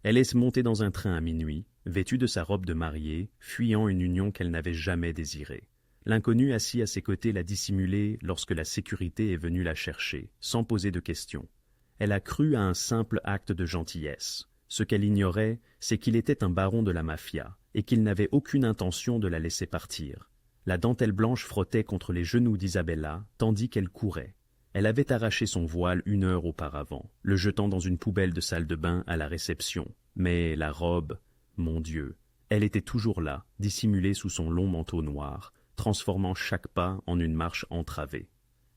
Elle est montée dans un train à minuit, vêtue de sa robe de mariée, fuyant une union qu'elle n'avait jamais désirée. L'inconnu assis à ses côtés l'a dissimulée lorsque la sécurité est venue la chercher, sans poser de questions. Elle a cru à un simple acte de gentillesse. Ce qu'elle ignorait, c'est qu'il était un baron de la mafia, et qu'il n'avait aucune intention de la laisser partir. La dentelle blanche frottait contre les genoux d'Isabella, tandis qu'elle courait. Elle avait arraché son voile 1 heure auparavant, le jetant dans une poubelle de salle de bain à la réception. Mais la robe, mon Dieu, elle était toujours là, dissimulée sous son long manteau noir, transformant chaque pas en une marche entravée.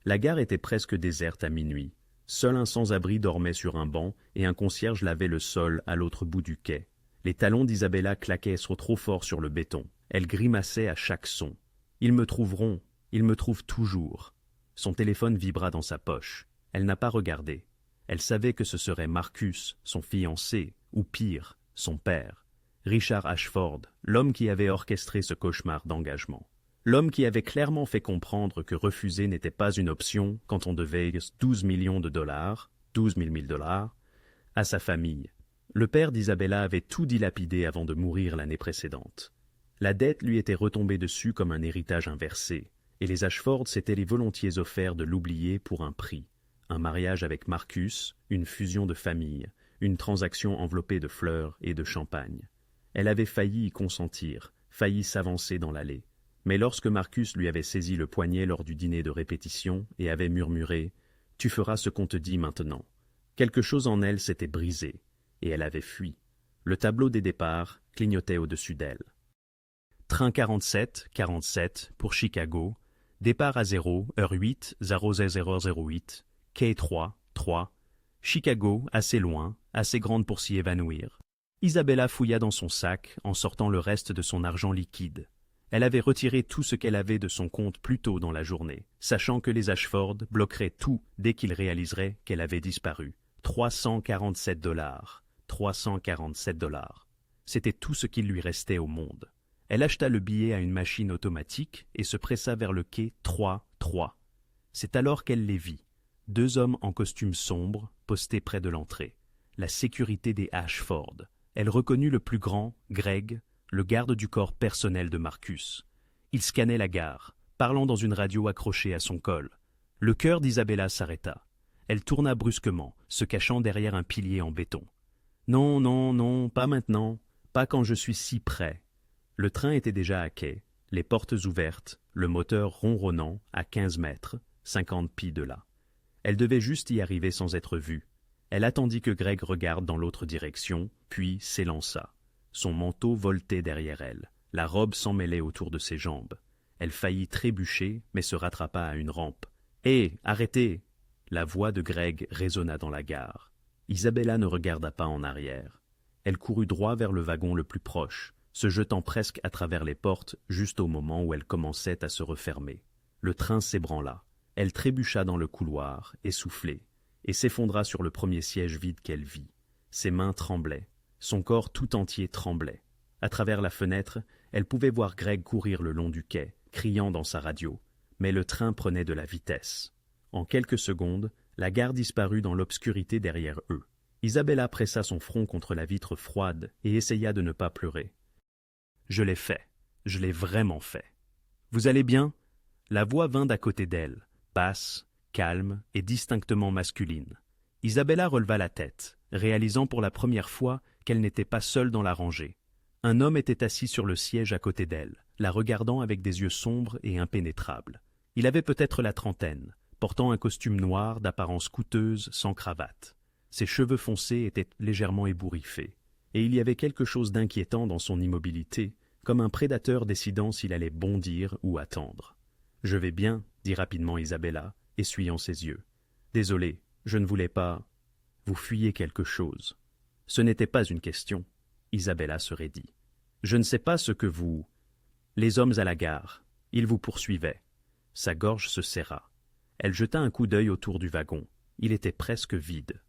La gare était presque déserte à minuit. Seul un sans-abri dormait sur un banc et un concierge lavait le sol à l'autre bout du quai. Les talons d'Isabella claquaient trop fort sur le béton. Elle grimaçait à chaque son. « Ils me trouveront, ils me trouvent toujours. » Son téléphone vibra dans sa poche. Elle n'a pas regardé. Elle savait que ce serait Marcus, son fiancé, ou pire, son père. Richard Ashford, l'homme qui avait orchestré ce cauchemar d'engagement. L'homme qui avait clairement fait comprendre que refuser n'était pas une option quand on devait 12 millions de dollars, 12 000 $, à sa famille. Le père d'Isabella avait tout dilapidé avant de mourir l'année précédente. La dette lui était retombée dessus comme un héritage inversé, et les Ashford s'étaient volontiers offerts de l'oublier pour un prix. Un mariage avec Marcus, une fusion de familles, une transaction enveloppée de fleurs et de champagne. Elle avait failli y consentir, failli s'avancer dans l'allée. Mais lorsque Marcus lui avait saisi le poignet lors du dîner de répétition et avait murmuré « Tu feras ce qu'on te dit maintenant », quelque chose en elle s'était brisé, et elle avait fui. Le tableau des départs clignotait au-dessus d'elle. Train 47 pour Chicago, départ à 0, heure 8, 0008, quai 3, Chicago, assez loin, assez grande pour s'y évanouir. Isabella fouilla dans son sac en sortant le reste de son argent liquide. Elle avait retiré tout ce qu'elle avait de son compte plus tôt dans la journée, sachant que les Ashford bloqueraient tout dès qu'ils réaliseraient qu'elle avait disparu. 347 $. 347 $. C'était tout ce qu'il lui restait au monde. Elle acheta le billet à une machine automatique et se pressa vers le quai 3. C'est alors qu'elle les vit. 2 hommes en costume sombre postés près de l'entrée. La sécurité des Ashford. Elle reconnut le plus grand, Greg, le garde du corps personnel de Marcus. Il scannait la gare, parlant dans une radio accrochée à son col. Le cœur d'Isabella s'arrêta. Elle tourna brusquement, se cachant derrière un pilier en béton. « Non, pas maintenant, pas quand je suis si près. » Le train était déjà à quai, les portes ouvertes, le moteur ronronnant à 15 mètres, 50 pieds de là. Elle devait juste y arriver sans être vue. Elle attendit que Greg regarde dans l'autre direction, puis s'élança. Son manteau voltait derrière elle, la robe s'emmêlait autour de ses jambes. Elle faillit trébucher, mais se rattrapa à une rampe. « Hé, arrêtez !» La voix de Greg résonna dans la gare. Isabella ne regarda pas en arrière. Elle courut droit vers le wagon le plus proche, se jetant presque à travers les portes juste au moment où elles commençaient à se refermer. Le train s'ébranla. Elle trébucha dans le couloir, essoufflée, et s'effondra sur le premier siège vide qu'elle vit. Ses mains tremblaient. Son corps tout entier tremblait. À travers la fenêtre, elle pouvait voir Greg courir le long du quai, criant dans sa radio. Mais le train prenait de la vitesse. En quelques secondes, la gare disparut dans l'obscurité derrière eux. Isabella pressa son front contre la vitre froide et essaya de ne pas pleurer. « Je l'ai fait. Je l'ai vraiment fait. »« Vous allez bien ?» La voix vint d'à côté d'elle, basse, calme et distinctement masculine. Isabella releva la tête, réalisant pour la première fois qu'elle n'était pas seule dans la rangée. Un homme était assis sur le siège à côté d'elle, la regardant avec des yeux sombres et impénétrables. Il avait peut-être la trentaine, portant un costume noir d'apparence coûteuse sans cravate. Ses cheveux foncés étaient légèrement ébouriffés, et il y avait quelque chose d'inquiétant dans son immobilité, comme un prédateur décidant s'il allait bondir ou attendre. « Je vais bien, » dit rapidement Isabella, essuyant ses yeux. « Désolé, je ne voulais pas... » « Vous fuyez quelque chose. » Ce n'était pas une question. Isabella se raidit. « Je ne sais pas ce que vous... » Les hommes à la gare. Ils vous poursuivaient. Sa gorge se serra. Elle jeta un coup d'œil autour du wagon. Il était presque vide.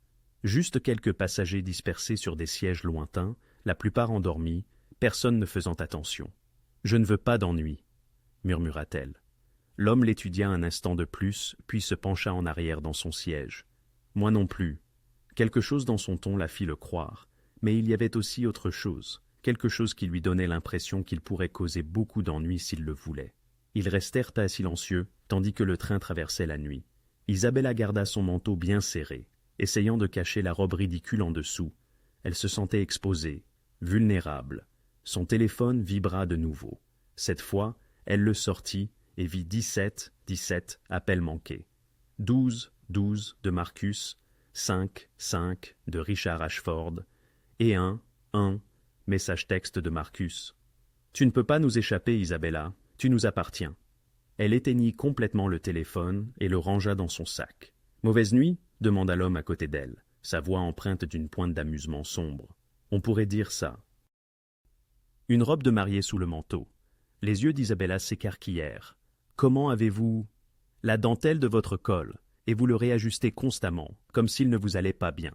Juste quelques passagers dispersés sur des sièges lointains, la plupart endormis, personne ne faisant attention. « Je ne veux pas d'ennui, » murmura-t-elle. L'homme l'étudia un instant de plus, puis se pencha en arrière dans son siège. « Moi non plus. » Quelque chose dans son ton la fit le croire, Mais il y avait aussi autre chose, quelque chose qui lui donnait l'impression qu'il pourrait causer beaucoup d'ennuis s'il le voulait. Ils restèrent pas silencieux, tandis que le train traversait la nuit. Isabella garda son manteau bien serré, essayant de cacher la robe ridicule en dessous. Elle se sentait exposée, vulnérable. Son téléphone vibra de nouveau. Cette fois, elle le sortit et vit 17 appels manqués. 12 de Marcus, 5 de Richard Ashford, et un message texte de Marcus. « Tu ne peux pas nous échapper, Isabella, tu nous appartiens. » Elle éteignit complètement le téléphone et le rangea dans son sac. « Mauvaise nuit ?» demanda l'homme à côté d'elle, sa voix empreinte d'une pointe d'amusement sombre. « On pourrait dire ça. » Une robe de mariée sous le manteau. Les yeux d'Isabella s'écarquillèrent. « Comment avez-vous… » »« La dentelle de votre col, et vous le réajustez constamment, comme s'il ne vous allait pas bien. »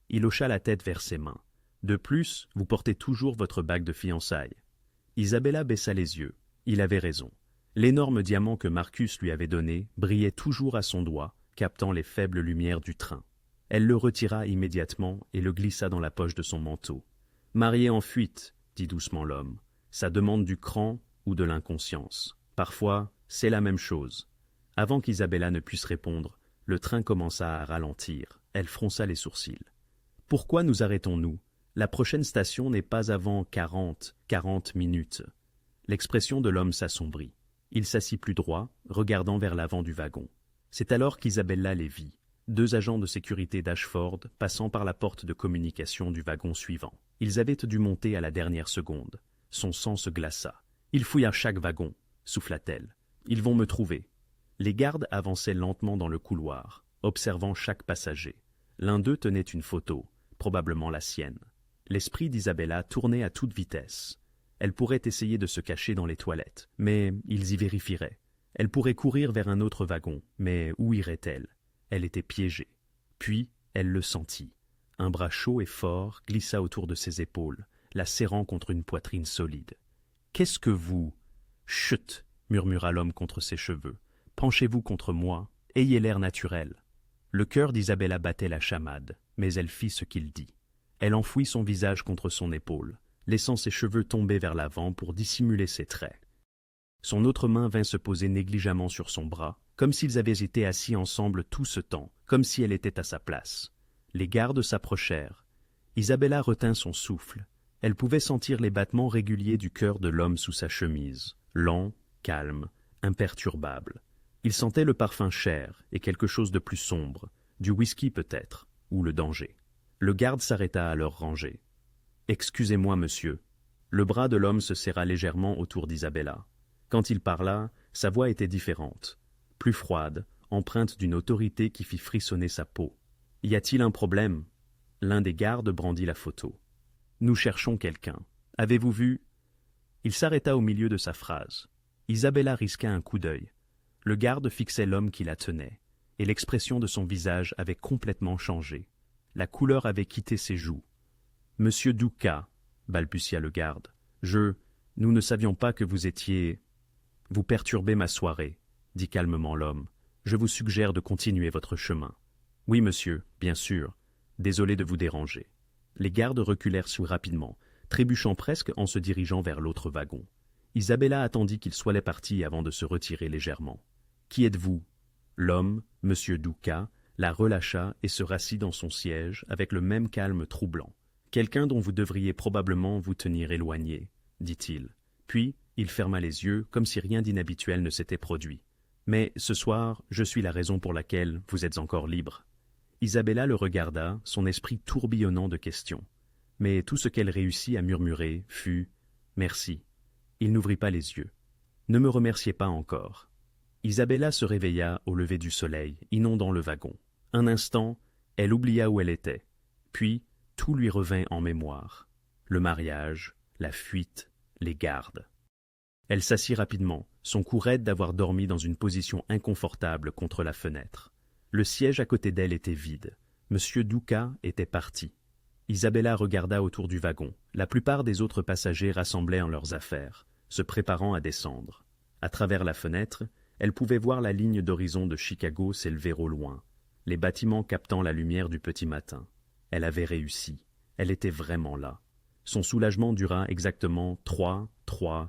Il hocha la tête vers ses mains. « De plus, vous portez toujours votre bague de fiançailles. » Isabella baissa les yeux. Il avait raison. L'énorme diamant que Marcus lui avait donné brillait toujours à son doigt, captant les faibles lumières du train. Elle le retira immédiatement et le glissa dans la poche de son manteau. « Marié en fuite, » dit doucement l'homme. « Ça demande du cran ou de l'inconscience. Parfois, c'est la même chose. » Avant qu'Isabella ne puisse répondre, le train commença à ralentir. Elle fronça les sourcils. « Pourquoi nous arrêtons-nous ? La prochaine station n'est pas avant 40 minutes. » L'expression de l'homme s'assombrit. Il s'assit plus droit, regardant vers l'avant du wagon. C'est alors qu'Isabella les vit, 2 agents de sécurité d'Ashford passant par la porte de communication du wagon suivant. Ils avaient dû monter à la dernière seconde. Son sang se glaça. « Ils fouillent à chaque wagon », souffla-t-elle. « Ils vont me trouver. » Les gardes avançaient lentement dans le couloir, observant chaque passager. L'un d'eux tenait une photo, probablement la sienne. L'esprit d'Isabella tournait à toute vitesse. Elle pourrait essayer de se cacher dans les toilettes, mais ils y vérifieraient. Elle pourrait courir vers un autre wagon, mais où irait-elle? Elle était piégée. Puis, elle le sentit. Un bras chaud et fort glissa autour de ses épaules, la serrant contre une poitrine solide. « Qu'est-ce que vous… » ?»« Chut !» murmura l'homme contre ses cheveux. « Penchez-vous contre moi, ayez l'air naturel. » Le cœur d'Isabella battait la chamade, mais elle fit ce qu'il dit. Elle enfouit son visage contre son épaule, laissant ses cheveux tomber vers l'avant pour dissimuler ses traits. Son autre main vint se poser négligemment sur son bras, comme s'ils avaient été assis ensemble tout ce temps, comme si elle était à sa place. Les gardes s'approchèrent. Isabella retint son souffle. Elle pouvait sentir les battements réguliers du cœur de l'homme sous sa chemise, lent, calme, imperturbable. Il sentait le parfum cher et quelque chose de plus sombre, du whisky peut-être, ou le danger. Le garde s'arrêta à leur rangée. « Excusez-moi, monsieur. » Le bras de l'homme se serra légèrement autour d'Isabella. Quand il parla, sa voix était différente, plus froide, empreinte d'une autorité qui fit frissonner sa peau. « Y a-t-il un problème ?» L'un des gardes brandit la photo. « Nous cherchons quelqu'un. Avez-vous vu ?» Il s'arrêta au milieu de sa phrase. Isabella risqua un coup d'œil. Le garde fixait l'homme qui la tenait, et l'expression de son visage avait complètement changé. La couleur avait quitté ses joues. « Monsieur Douka, » balbutia le garde, « nous ne savions pas que vous étiez… » « Vous perturbez ma soirée, » dit calmement l'homme. « Je vous suggère de continuer votre chemin. »« Oui, monsieur, bien sûr. Désolé de vous déranger. » Les gardes reculèrent rapidement, trébuchant presque en se dirigeant vers l'autre wagon. Isabella attendit qu'il soit parti avant de se retirer légèrement. « Qui êtes-vous » L'homme, monsieur Douka, la relâcha et se rassit dans son siège avec le même calme troublant. « Quelqu'un dont vous devriez probablement vous tenir éloigné, » dit-il. Puis, il ferma les yeux comme si rien d'inhabituel ne s'était produit. « Mais ce soir, je suis la raison pour laquelle vous êtes encore libre. » Isabella le regarda, son esprit tourbillonnant de questions. Mais tout ce qu'elle réussit à murmurer fut « Merci ». Il n'ouvrit pas les yeux. « Ne me remerciez pas encore. » Isabella se réveilla au lever du soleil, inondant le wagon. Un instant, elle oublia où elle était. Puis, tout lui revint en mémoire. Le mariage, la fuite, les gardes. Elle s'assit rapidement, son cou raide d'avoir dormi dans une position inconfortable contre la fenêtre. Le siège à côté d'elle était vide. Monsieur Douka était parti. Isabella regarda autour du wagon. La plupart des autres passagers rassemblaient en leurs affaires, se préparant à descendre. À travers la fenêtre, elle pouvait voir la ligne d'horizon de Chicago s'élever au loin, les bâtiments captant la lumière du petit matin. Elle avait réussi. Elle était vraiment là. Son soulagement dura exactement 3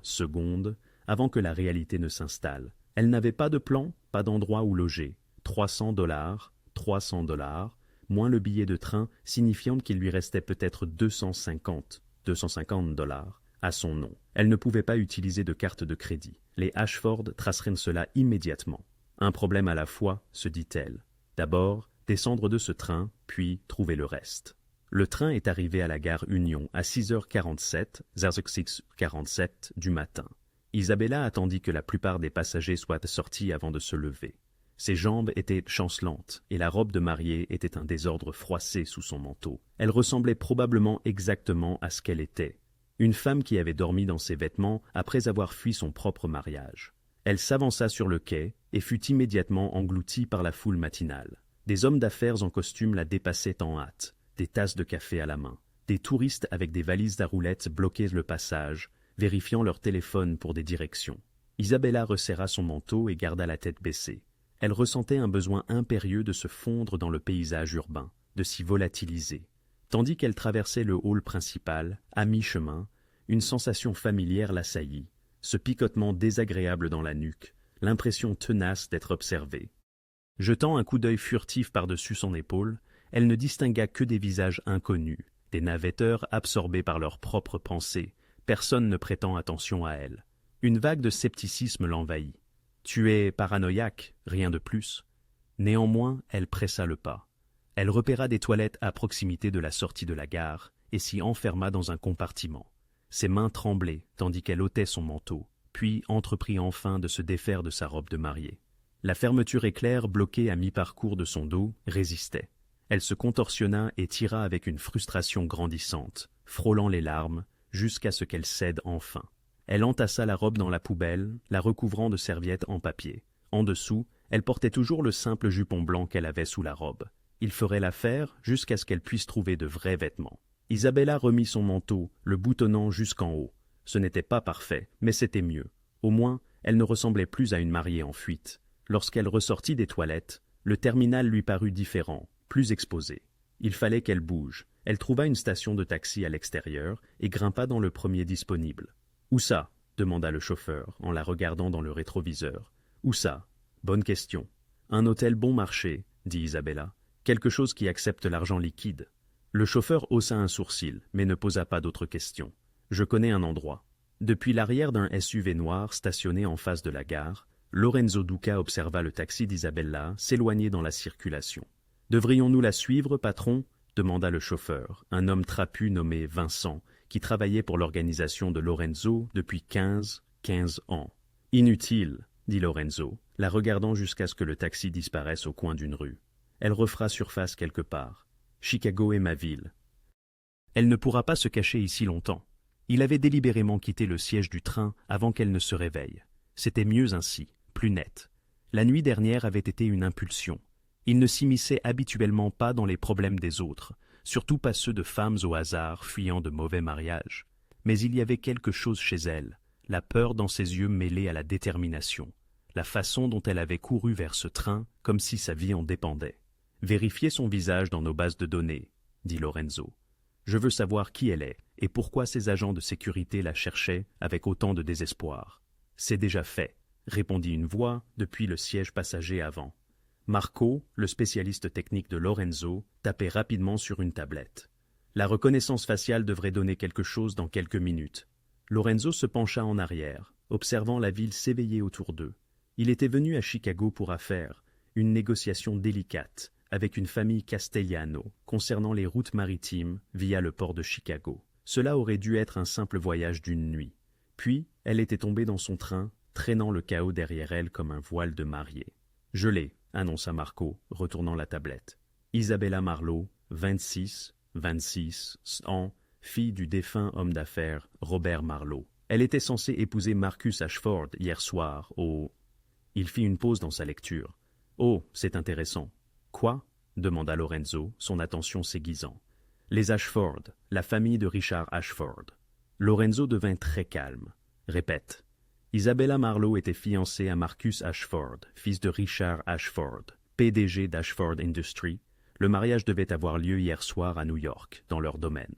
secondes avant que la réalité ne s'installe. Elle n'avait pas de plan, pas d'endroit où loger. 300 $, moins le billet de train, signifiant qu'il lui restait peut-être 250 $ à son nom. Elle ne pouvait pas utiliser de carte de crédit. Les Ashford traceraient cela immédiatement. Un problème à la fois, se dit-elle. D'abord, descendre de ce train, puis trouver le reste. Le train est arrivé à la gare Union à 6h47, 6h47 du matin. Isabella attendit que la plupart des passagers soient sortis avant de se lever. Ses jambes étaient chancelantes et la robe de mariée était un désordre froissé sous son manteau. Elle ressemblait probablement exactement à ce qu'elle était, une femme qui avait dormi dans ses vêtements après avoir fui son propre mariage. Elle s'avança sur le quai et fut immédiatement engloutie par la foule matinale. Des hommes d'affaires en costume la dépassaient en hâte, des tasses de café à la main. Des touristes avec des valises à roulettes bloquaient le passage, vérifiant leur téléphone pour des directions. Isabella resserra son manteau et garda la tête baissée. Elle ressentait un besoin impérieux de se fondre dans le paysage urbain, de s'y volatiliser. Tandis qu'elle traversait le hall principal, à mi-chemin, une sensation familière l'assaillit, ce picotement désagréable dans la nuque, l'impression tenace d'être observée. Jetant un coup d'œil furtif par-dessus son épaule, elle ne distingua que des visages inconnus, des navetteurs absorbés par leurs propres pensées, personne ne prêtant attention à elle. Une vague de scepticisme l'envahit. Tu es paranoïaque, rien de plus. Néanmoins, elle pressa le pas. Elle repéra des toilettes à proximité de la sortie de la gare et s'y enferma dans un compartiment. Ses mains tremblaient tandis qu'elle ôtait son manteau, puis entreprit enfin de se défaire de sa robe de mariée. La fermeture éclair bloquée à mi-parcours de son dos résistait. Elle se contorsionna et tira avec une frustration grandissante, frôlant les larmes, jusqu'à ce qu'elle cède enfin. Elle entassa la robe dans la poubelle, la recouvrant de serviettes en papier. En dessous, elle portait toujours le simple jupon blanc qu'elle avait sous la robe. Il ferait l'affaire jusqu'à ce qu'elle puisse trouver de vrais vêtements. Isabella remit son manteau, le boutonnant jusqu'en haut. Ce n'était pas parfait, mais c'était mieux. Au moins, elle ne ressemblait plus à une mariée en fuite. Lorsqu'elle ressortit des toilettes, le terminal lui parut différent, plus exposé. Il fallait qu'elle bouge. Elle trouva une station de taxi à l'extérieur et grimpa dans le premier disponible. « Où ça ?» demanda le chauffeur en la regardant dans le rétroviseur. « Où ça ?» Bonne question. « Un hôtel bon marché, » dit Isabella. « Quelque chose qui accepte l'argent liquide. » Le chauffeur haussa un sourcil, mais ne posa pas d'autres questions. « Je connais un endroit. » Depuis l'arrière d'un SUV noir stationné en face de la gare, Lorenzo Duca observa le taxi d'Isabella s'éloigner dans la circulation. « Devrions-nous la suivre, patron ?» demanda le chauffeur, un homme trapu nommé Vincent, qui travaillait pour l'organisation de Lorenzo depuis 15 ans. « Inutile, » dit Lorenzo, la regardant jusqu'à ce que le taxi disparaisse au coin d'une rue. Elle refera surface quelque part. Chicago est ma ville. Elle ne pourra pas se cacher ici longtemps. Il avait délibérément quitté le siège du train avant qu'elle ne se réveille. C'était mieux ainsi, plus net. La nuit dernière avait été une impulsion. Il ne s'immisçait habituellement pas dans les problèmes des autres, surtout pas ceux de femmes au hasard fuyant de mauvais mariages. Mais il y avait quelque chose chez elle, la peur dans ses yeux mêlée à la détermination, la façon dont elle avait couru vers ce train comme si sa vie en dépendait. « Vérifiez son visage dans nos bases de données, » dit Lorenzo. « Je veux savoir qui elle est et pourquoi ces agents de sécurité la cherchaient avec autant de désespoir. »« C'est déjà fait, » répondit une voix depuis le siège passager avant. Marco, le spécialiste technique de Lorenzo, tapait rapidement sur une tablette. La reconnaissance faciale devrait donner quelque chose dans quelques minutes. Lorenzo se pencha en arrière, observant la ville s'éveiller autour d'eux. Il était venu à Chicago pour affaires, une négociation délicate, avec une famille Castellano, concernant les routes maritimes via le port de Chicago. Cela aurait dû être un simple voyage d'une nuit. Puis, elle était tombée dans son train, traînant le chaos derrière elle comme un voile de mariée. « Je l'ai », annonça Marco, retournant la tablette. Isabella Marlowe, 26 ans, fille du défunt homme d'affaires Robert Marlowe. Elle était censée épouser Marcus Ashford hier soir au... Il fit une pause dans sa lecture. « Oh, c'est intéressant. »« Quoi ?» demanda Lorenzo, son attention s'aiguisant. « Les Ashford, la famille de Richard Ashford. » Lorenzo devint très calme. « Répète. » Isabella Marlowe était fiancée à Marcus Ashford, fils de Richard Ashford, PDG d'Ashford Industries, Le mariage devait avoir lieu hier soir à New York, dans leur domaine.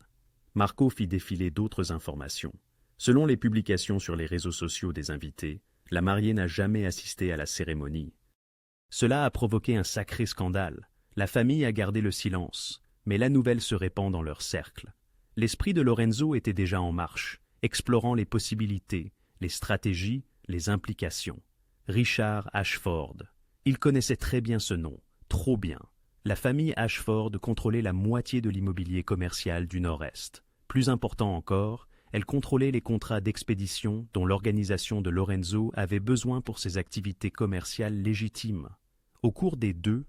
Marco fit défiler d'autres informations. Selon les publications sur les réseaux sociaux des invités, la mariée n'a jamais assisté à la cérémonie. Cela a provoqué un sacré scandale. La famille a gardé le silence, mais la nouvelle se répand dans leur cercle. L'esprit de Lorenzo était déjà en marche, explorant les possibilités, les stratégies, les implications. Richard Ashford. Il connaissait très bien ce nom, trop bien. La famille Ashford contrôlait la moitié de l'immobilier commercial du Nord-Est. Plus important encore, elle contrôlait les contrats d'expédition dont l'organisation de Lorenzo avait besoin pour ses activités commerciales légitimes. Au cours des deux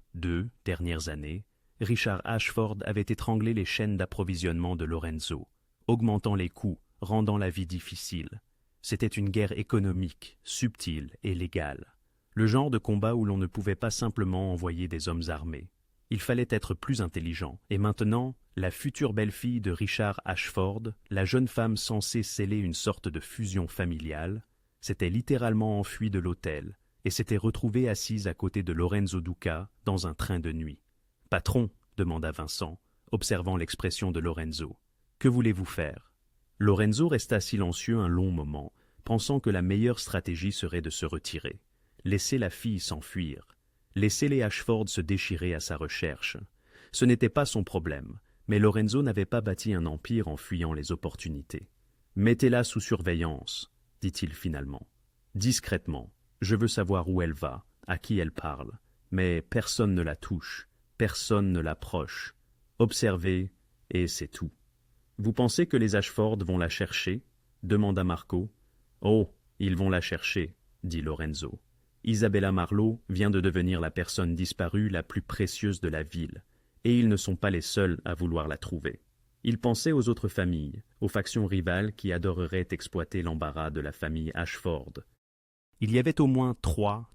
dernières années, Richard Ashford avait étranglé les chaînes d'approvisionnement de Lorenzo, augmentant les coûts, rendant la vie difficile. C'était une guerre économique, subtile et légale. Le genre de combat où l'on ne pouvait pas simplement envoyer des hommes armés. Il fallait être plus intelligent. Et maintenant, la future belle-fille de Richard Ashford, la jeune femme censée sceller une sorte de fusion familiale, s'était littéralement enfuie de l'hôtel et s'était retrouvée assise à côté de Lorenzo Duca dans un train de nuit. « Patron » demanda Vincent, observant l'expression de Lorenzo. « Que voulez-vous faire » Lorenzo resta silencieux un long moment, pensant que la meilleure stratégie serait de se retirer. Laisser la fille s'enfuir. Laisser les Ashford se déchirer à sa recherche. Ce n'était pas son problème, mais Lorenzo n'avait pas bâti un empire en fuyant les opportunités. « Mettez-la sous surveillance, » dit-il finalement. « Discrètement. Je veux savoir où elle va, à qui elle parle. Mais personne ne la touche, personne ne l'approche. Observez, et c'est tout. » « Vous pensez que les Ashford vont la chercher » demanda Marco. « Oh, ils vont la chercher, » dit Lorenzo. « Isabella Marlowe vient de devenir la personne disparue la plus précieuse de la ville, et ils ne sont pas les seuls à vouloir la trouver. » Il pensait aux autres familles, aux factions rivales qui adoreraient exploiter l'embarras de la famille Ashford. Il y avait au moins trois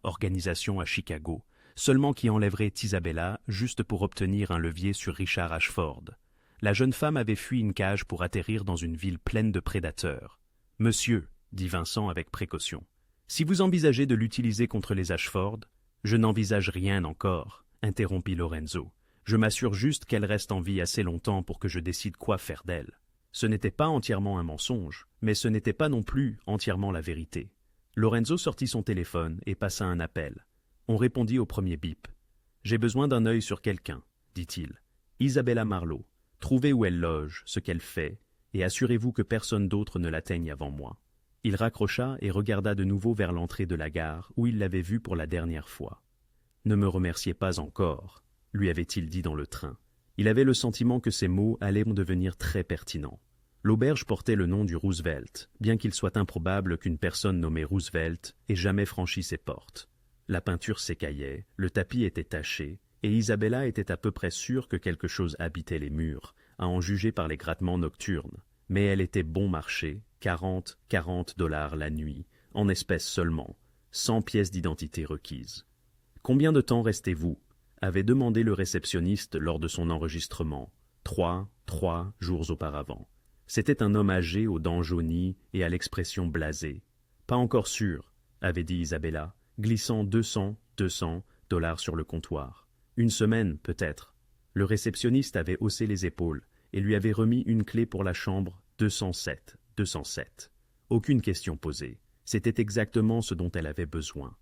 organisations à Chicago, seulement qui enlèveraient Isabella juste pour obtenir un levier sur Richard Ashford. La jeune femme avait fui une cage pour atterrir dans une ville pleine de prédateurs. « Monsieur, » dit Vincent avec précaution, « si vous envisagez de l'utiliser contre les Ashford, je n'envisage rien encore, » interrompit Lorenzo. « Je m'assure juste qu'elle reste en vie assez longtemps pour que je décide quoi faire d'elle. » Ce n'était pas entièrement un mensonge, mais ce n'était pas non plus entièrement la vérité. Lorenzo sortit son téléphone et passa un appel. On répondit au premier bip. « J'ai besoin d'un œil sur quelqu'un, » dit-il. « Isabella Marlowe. Trouvez où elle loge, ce qu'elle fait, et assurez-vous que personne d'autre ne l'atteigne avant moi. » Il raccrocha et regarda de nouveau vers l'entrée de la gare où il l'avait vue pour la dernière fois. « Ne me remerciez pas encore, » lui avait-il dit dans le train. Il avait le sentiment que ces mots allaient devenir très pertinents. L'auberge portait le nom du Roosevelt, bien qu'il soit improbable qu'une personne nommée Roosevelt ait jamais franchi ses portes. La peinture s'écaillait, le tapis était taché, et Isabella était à peu près sûre que quelque chose habitait les murs, à en juger par les grattements nocturnes. Mais elle était bon marché, 40 $ la nuit, en espèces seulement, 100 pièces d'identité requises. « Combien de temps restez-vous » avait demandé le réceptionniste lors de son enregistrement, 3 jours auparavant. C'était un homme âgé aux dents jaunies et à l'expression blasée. « Pas encore sûr » avait dit Isabella, glissant 200 $ sur le comptoir. Une semaine, peut-être. Le réceptionniste avait haussé les épaules et lui avait remis une clé pour la chambre 207. Aucune question posée. C'était exactement ce dont elle avait besoin.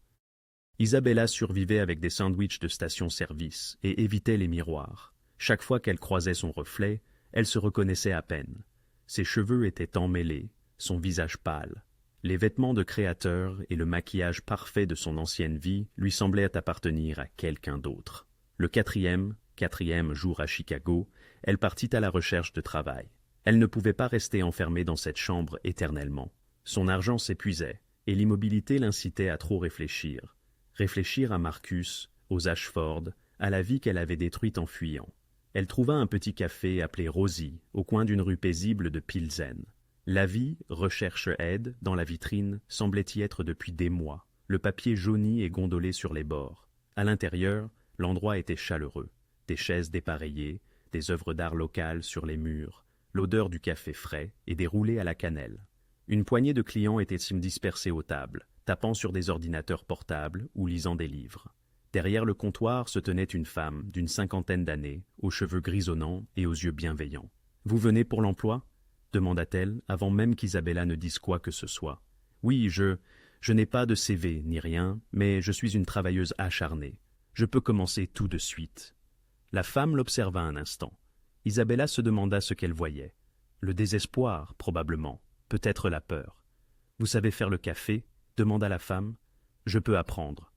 Isabella survivait avec des sandwichs de station-service et évitait les miroirs. Chaque fois qu'elle croisait son reflet, elle se reconnaissait à peine. Ses cheveux étaient emmêlés, son visage pâle. Les vêtements de créateur et le maquillage parfait de son ancienne vie lui semblaient appartenir à quelqu'un d'autre. Le quatrième jour à Chicago, elle partit à la recherche de travail. Elle ne pouvait pas rester enfermée dans cette chambre éternellement. Son argent s'épuisait, et l'immobilité l'incitait à trop réfléchir. Réfléchir à Marcus, aux Ashford, à la vie qu'elle avait détruite en fuyant. Elle trouva un petit café appelé Rosie, au coin d'une rue paisible de Pilsen. La vie, recherche aide, dans la vitrine, semblait y être depuis des mois, le papier jauni et gondolé sur les bords. À l'intérieur, l'endroit était chaleureux. Des chaises dépareillées, des œuvres d'art locales sur les murs, l'odeur du café frais et des roulés à la cannelle. Une poignée de clients étaient dispersés aux tables, tapant sur des ordinateurs portables ou lisant des livres. Derrière le comptoir se tenait une femme d'une 50aine d'années, aux cheveux grisonnants et aux yeux bienveillants. « Vous venez pour l'emploi » demanda-t-elle, avant même qu'Isabella ne dise quoi que ce soit. « Oui, je n'ai pas de CV ni rien, mais je suis une travailleuse acharnée. Je peux commencer tout de suite. » La femme l'observa un instant. Isabella se demanda ce qu'elle voyait. Le désespoir, probablement, peut-être la peur. « Vous savez faire le café » demanda la femme. « Je peux apprendre. »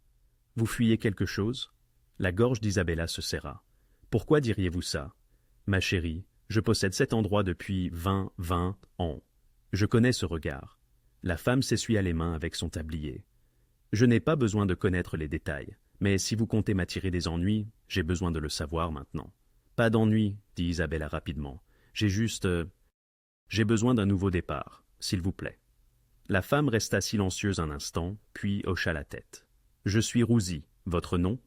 « Vous fuyez quelque chose ?» La gorge d'Isabella se serra. « Pourquoi diriez-vous ça ?»« Ma chérie, je possède cet endroit depuis 20 ans. Je connais ce regard. » La femme s'essuya les mains avec son tablier. « Je n'ai pas besoin de connaître les détails, mais si vous comptez m'attirer des ennuis, j'ai besoin de le savoir maintenant. »« Pas d'ennuis, » dit Isabella rapidement. « J'ai besoin d'un nouveau départ, s'il vous plaît. » La femme resta silencieuse un instant, puis hocha la tête. « Je suis Rousy. Votre nom ?»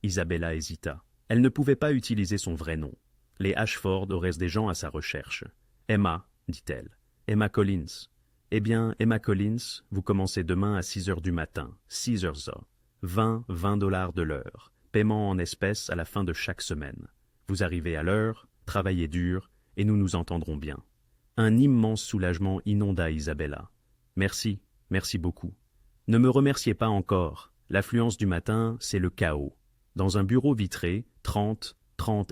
Isabella hésita. Elle ne pouvait pas utiliser son vrai nom. Les Ashford auraient des gens à sa recherche. « Emma, dit-elle. Emma Collins. » « Eh bien, Emma Collins, vous commencez demain à 6 heures du matin, 6 heures ça. 20 $ de l'heure. Paiement en espèces à la fin de chaque semaine. Vous arrivez à l'heure, travaillez dur, et nous nous entendrons bien. » Un immense soulagement inonda Isabella. « Merci, merci beaucoup. Ne me remerciez pas encore. L'affluence du matin, c'est le chaos. » Dans un bureau vitré, 30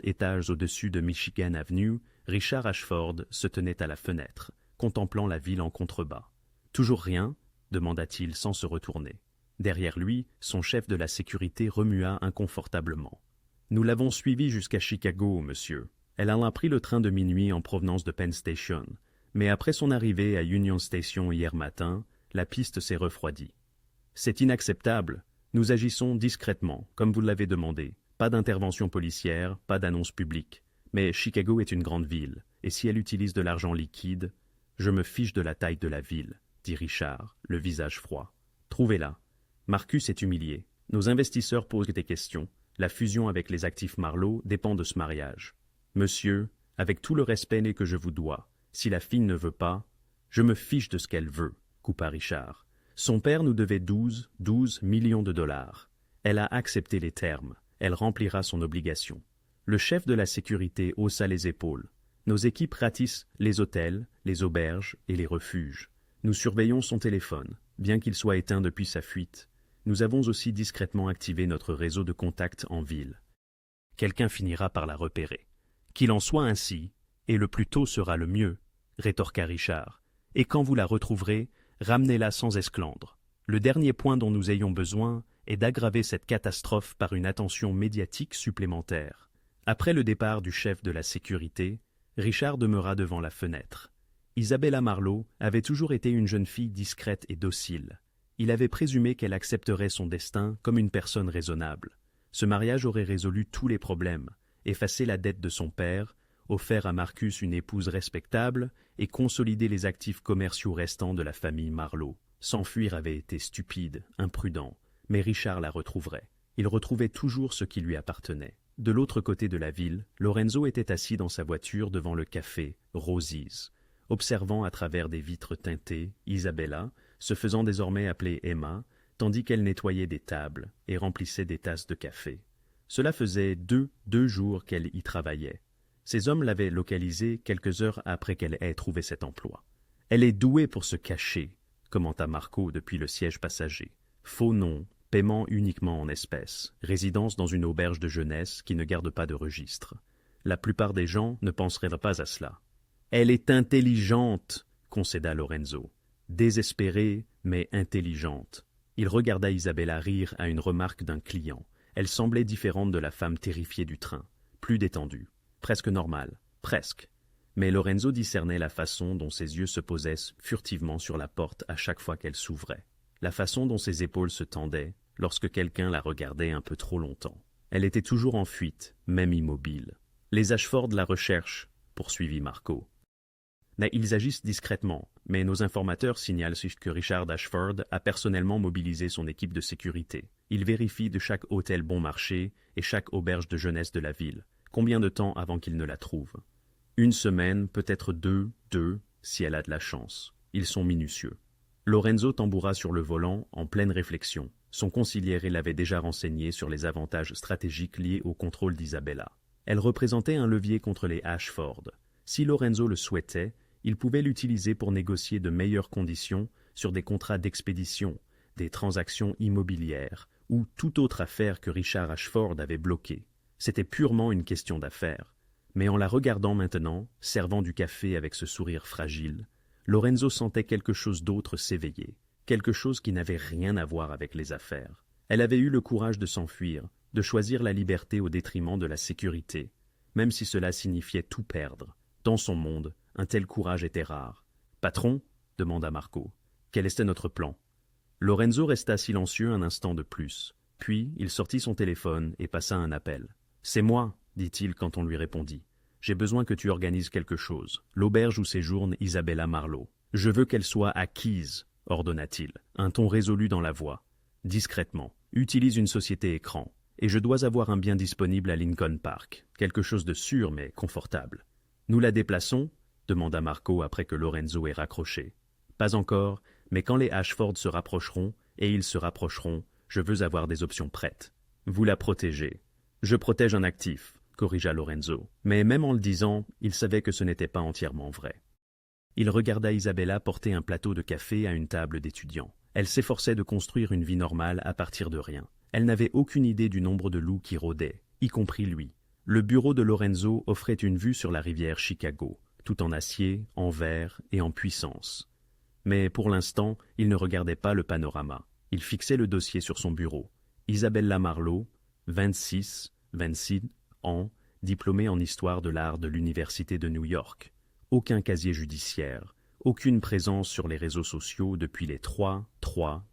étages au-dessus de Michigan Avenue, Richard Ashford se tenait à la fenêtre, contemplant la ville en contrebas. « Toujours rien ?» demanda-t-il sans se retourner. Derrière lui, son chef de la sécurité remua inconfortablement. « Nous l'avons suivie jusqu'à Chicago, monsieur. Elle a pris le train de minuit en provenance de Penn Station. Mais après son arrivée à Union Station hier matin, la piste s'est refroidie. C'est inacceptable. Nous agissons discrètement, comme vous l'avez demandé. Pas d'intervention policière, pas d'annonce publique. Mais Chicago est une grande ville, et si elle utilise de l'argent liquide, je me fiche de la taille de la ville, dit Richard, le visage froid. Trouvez-la. Marcus est humilié. Nos investisseurs posent des questions. La fusion avec les actifs Marlowe dépend de ce mariage. Monsieur, avec tout le respect que je vous dois, si la fille ne veut pas, je me fiche de ce qu'elle veut, coupa Richard. Son père nous devait 12 millions de dollars. Elle a accepté les termes. Elle remplira son obligation. Le chef de la sécurité haussa les épaules. Nos équipes ratissent les hôtels, les auberges et les refuges. Nous surveillons son téléphone, bien qu'il soit éteint depuis sa fuite. Nous avons aussi discrètement activé notre réseau de contacts en ville. Quelqu'un finira par la repérer. Qu'il en soit ainsi, et le plus tôt sera le mieux, rétorqua Richard. Et quand vous la retrouverez, ramenez-la sans esclandre. Le dernier point dont nous ayons besoin est d'aggraver cette catastrophe par une attention médiatique supplémentaire. Après le départ du chef de la sécurité, Richard demeura devant la fenêtre. Isabella Marlowe avait toujours été une jeune fille discrète et docile. Il avait présumé qu'elle accepterait son destin comme une personne raisonnable. Ce mariage aurait résolu tous les problèmes, effacé la dette de son père, offert à Marcus une épouse respectable et consolidé les actifs commerciaux restants de la famille Marlowe. S'enfuir avait été stupide, imprudent, mais Richard la retrouverait. Il retrouvait toujours ce qui lui appartenait. De l'autre côté de la ville, Lorenzo était assis dans sa voiture devant le café Rosie's, observant à travers des vitres teintées Isabella, se faisant désormais appeler Emma, tandis qu'elle nettoyait des tables et remplissait des tasses de café. Cela faisait deux jours qu'elle y travaillait. Ces hommes l'avaient localisée quelques heures après qu'elle ait trouvé cet emploi. « Elle est douée pour se cacher », commenta Marco depuis le siège passager. « Faux nom, paiement uniquement en espèces, résidence dans une auberge de jeunesse qui ne garde pas de registre. La plupart des gens ne penseraient pas à cela. »« Elle est intelligente », concéda Lorenzo. « Désespérée, mais intelligente. » Il regarda Isabella rire à une remarque d'un client. Elle semblait différente de la femme terrifiée du train, plus détendue, presque normale, presque. Mais Lorenzo discernait la façon dont ses yeux se posaient furtivement sur la porte à chaque fois qu'elle s'ouvrait, la façon dont ses épaules se tendaient lorsque quelqu'un la regardait un peu trop longtemps. Elle était toujours en fuite, même immobile. « Les Ashford la recherchent », poursuivit Marco. « Ils agissent discrètement, mais nos informateurs signalent que Richard Ashford a personnellement mobilisé son équipe de sécurité. Il vérifie de chaque hôtel bon marché et chaque auberge de jeunesse de la ville. Combien de temps avant qu'il ne la trouve? 1 semaine, peut-être deux, si elle a de la chance. Ils sont minutieux. » Lorenzo tamboura sur le volant, en pleine réflexion. Son consiglière l'avait déjà renseigné sur les avantages stratégiques liés au contrôle d'Isabella. Elle représentait un levier contre les Ashford. Si Lorenzo le souhaitait, il pouvait l'utiliser pour négocier de meilleures conditions sur des contrats d'expédition, des transactions immobilières ou toute autre affaire que Richard Ashford avait bloquée. C'était purement une question d'affaires. Mais en la regardant maintenant, servant du café avec ce sourire fragile, Lorenzo sentait quelque chose d'autre s'éveiller, quelque chose qui n'avait rien à voir avec les affaires. Elle avait eu le courage de s'enfuir, de choisir la liberté au détriment de la sécurité, même si cela signifiait tout perdre. Dans son monde, un tel courage était rare. « Patron » demanda Marco. « Quel était notre plan » Lorenzo resta silencieux un instant de plus. Puis, il sortit son téléphone et passa un appel. « C'est moi » dit-il quand on lui répondit. « J'ai besoin que tu organises quelque chose. L'auberge où séjourne Isabella Marlowe. Je veux qu'elle soit acquise, ordonna-t-il, un ton résolu dans la voix. Discrètement, utilise une société écran. Et je dois avoir un bien disponible à Lincoln Park. Quelque chose de sûr mais confortable. Nous la déplaçons ? Demanda Marco après que Lorenzo ait raccroché. Pas encore, mais quand les Ashford se rapprocheront, et ils se rapprocheront, je veux avoir des options prêtes. Vous la protégez. Je protège un actif, corrigea Lorenzo. Mais même en le disant, il savait que ce n'était pas entièrement vrai. Il regarda Isabella porter un plateau de café à une table d'étudiants. Elle s'efforçait de construire une vie normale à partir de rien. Elle n'avait aucune idée du nombre de loups qui rôdaient, y compris lui. Le bureau de Lorenzo offrait une vue sur la rivière Chicago, tout en acier, en verre et en puissance. Mais pour l'instant, il ne regardait pas le panorama. Il fixait le dossier sur son bureau. Isabella Marlowe, 26 ans, diplômée en histoire de l'art de l'Université de New York. Aucun casier judiciaire, aucune présence sur les réseaux sociaux depuis les trois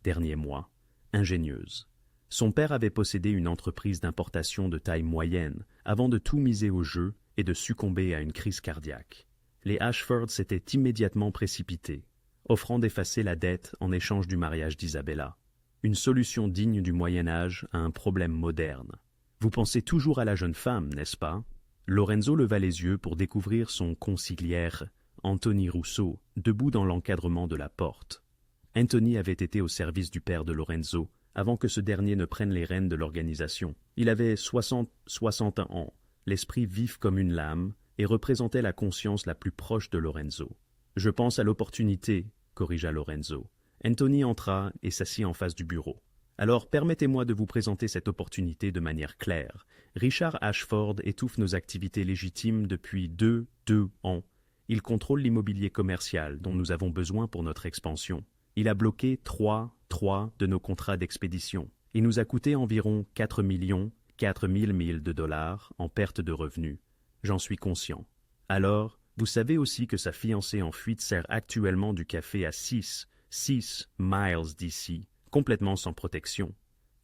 derniers mois. Ingénieuse. Son père avait possédé une entreprise d'importation de taille moyenne avant de tout miser au jeu et de succomber à une crise cardiaque. Les Ashford s'étaient immédiatement précipités, offrant d'effacer la dette en échange du mariage d'Isabella. Une solution digne du Moyen-Âge à un problème moderne. Vous pensez toujours à la jeune femme, n'est-ce pas? Lorenzo leva les yeux pour découvrir son consiglière, Anthony Rousseau, debout dans l'encadrement de la porte. Anthony avait été au service du père de Lorenzo, avant que ce dernier ne prenne les rênes de l'organisation. Il avait 60 ans, l'esprit vif comme une lame, et représentait la conscience la plus proche de Lorenzo. « Je pense à l'opportunité », corrigea Lorenzo. Anthony entra et s'assit en face du bureau. « Alors permettez-moi de vous présenter cette opportunité de manière claire. Richard Ashford étouffe nos activités légitimes depuis deux ans. Il contrôle l'immobilier commercial dont nous avons besoin pour notre expansion. Il a bloqué trois de nos contrats d'expédition. Il nous a coûté environ 4 000 000 de dollars en perte de revenus. J'en suis conscient. Alors, vous savez aussi que sa fiancée en fuite sert actuellement du café à 6 miles d'ici, complètement sans protection. »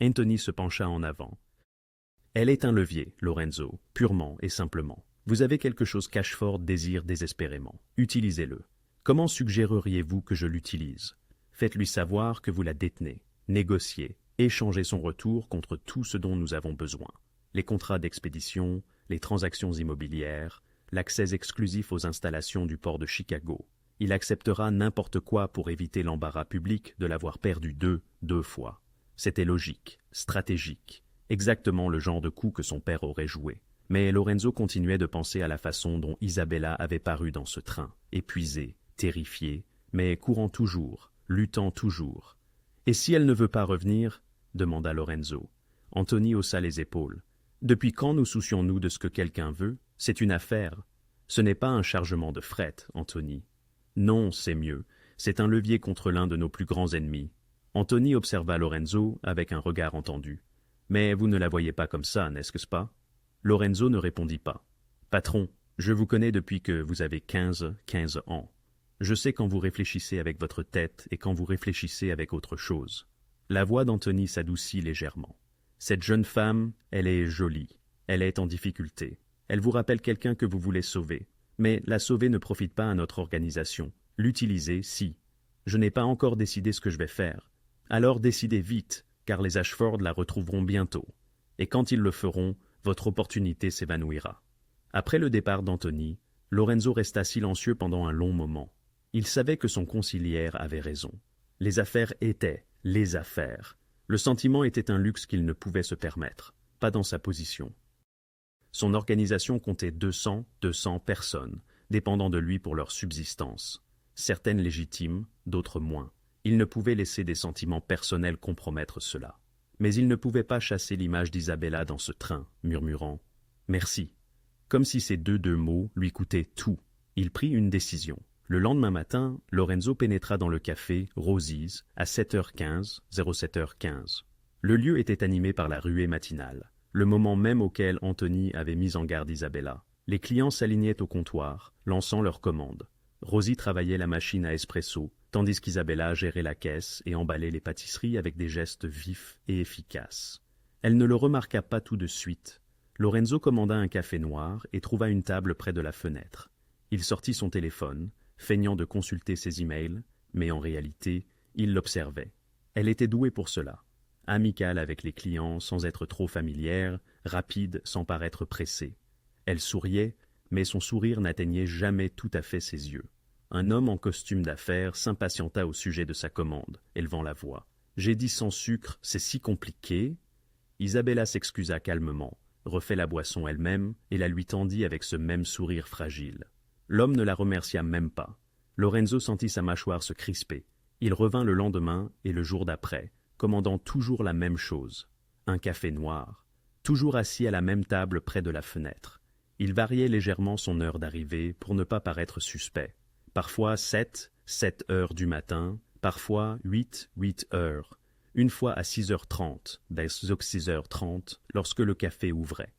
Anthony se pencha en avant. « Elle est un levier, Lorenzo, purement et simplement. Vous avez quelque chose qu'Ashford désire désespérément. Utilisez-le. Comment suggéreriez-vous que je l'utilise ? Faites-lui savoir que vous la détenez. Négociez. Échangez son retour contre tout ce dont nous avons besoin. Les contrats d'expédition, les transactions immobilières, l'accès exclusif aux installations du port de Chicago. Il acceptera n'importe quoi pour éviter l'embarras public de l'avoir perdu deux fois. C'était logique, stratégique, exactement le genre de coup que son père aurait joué. Mais Lorenzo continuait de penser à la façon dont Isabella avait paru dans ce train, épuisée, terrifiée, mais courant toujours, luttant toujours. « Et si elle ne veut pas revenir ?» demanda Lorenzo. Anthony haussa les épaules. « Depuis quand nous soucions-nous de ce que quelqu'un veut? C'est une affaire. Ce n'est pas un chargement de fret, Anthony. Non, c'est mieux. C'est un levier contre l'un de nos plus grands ennemis. » Anthony observa Lorenzo avec un regard entendu. « Mais vous ne la voyez pas comme ça, n'est-ce pas ?» Lorenzo ne répondit pas. « Patron, je vous connais depuis que vous avez 15 ans. Je sais quand vous réfléchissez avec votre tête et quand vous réfléchissez avec autre chose. » La voix d'Anthony s'adoucit légèrement. « Cette jeune femme, elle est jolie. Elle est en difficulté. Elle vous rappelle quelqu'un que vous voulez sauver. Mais la sauver ne profite pas à notre organisation. L'utiliser, si. Je n'ai pas encore décidé ce que je vais faire. Alors décidez vite, car les Ashford la retrouveront bientôt. Et quand ils le feront, votre opportunité s'évanouira. » Après le départ d'Anthony, Lorenzo resta silencieux pendant un long moment. Il savait que son consiglière avait raison. Les affaires étaient les affaires. Le sentiment était un luxe qu'il ne pouvait se permettre, pas dans sa position. Son organisation comptait 200 personnes, dépendant de lui pour leur subsistance. Certaines légitimes, d'autres moins. Il ne pouvait laisser des sentiments personnels compromettre cela. Mais il ne pouvait pas chasser l'image d'Isabella dans ce train, murmurant « Merci ». Comme si ces deux mots lui coûtaient tout. Il prit une décision. Le lendemain matin, Lorenzo pénétra dans le café Rosie's à 7h15, 07h15. Le lieu était animé par la ruée matinale, le moment même auquel Anthony avait mis en garde Isabella. Les clients s'alignaient au comptoir, lançant leurs commandes. Rosie travaillait la machine à espresso, tandis qu'Isabella gérait la caisse et emballait les pâtisseries avec des gestes vifs et efficaces. Elle ne le remarqua pas tout de suite. Lorenzo commanda un café noir et trouva une table près de la fenêtre. Il sortit son téléphone, feignant de consulter ses emails, mais en réalité, il l'observait. Elle était douée pour cela. Amicale avec les clients sans être trop familière, rapide sans paraître pressée. Elle souriait, mais son sourire n'atteignait jamais tout à fait ses yeux. Un homme en costume d'affaires s'impatienta au sujet de sa commande, élevant la voix. « J'ai dit sans sucre, c'est si compliqué ?» Isabella s'excusa calmement, refait la boisson elle-même et la lui tendit avec ce même sourire fragile. L'homme ne la remercia même pas. Lorenzo sentit sa mâchoire se crisper. Il revint le lendemain et le jour d'après, commandant toujours la même chose. Un café noir, toujours assis à la même table près de la fenêtre. Il variait légèrement son heure d'arrivée pour ne pas paraître suspect. Parfois 7 heures du matin, parfois 8 heures. Une fois à 6h30, vers 6h30, lorsque le café ouvrait.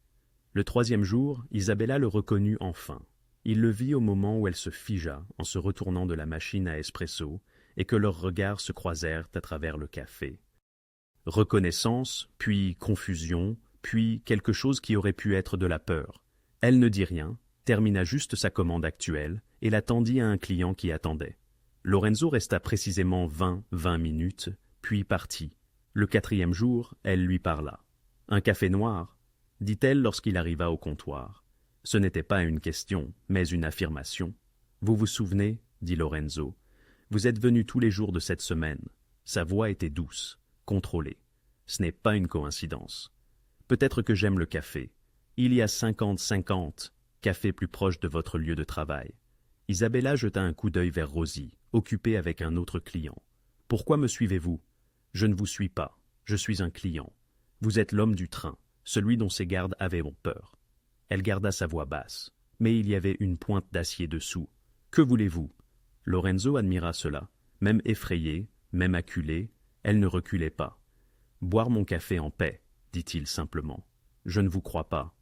Le troisième jour, Isabella le reconnut enfin. Il le vit au moment où elle se figea en se retournant de la machine à espresso et que leurs regards se croisèrent à travers le café. Reconnaissance, puis confusion, puis quelque chose qui aurait pu être de la peur. Elle ne dit rien, termina juste sa commande actuelle et la tendit à un client qui attendait. Lorenzo resta précisément 20 minutes, puis partit. Le quatrième jour, elle lui parla. « Un café noir ?» dit-elle lorsqu'il arriva au comptoir. Ce n'était pas une question, mais une affirmation. « Vous vous souvenez ?» dit Lorenzo. « Vous êtes venu tous les jours de cette semaine. » Sa voix était douce, contrôlée. Ce n'est pas une coïncidence. Peut-être que j'aime le café. Il y a 50-50 cafés plus proches de votre lieu de travail. Isabella jeta un coup d'œil vers Rosie, occupée avec un autre client. « Pourquoi me suivez-vous ? » ?»« Je ne vous suis pas. Je suis un client. Vous êtes l'homme du train, celui dont ses gardes avaient peur. » Elle garda sa voix basse, mais il y avait une pointe d'acier dessous. « Que voulez-vous » Lorenzo admira cela. Même effrayée, même acculée, elle ne reculait pas. « Boire mon café en paix, » dit-il simplement. « Je ne vous crois pas. »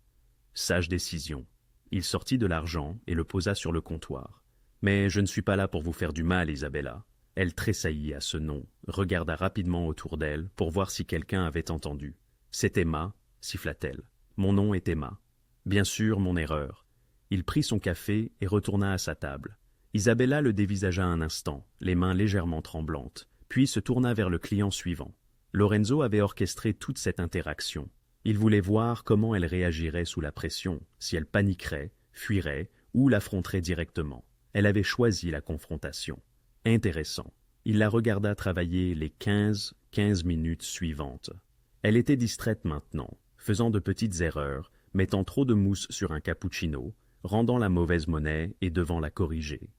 Sage décision. Il sortit de l'argent et le posa sur le comptoir. « Mais je ne suis pas là pour vous faire du mal, Isabella. » Elle tressaillit à ce nom, regarda rapidement autour d'elle pour voir si quelqu'un avait entendu. « C'est Emma, » siffla-t-elle. « Mon nom est Emma. » Bien sûr, mon erreur. Il prit son café et retourna à sa table. Isabella le dévisagea un instant, les mains légèrement tremblantes, puis se tourna vers le client suivant. Lorenzo avait orchestré toute cette interaction. Il voulait voir comment elle réagirait sous la pression, si elle paniquerait, fuirait ou l'affronterait directement. Elle avait choisi la confrontation. Intéressant. Il la regarda travailler les 15 minutes suivantes. Elle était distraite maintenant, faisant de petites erreurs, mettant trop de mousse sur un cappuccino, rendant la mauvaise monnaie et devant la corriger.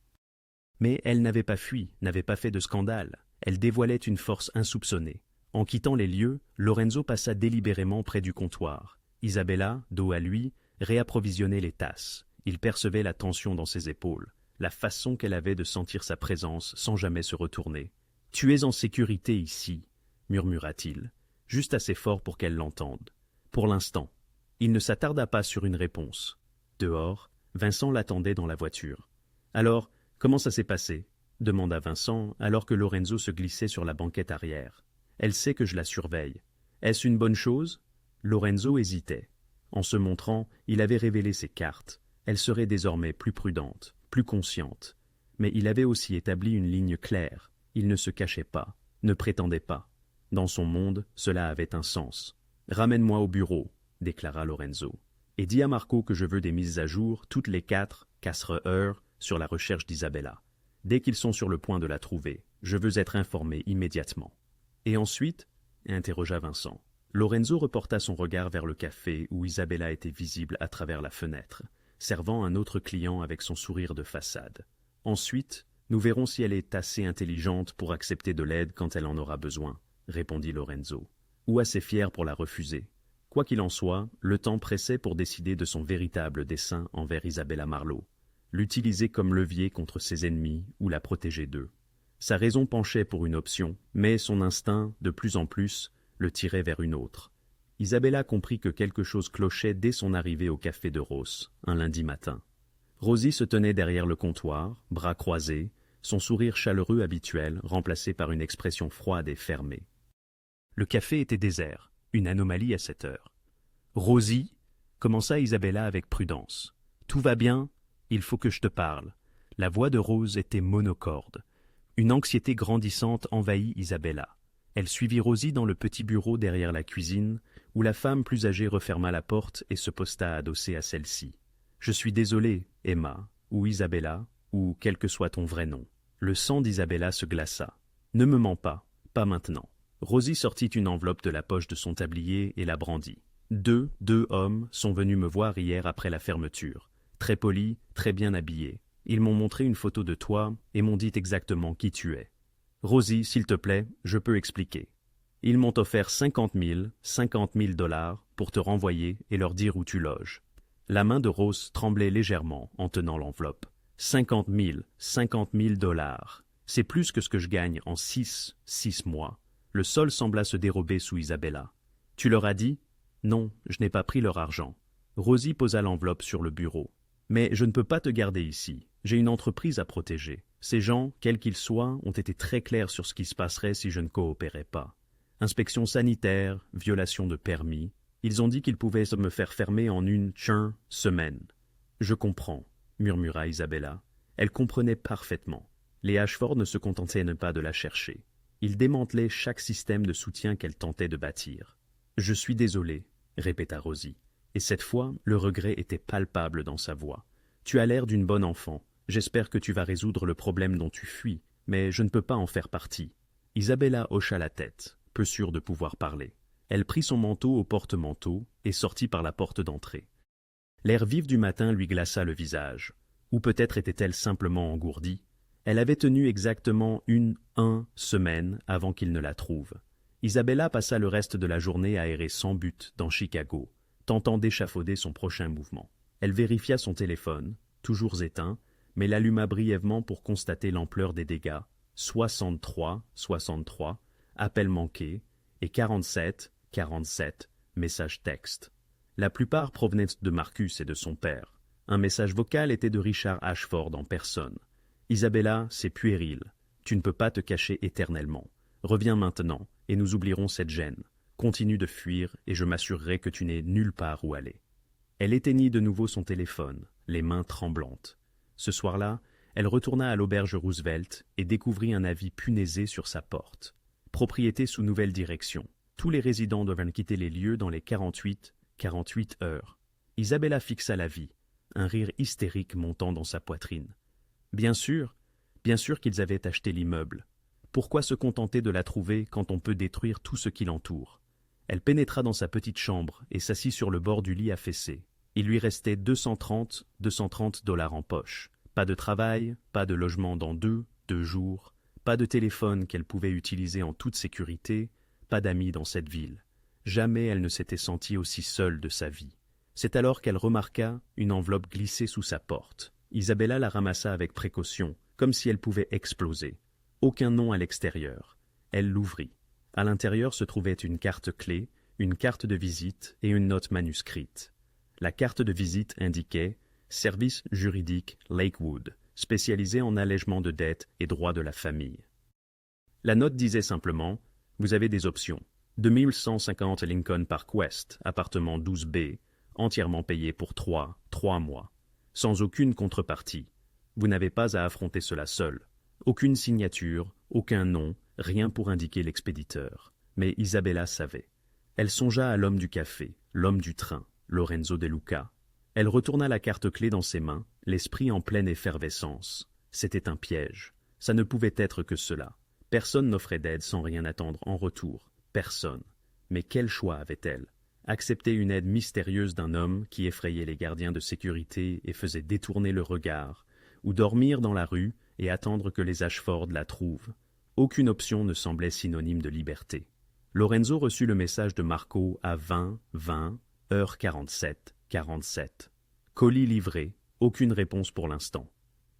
Mais elle n'avait pas fui, n'avait pas fait de scandale. Elle dévoilait une force insoupçonnée. En quittant les lieux, Lorenzo passa délibérément près du comptoir. Isabella, dos à lui, réapprovisionnait les tasses. Il percevait la tension dans ses épaules, la façon qu'elle avait de sentir sa présence sans jamais se retourner. « Tu es en sécurité ici » murmura-t-il, juste assez fort pour qu'elle l'entende. Pour l'instant. Il ne s'attarda pas sur une réponse. Dehors, Vincent l'attendait dans la voiture. « Alors, comment ça s'est passé ?» demanda Vincent alors que Lorenzo se glissait sur la banquette arrière. « Elle sait que je la surveille. Est-ce une bonne chose ?» Lorenzo hésitait. En se montrant, il avait révélé ses cartes. Elle serait désormais plus prudente, plus consciente. Mais il avait aussi établi une ligne claire. Il ne se cachait pas, ne prétendait pas. Dans son monde, cela avait un sens. « Ramène-moi au bureau », déclara Lorenzo. « Et dis à Marco que je veux des mises à jour toutes les 4 heures sur la recherche d'Isabella. Dès qu'ils sont sur le point de la trouver, Je veux être informé immédiatement. Et ensuite, interrogea Vincent. Lorenzo reporta son regard vers le café où Isabella était visible à travers la fenêtre, servant un autre client avec son sourire de façade. Ensuite, nous verrons si elle est assez intelligente pour accepter de l'aide quand elle en aura besoin, répondit Lorenzo, ou assez fière pour la refuser. Quoi qu'il en soit, le temps pressait pour décider de son véritable dessein envers Isabella Marlowe, l'utiliser comme levier contre ses ennemis ou la protéger d'eux. Sa raison penchait pour une option, mais son instinct, de plus en plus, le tirait vers une autre. Isabella comprit que quelque chose clochait dès son arrivée au café de Ross, un lundi matin. Rosie se tenait derrière le comptoir, bras croisés, son sourire chaleureux habituel remplacé par une expression froide et fermée. Le café était désert, une anomalie à cette heure. « Rosie » commença Isabella avec prudence. « Tout va bien, il faut que je te parle. » La voix de Rose était monocorde. Une anxiété grandissante envahit Isabella. Elle suivit Rosie dans le petit bureau derrière la cuisine, où la femme plus âgée referma la porte et se posta adossée à celle-ci. « Je suis désolée, Emma, ou Isabella, ou quel que soit ton vrai nom. » Le sang d'Isabella se glaça. « Ne me mens pas maintenant. » Rosie sortit une enveloppe de la poche de son tablier et la brandit. Deux hommes sont venus me voir hier après la fermeture. Très polis, très bien habillés. Ils m'ont montré une photo de toi et m'ont dit exactement qui tu es. Rosie, s'il te plaît, je peux expliquer. Ils m'ont offert 50 000 $ pour te renvoyer et leur dire où tu loges. La main de Rose tremblait légèrement en tenant l'enveloppe. 50 000 $. C'est plus que ce que je gagne en 6 mois. Le sol sembla se dérober sous Isabella. Tu leur as dit? Non, je n'ai pas pris leur argent. Rosie posa l'enveloppe sur le bureau. Mais je ne peux pas te garder ici. J'ai une entreprise à protéger. Ces gens, quels qu'ils soient, ont été très clairs sur ce qui se passerait si je ne coopérais pas. Inspection sanitaire, violation de permis. Ils ont dit qu'ils pouvaient me faire fermer en une semaine. Je comprends, murmura Isabella. Elle comprenait parfaitement. Les Ashford ne se contentaient pas de la chercher. Ils démantelaient chaque système de soutien qu'elle tentait de bâtir. « Je suis désolé, » répéta Rosie. Et cette fois, le regret était palpable dans sa voix. « Tu as l'air d'une bonne enfant. J'espère que tu vas résoudre le problème dont tu fuis, mais je ne peux pas en faire partie. » Isabella hocha la tête, peu sûre de pouvoir parler. Elle prit son manteau au porte-manteau et sortit par la porte d'entrée. L'air vif du matin lui glaça le visage. Ou peut-être était-elle simplement engourdie. Elle avait tenu exactement une semaine avant qu'il ne la trouve. Isabella passa le reste de la journée à errer sans but dans Chicago, tentant d'échafauder son prochain mouvement. Elle vérifia son téléphone, toujours éteint, mais l'alluma brièvement pour constater l'ampleur des dégâts. 63, appels manqués, et 47, messages textes. La plupart provenaient de Marcus et de son père. Un message vocal était de Richard Ashford en personne. « Isabella, c'est puéril. Tu ne peux pas te cacher éternellement. Reviens maintenant, et nous oublierons cette gêne. Continue de fuir, et je m'assurerai que tu n'aies nulle part où aller. » Elle éteignit de nouveau son téléphone, les mains tremblantes. Ce soir-là, elle retourna à l'auberge Roosevelt et découvrit un avis punaisé sur sa porte. Propriété sous nouvelle direction. Tous les résidents doivent quitter les lieux dans les 48 heures. Isabella fixa l'avis, un rire hystérique montant dans sa poitrine. Bien sûr qu'ils avaient acheté l'immeuble. Pourquoi se contenter de la trouver quand on peut détruire tout ce qui l'entoure? Elle pénétra dans sa petite chambre et s'assit sur le bord du lit affaissé. Il lui restait 230 $ en poche. Pas de travail, pas de logement dans deux jours, pas de téléphone qu'elle pouvait utiliser en toute sécurité, pas d'amis dans cette ville. Jamais elle ne s'était sentie aussi seule de sa vie. C'est alors qu'elle remarqua une enveloppe glissée sous sa porte. Isabella la ramassa avec précaution, comme si elle pouvait exploser. Aucun nom à l'extérieur. Elle l'ouvrit. À l'intérieur se trouvait une carte clé, une carte de visite et une note manuscrite. La carte de visite indiquait « Service juridique Lakewood, spécialisé en allègement de dettes et droits de la famille ». La note disait simplement « Vous avez des options. 2150 Lincoln Park West, appartement 12B, entièrement payé pour 3 mois. Sans aucune contrepartie. Vous n'avez pas à affronter cela seul. Aucune signature, aucun nom, rien pour indiquer l'expéditeur. Mais Isabella savait. Elle songea à l'homme du café, l'homme du train, Lorenzo De Luca. Elle retourna la carte clé dans ses mains, l'esprit en pleine effervescence. C'était un piège. Ça ne pouvait être que cela. Personne n'offrait d'aide sans rien attendre en retour. Personne. Mais quel choix avait-elle? Accepter une aide mystérieuse d'un homme qui effrayait les gardiens de sécurité et faisait détourner le regard, ou dormir dans la rue et attendre que les Ashford la trouvent. Aucune option ne semblait synonyme de liberté. Lorenzo reçut le message de Marco à 20, heure 47. Colis livré, aucune réponse pour l'instant.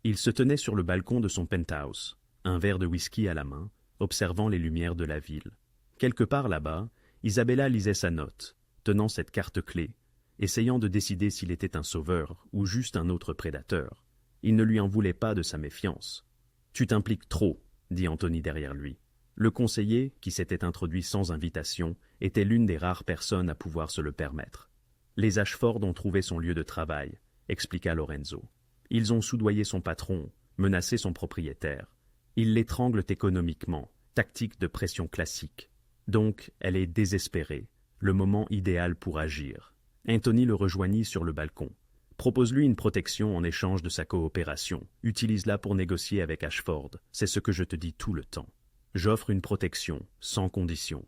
Il se tenait sur le balcon de son penthouse, un verre de whisky à la main, observant les lumières de la ville. Quelque part là-bas, Isabella lisait sa note, tenant cette carte clé, essayant de décider s'il était un sauveur ou juste un autre prédateur. Il ne lui en voulait pas de sa méfiance. « Tu t'impliques trop », dit Anthony derrière lui. Le conseiller, qui s'était introduit sans invitation, était l'une des rares personnes à pouvoir se le permettre. « Les Ashford ont trouvé son lieu de travail », expliqua Lorenzo. « Ils ont soudoyé son patron, menacé son propriétaire. Ils l'étranglent économiquement, tactique de pression classique. Donc, elle est désespérée, le moment idéal pour agir. » Anthony le rejoignit sur le balcon. « Propose-lui une protection en échange de sa coopération. Utilise-la pour négocier avec Ashford. C'est ce que je te dis tout le temps. » « J'offre une protection, sans condition. »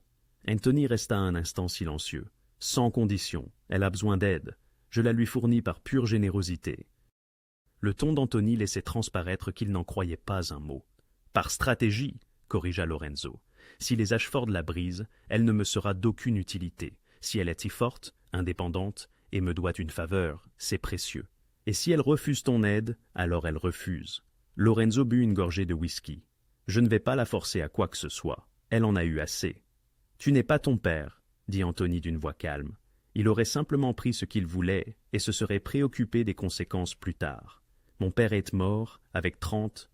Anthony resta un instant silencieux. « Sans condition. Elle a besoin d'aide. Je la lui fournis par pure générosité. » Le ton d'Anthony laissait transparaître qu'il n'en croyait pas un mot. « Par stratégie, » corrigea Lorenzo. « Si les Ashford la brisent, elle ne me sera d'aucune utilité. Si elle est si forte, indépendante, et me doit une faveur, c'est précieux. Et si elle refuse ton aide, alors elle refuse. » Lorenzo but une gorgée de whisky. « Je ne vais pas la forcer à quoi que ce soit. Elle en a eu assez. »« Tu n'es pas ton père, » dit Anthony d'une voix calme. « Il aurait simplement pris ce qu'il voulait et se serait préoccupé des conséquences plus tard. Mon père est mort, avec 30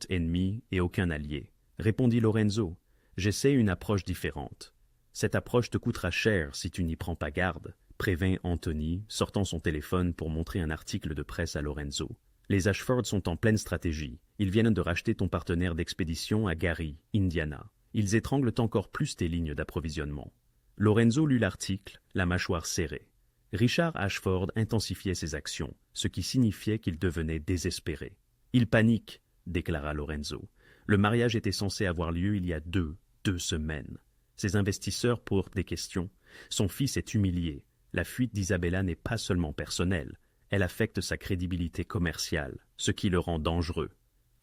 ennemis et aucun allié. » Répondit Lorenzo. « J'essaie une approche différente. »« Cette approche te coûtera cher si tu n'y prends pas garde, » prévint Anthony, sortant son téléphone pour montrer un article de presse à Lorenzo. « Les Ashford sont en pleine stratégie. Ils viennent de racheter ton partenaire d'expédition à Gary, Indiana. Ils étranglent encore plus tes lignes d'approvisionnement. » Lorenzo lut l'article, la mâchoire serrée. Richard Ashford intensifiait ses actions, ce qui signifiait qu'il devenait désespéré. « Il panique, » déclara Lorenzo. « Le mariage était censé avoir lieu il y a deux semaines. Ses investisseurs posent des questions. Son fils est humilié. La fuite d'Isabella n'est pas seulement personnelle. Elle affecte sa crédibilité commerciale, ce qui le rend dangereux. »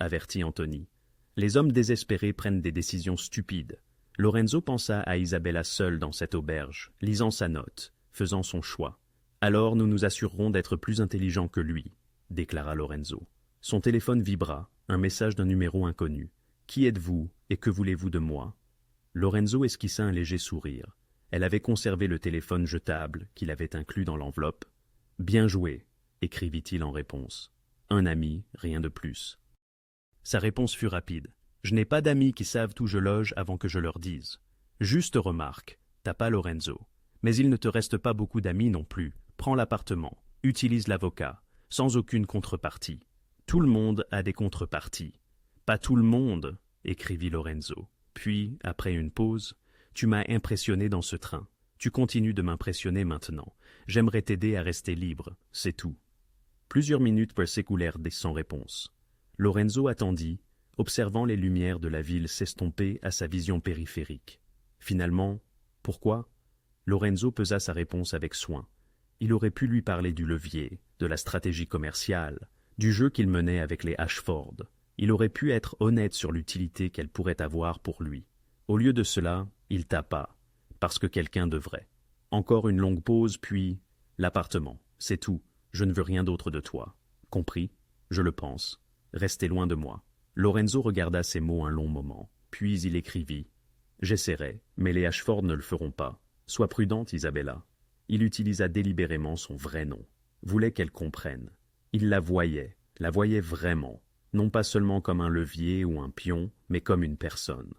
avertit Anthony. Les hommes désespérés prennent des décisions stupides. Lorenzo pensa à Isabella seule dans cette auberge, lisant sa note, faisant son choix. « Alors nous nous assurerons d'être plus intelligents que lui, » déclara Lorenzo. Son téléphone vibra, un message d'un numéro inconnu. « Qui êtes-vous et que voulez-vous de moi ?» Lorenzo esquissa un léger sourire. Elle avait conservé le téléphone jetable qu'il avait inclus dans l'enveloppe. « Bien joué », écrivit-il en réponse. « Un ami, rien de plus. » Sa réponse fut rapide. « Je n'ai pas d'amis qui savent où je loge avant que je leur dise. »« Juste remarque, tapa Lorenzo. Mais il ne te reste pas beaucoup d'amis non plus. Prends l'appartement, utilise l'avocat, sans aucune contrepartie. Tout le monde a des contreparties. »« Pas tout le monde, » écrivit Lorenzo. Puis, après une pause, « Tu m'as impressionné dans ce train. Tu continues de m'impressionner maintenant. J'aimerais t'aider à rester libre, c'est tout. » Plusieurs minutes s'écoulèrent sans réponse. Lorenzo attendit, observant les lumières de la ville s'estomper à sa vision périphérique. Finalement, pourquoi? Lorenzo pesa sa réponse avec soin. Il aurait pu lui parler du levier, de la stratégie commerciale, du jeu qu'il menait avec les Ashford. Il aurait pu être honnête sur l'utilité qu'elle pourrait avoir pour lui. Au lieu de cela, il tapa, parce que quelqu'un devrait. Encore une longue pause, puis « L'appartement, c'est tout. Je ne veux rien d'autre de toi. Compris? Je le pense. Restez loin de moi. » Lorenzo regarda ces mots un long moment, puis il écrivit « J'essaierai, mais les Ashford ne le feront pas. Sois prudente, Isabella. » Il utilisa délibérément son vrai nom. Voulait qu'elle comprenne. Il la voyait vraiment, non pas seulement comme un levier ou un pion, mais comme une personne.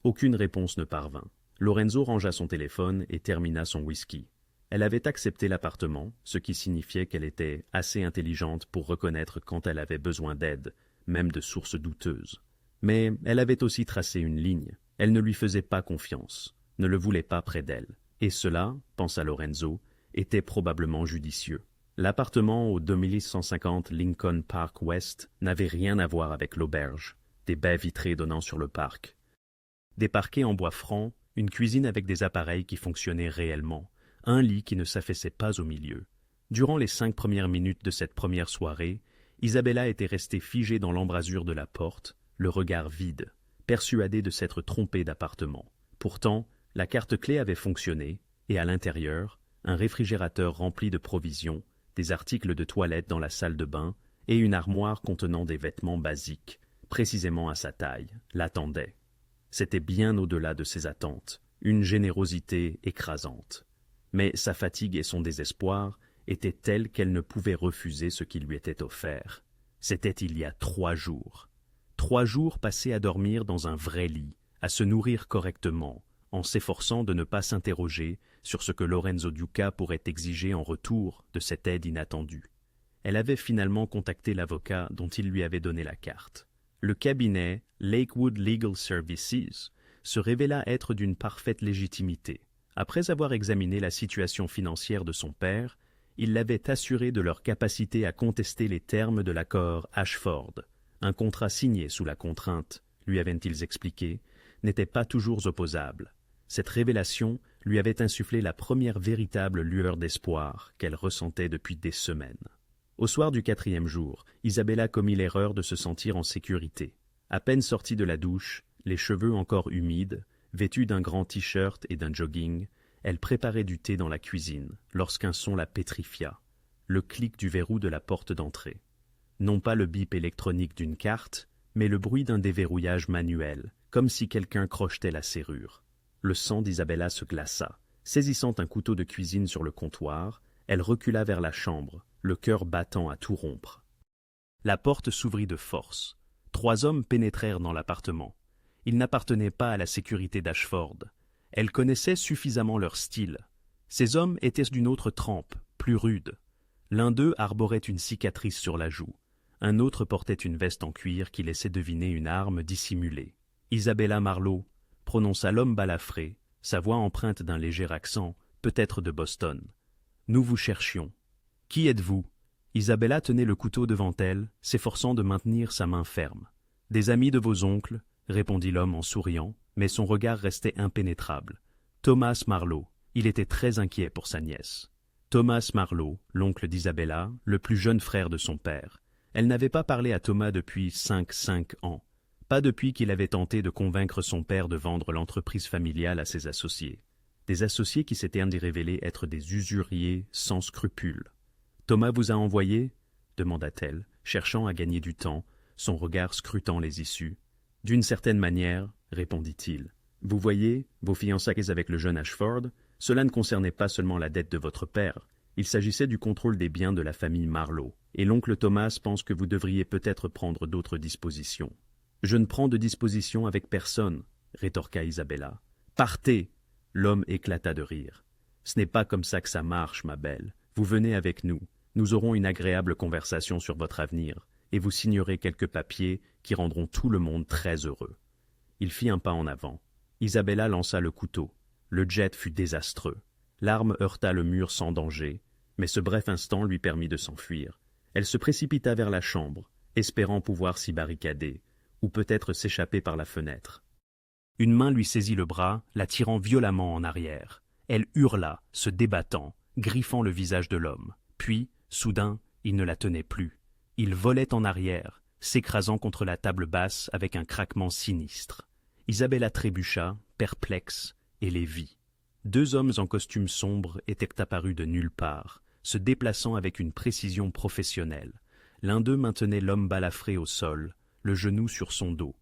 Aucune réponse ne parvint. Lorenzo rangea son téléphone et termina son whisky. Elle avait accepté l'appartement, ce qui signifiait qu'elle était assez intelligente pour reconnaître quand elle avait besoin d'aide, même de sources douteuses. Mais elle avait aussi tracé une ligne. Elle ne lui faisait pas confiance, ne le voulait pas près d'elle. Et cela, pensa Lorenzo, était probablement judicieux. L'appartement au 2150 Lincoln Park West n'avait rien à voir avec l'auberge, des baies vitrées donnant sur le parc. Des parquets en bois franc, une cuisine avec des appareils qui fonctionnaient réellement, un lit qui ne s'affaissait pas au milieu. Durant les 5 premières minutes de cette première soirée, Isabella était restée figée dans l'embrasure de la porte, le regard vide, persuadée de s'être trompée d'appartement. Pourtant, la carte-clé avait fonctionné, et à l'intérieur, un réfrigérateur rempli de provisions, des articles de toilette dans la salle de bain et une armoire contenant des vêtements basiques, précisément à sa taille, l'attendaient. C'était bien au-delà de ses attentes, une générosité écrasante. Mais sa fatigue et son désespoir étaient tels qu'elle ne pouvait refuser ce qui lui était offert. C'était il y a 3 jours. 3 jours passés à dormir dans un vrai lit, à se nourrir correctement, en s'efforçant de ne pas s'interroger sur ce que Lorenzo Duca pourrait exiger en retour de cette aide inattendue. Elle avait finalement contacté l'avocat dont il lui avait donné la carte. Le cabinet Lakewood Legal Services se révéla être d'une parfaite légitimité. Après avoir examiné la situation financière de son père, il l'avait assuré de leur capacité à contester les termes de l'accord Ashford. Un contrat signé sous la contrainte, lui avaient-ils expliqué, n'était pas toujours opposable. Cette révélation lui avait insufflé la première véritable lueur d'espoir qu'elle ressentait depuis des semaines. Au soir du 4e jour, Isabella commit l'erreur de se sentir en sécurité. À peine sortie de la douche, les cheveux encore humides, vêtue d'un grand t-shirt et d'un jogging, elle préparait du thé dans la cuisine, lorsqu'un son la pétrifia, le clic du verrou de la porte d'entrée. Non pas le bip électronique d'une carte, mais le bruit d'un déverrouillage manuel, comme si quelqu'un crochetait la serrure. Le sang d'Isabella se glaça. Saisissant un couteau de cuisine sur le comptoir, elle recula vers la chambre, le cœur battant à tout rompre. La porte s'ouvrit de force. 3 hommes pénétrèrent dans l'appartement. Ils n'appartenaient pas à la sécurité d'Ashford. Elle connaissait suffisamment leur style. Ces hommes étaient d'une autre trempe, plus rude. L'un d'eux arborait une cicatrice sur la joue. Un autre portait une veste en cuir qui laissait deviner une arme dissimulée. Isabella Marlowe, prononça l'homme balafré, sa voix empreinte d'un léger accent, peut-être de Boston. Nous vous cherchions. Qui êtes-vous? Isabella tenait le couteau devant elle, s'efforçant de maintenir sa main ferme. Des amis de vos oncles, répondit l'homme en souriant, mais son regard restait impénétrable. Thomas Marlowe. Il était très inquiet pour sa nièce. Thomas Marlowe, l'oncle d'Isabella, le plus jeune frère de son père. Elle n'avait pas parlé à Thomas depuis 5 ans. Pas depuis qu'il avait tenté de convaincre son père de vendre l'entreprise familiale à ses associés. Des associés qui s'étaient révélés être des usuriers sans scrupules. « Thomas vous a envoyé ?» demanda-t-elle, cherchant à gagner du temps, son regard scrutant les issues. « D'une certaine manière, » répondit-il. « Vous voyez, vos fiançailles avec le jeune Ashford, cela ne concernait pas seulement la dette de votre père, il s'agissait du contrôle des biens de la famille Marlowe, et l'oncle Thomas pense que vous devriez peut-être prendre d'autres dispositions. »« Je ne prends de dispositions avec personne, » rétorqua Isabella. « Partez !» L'homme éclata de rire. « Ce n'est pas comme ça que ça marche, ma belle. Vous venez avec nous. Nous aurons une agréable conversation sur votre avenir, et vous signerez quelques papiers qui rendront tout le monde très heureux. » Il fit un pas en avant. Isabella lança le couteau. Le jet fut désastreux. L'arme heurta le mur sans danger, mais ce bref instant lui permit de s'enfuir. Elle se précipita vers la chambre, espérant pouvoir s'y barricader, ou peut-être s'échapper par la fenêtre. Une main lui saisit le bras, la tirant violemment en arrière. Elle hurla, se débattant, griffant le visage de l'homme. Puis, soudain, il ne la tenait plus. Il volait en arrière, s'écrasant contre la table basse avec un craquement sinistre. Isabella trébucha, perplexe, et les vit. 2 hommes en costume sombre étaient apparus de nulle part, se déplaçant avec une précision professionnelle. L'un d'eux maintenait l'homme balafré au sol, le genou sur son dos.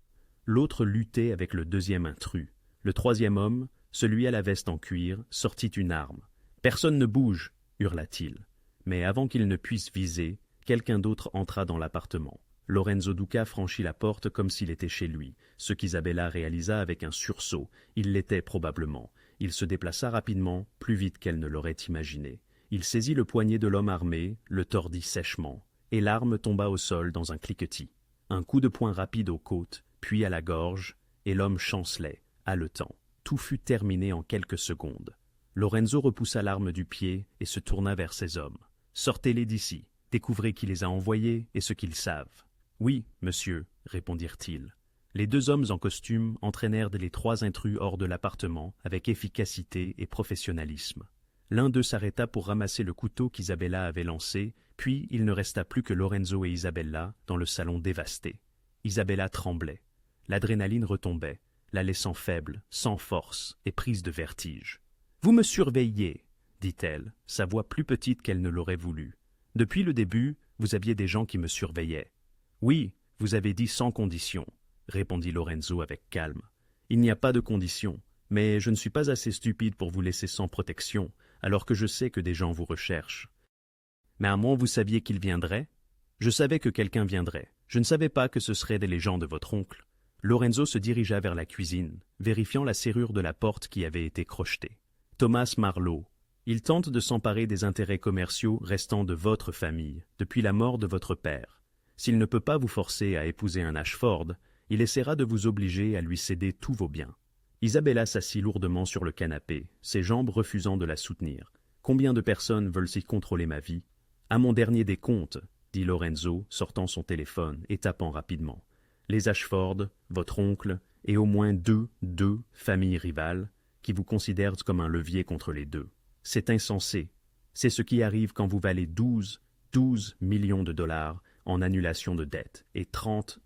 L'autre luttait avec le 2e intrus. Le 3e homme, celui à la veste en cuir, sortit une arme. « Personne ne bouge !» hurla-t-il. Mais avant qu'il ne puisse viser, quelqu'un d'autre entra dans l'appartement. Lorenzo Duca franchit la porte comme s'il était chez lui, ce qu'Isabella réalisa avec un sursaut. Il l'était probablement. Il se déplaça rapidement, plus vite qu'elle ne l'aurait imaginé. Il saisit le poignet de l'homme armé, le tordit sèchement, et l'arme tomba au sol dans un cliquetis. Un coup de poing rapide aux côtes, puis à la gorge, et l'homme chancelait, haletant. Tout fut terminé en quelques secondes. Lorenzo repoussa l'arme du pied et se tourna vers ses hommes. « Sortez-les d'ici, découvrez qui les a envoyés et ce qu'ils savent. »« Oui, monsieur, répondirent-ils. Les deux hommes en costume entraînèrent les trois intrus hors de l'appartement avec efficacité et professionnalisme. L'un d'eux s'arrêta pour ramasser le couteau qu'Isabella avait lancé, puis il ne resta plus que Lorenzo et Isabella dans le salon dévasté. Isabella tremblait. L'adrénaline retombait, la laissant faible, sans force et prise de vertige. « Vous me surveillez, » dit-elle, sa voix plus petite qu'elle ne l'aurait voulu. « Depuis le début, vous aviez des gens qui me surveillaient. »« Oui, vous avez dit sans condition, » répondit Lorenzo avec calme. « Il n'y a pas de condition, mais je ne suis pas assez stupide pour vous laisser sans protection, alors que je sais que des gens vous recherchent. »« Mais à moins vous saviez qu'il viendrait ?»« Je savais que quelqu'un viendrait. Je ne savais pas que ce seraient des gens de votre oncle. » Lorenzo se dirigea vers la cuisine, vérifiant la serrure de la porte qui avait été crochetée. « Thomas Marlowe. Il tente de s'emparer des intérêts commerciaux restants de votre famille, depuis la mort de votre père. S'il ne peut pas vous forcer à épouser un Ashford, il essaiera de vous obliger à lui céder tous vos biens. » Isabella s'assit lourdement sur le canapé, ses jambes refusant de la soutenir. « Combien de personnes veulent s'y contrôler ma vie ?»« À mon dernier décompte, » dit Lorenzo, sortant son téléphone et tapant rapidement. « Les Ashford, votre oncle, et au moins deux familles rivales, qui vous considèrent comme un levier contre les deux. C'est insensé. C'est ce qui arrive quand vous valez 12 millions de dollars en annulation de dette et 30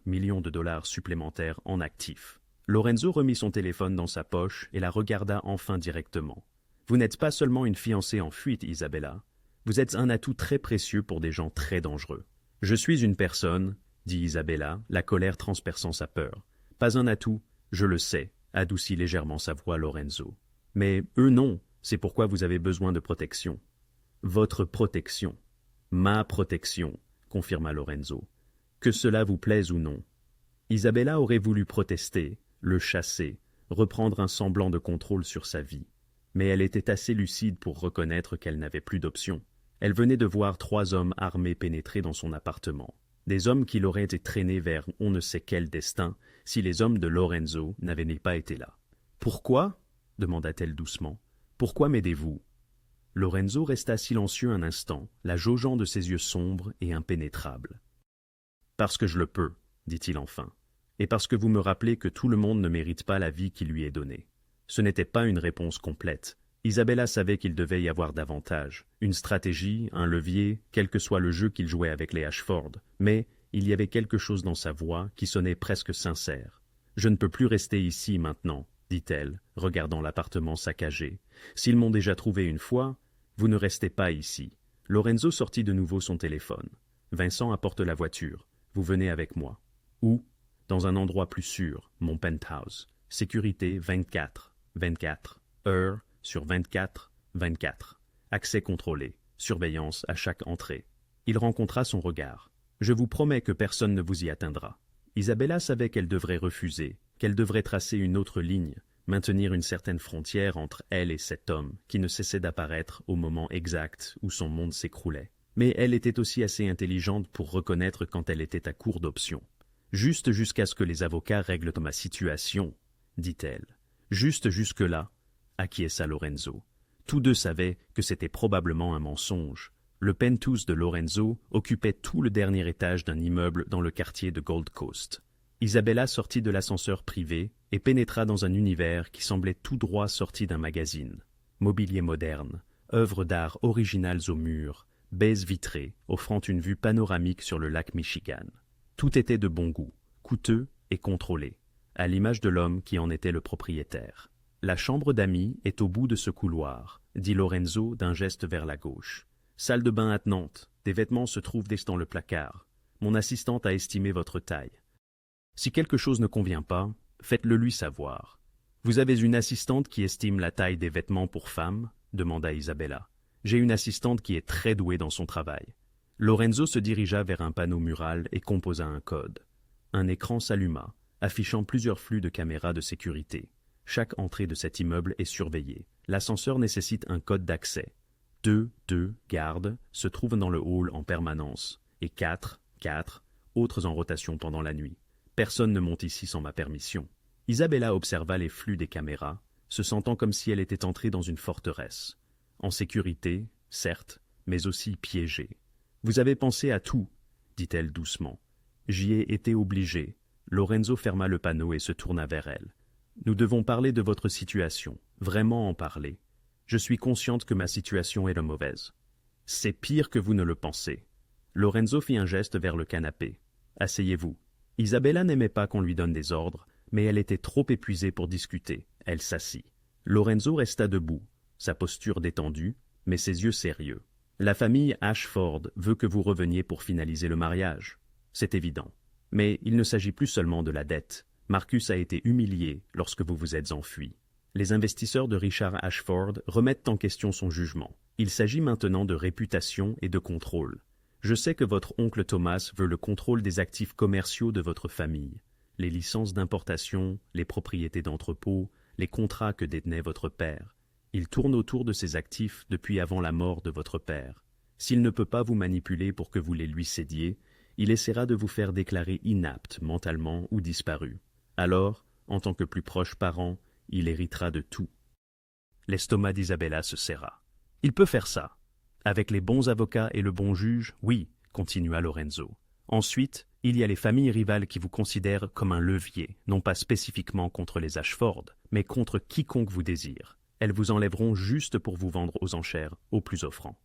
millions de dollars supplémentaires en actifs. » Lorenzo remit son téléphone dans sa poche et la regarda enfin directement. « Vous n'êtes pas seulement une fiancée en fuite, Isabella. Vous êtes un atout très précieux pour des gens très dangereux. »« Je suis une personne, » dit Isabella, la colère transperçant sa peur. « Pas un atout, je le sais, » adoucit légèrement sa voix Lorenzo. « Mais eux non, c'est pourquoi vous avez besoin de protection. »« Votre protection. Ma protection, » confirma Lorenzo. « Que cela vous plaise ou non. » Isabella aurait voulu protester, le chasser, reprendre un semblant de contrôle sur sa vie. Mais elle était assez lucide pour reconnaître qu'elle n'avait plus d'option. Elle venait de voir 3 hommes armés pénétrer dans son appartement. Des hommes qui l'auraient été traînés vers on ne sait quel destin si les hommes de Lorenzo n'avaient pas été là. « Pourquoi ?» demanda-t-elle doucement. « Pourquoi m'aidez-vous » Lorenzo resta silencieux un instant, la jaugeant de ses yeux sombres et impénétrables. « Parce que je le peux, » dit-il enfin, « et parce que vous me rappelez que tout le monde ne mérite pas la vie qui lui est donnée. » Ce n'était pas une réponse complète. Isabella savait qu'il devait y avoir davantage, une stratégie, un levier, quel que soit le jeu qu'il jouait avec les Ashford, mais il y avait quelque chose dans sa voix qui sonnait presque sincère. « Je ne peux plus rester ici maintenant, » dit-elle, regardant l'appartement saccagé. « S'ils m'ont déjà trouvé une fois, vous ne restez pas ici. » Lorenzo sortit de nouveau son téléphone. « Vincent apporte la voiture. Vous venez avec moi. »« Où ?»« Dans un endroit plus sûr, mon penthouse. Sécurité 24/24. Heure sur 24/24. Accès contrôlé. Surveillance à chaque entrée. » Il rencontra son regard. « Je vous promets que personne ne vous y atteindra. » Isabella savait qu'elle devrait refuser, qu'elle devrait tracer une autre ligne, maintenir une certaine frontière entre elle et cet homme qui ne cessait d'apparaître au moment exact où son monde s'écroulait. Mais elle était aussi assez intelligente pour reconnaître quand elle était à court d'options. « Juste jusqu'à ce que les avocats règlent ma situation, » dit-elle. « Juste jusque-là, » acquiesça Lorenzo. Tous deux savaient que c'était probablement un mensonge. Le penthouse de Lorenzo occupait tout le dernier étage d'un immeuble dans le quartier de Gold Coast. Isabella sortit de l'ascenseur privé et pénétra dans un univers qui semblait tout droit sorti d'un magazine. Mobilier moderne, œuvres d'art originales aux murs, baies vitrées offrant une vue panoramique sur le lac Michigan. Tout était de bon goût, coûteux et contrôlé, à l'image de l'homme qui en était le propriétaire. « La chambre d'amis est au bout de ce couloir, » dit Lorenzo d'un geste vers la gauche. « Salle de bain attenante, des vêtements se trouvent dans le placard. Mon assistante a estimé votre taille. Si quelque chose ne convient pas, faites-le lui savoir. »« Vous avez une assistante qui estime la taille des vêtements pour femmes ?» demanda Isabella. « J'ai une assistante qui est très douée dans son travail. » Lorenzo se dirigea vers un panneau mural et composa un code. Un écran s'alluma, affichant plusieurs flux de caméras de sécurité. Chaque entrée de cet immeuble est surveillée. L'ascenseur nécessite un code d'accès. 2 gardes se trouvent dans le hall en permanence, et 4 autres en rotation pendant la nuit. Personne ne monte ici sans ma permission. Isabella observa les flux des caméras, se sentant comme si elle était entrée dans une forteresse. En sécurité, certes, mais aussi piégée. « Vous avez pensé à tout, » dit-elle doucement. « J'y ai été obligée. » Lorenzo ferma le panneau et se tourna vers elle. Nous devons parler de votre situation, vraiment en parler. Je suis consciente que ma situation est la mauvaise. C'est pire que vous ne le pensez. Lorenzo fit un geste vers le canapé. Asseyez-vous. Isabella n'aimait pas qu'on lui donne des ordres, mais elle était trop épuisée pour discuter. Elle s'assit. Lorenzo resta debout, sa posture détendue, mais ses yeux sérieux. La famille Ashford veut que vous reveniez pour finaliser le mariage. C'est évident. Mais il ne s'agit plus seulement de la dette. Marcus a été humilié lorsque vous vous êtes enfui. Les investisseurs de Richard Ashford remettent en question son jugement. Il s'agit maintenant de réputation et de contrôle. Je sais que votre oncle Thomas veut le contrôle des actifs commerciaux de votre famille. Les licences d'importation, les propriétés d'entrepôt, les contrats que détenait votre père. Il tourne autour de ces actifs depuis avant la mort de votre père. S'il ne peut pas vous manipuler pour que vous les lui cédiez, il essaiera de vous faire déclarer inapte mentalement ou disparu. Alors, en tant que plus proche parent, il héritera de tout. L'estomac d'Isabella se serra. Il peut faire ça. Avec les bons avocats et le bon juge, oui, continua Lorenzo. Ensuite, il y a les familles rivales qui vous considèrent comme un levier, non pas spécifiquement contre les Ashford, mais contre quiconque vous désire. Elles vous enlèveront juste pour vous vendre aux enchères, au plus offrant.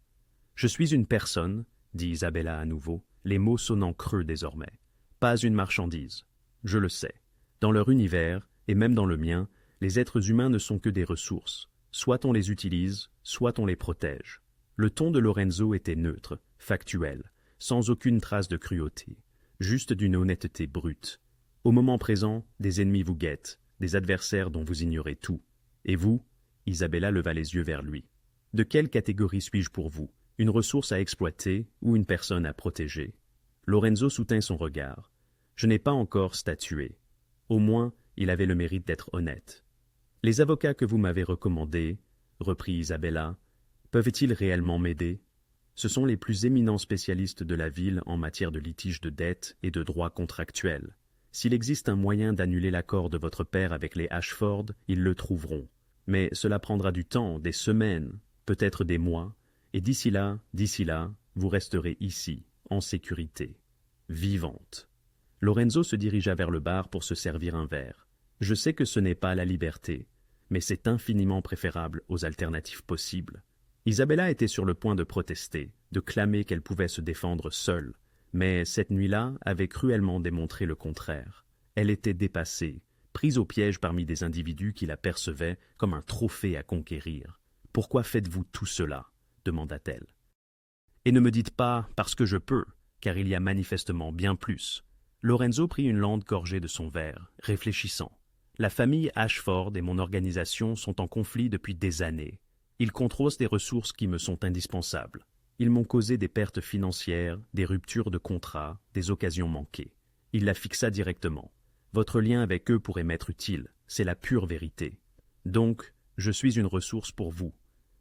Je suis une personne, dit Isabella à nouveau, les mots sonnant creux désormais. Pas une marchandise. Je le sais. Dans leur univers, et même dans le mien, les êtres humains ne sont que des ressources. Soit on les utilise, soit on les protège. Le ton de Lorenzo était neutre, factuel, sans aucune trace de cruauté, juste d'une honnêteté brute. Au moment présent, des ennemis vous guettent, des adversaires dont vous ignorez tout. Et vous? Isabella leva les yeux vers lui. De quelle catégorie suis-je pour vous? Une ressource à exploiter ou une personne à protéger? Lorenzo soutint son regard. Je n'ai pas encore statué. Au moins, il avait le mérite d'être honnête. Les avocats que vous m'avez recommandés, reprit Isabella, peuvent-ils réellement m'aider? Ce sont les plus éminents spécialistes de la ville en matière de litiges de dettes et de droits contractuels. S'il existe un moyen d'annuler l'accord de votre père avec les Ashford, ils le trouveront. Mais cela prendra du temps, des semaines, peut-être des mois, et d'ici là, vous resterez ici, en sécurité, vivante. Lorenzo se dirigea vers le bar pour se servir un verre. Je sais que ce n'est pas la liberté, mais c'est infiniment préférable aux alternatives possibles. Isabella était sur le point de protester, de clamer qu'elle pouvait se défendre seule, mais cette nuit-là avait cruellement démontré le contraire. Elle était dépassée, prise au piège parmi des individus qui la percevaient comme un trophée à conquérir. « Pourquoi faites-vous tout cela ?» demanda-t-elle. « Et ne me dites pas « parce que je peux », car il y a manifestement bien plus. » Lorenzo prit une lente gorgée de son verre, réfléchissant. « La famille Ashford et mon organisation sont en conflit depuis des années. Ils contrôlent des ressources qui me sont indispensables. Ils m'ont causé des pertes financières, des ruptures de contrats, des occasions manquées. » Il la fixa directement. « Votre lien avec eux pourrait m'être utile, c'est la pure vérité. Donc, je suis une ressource pour vous.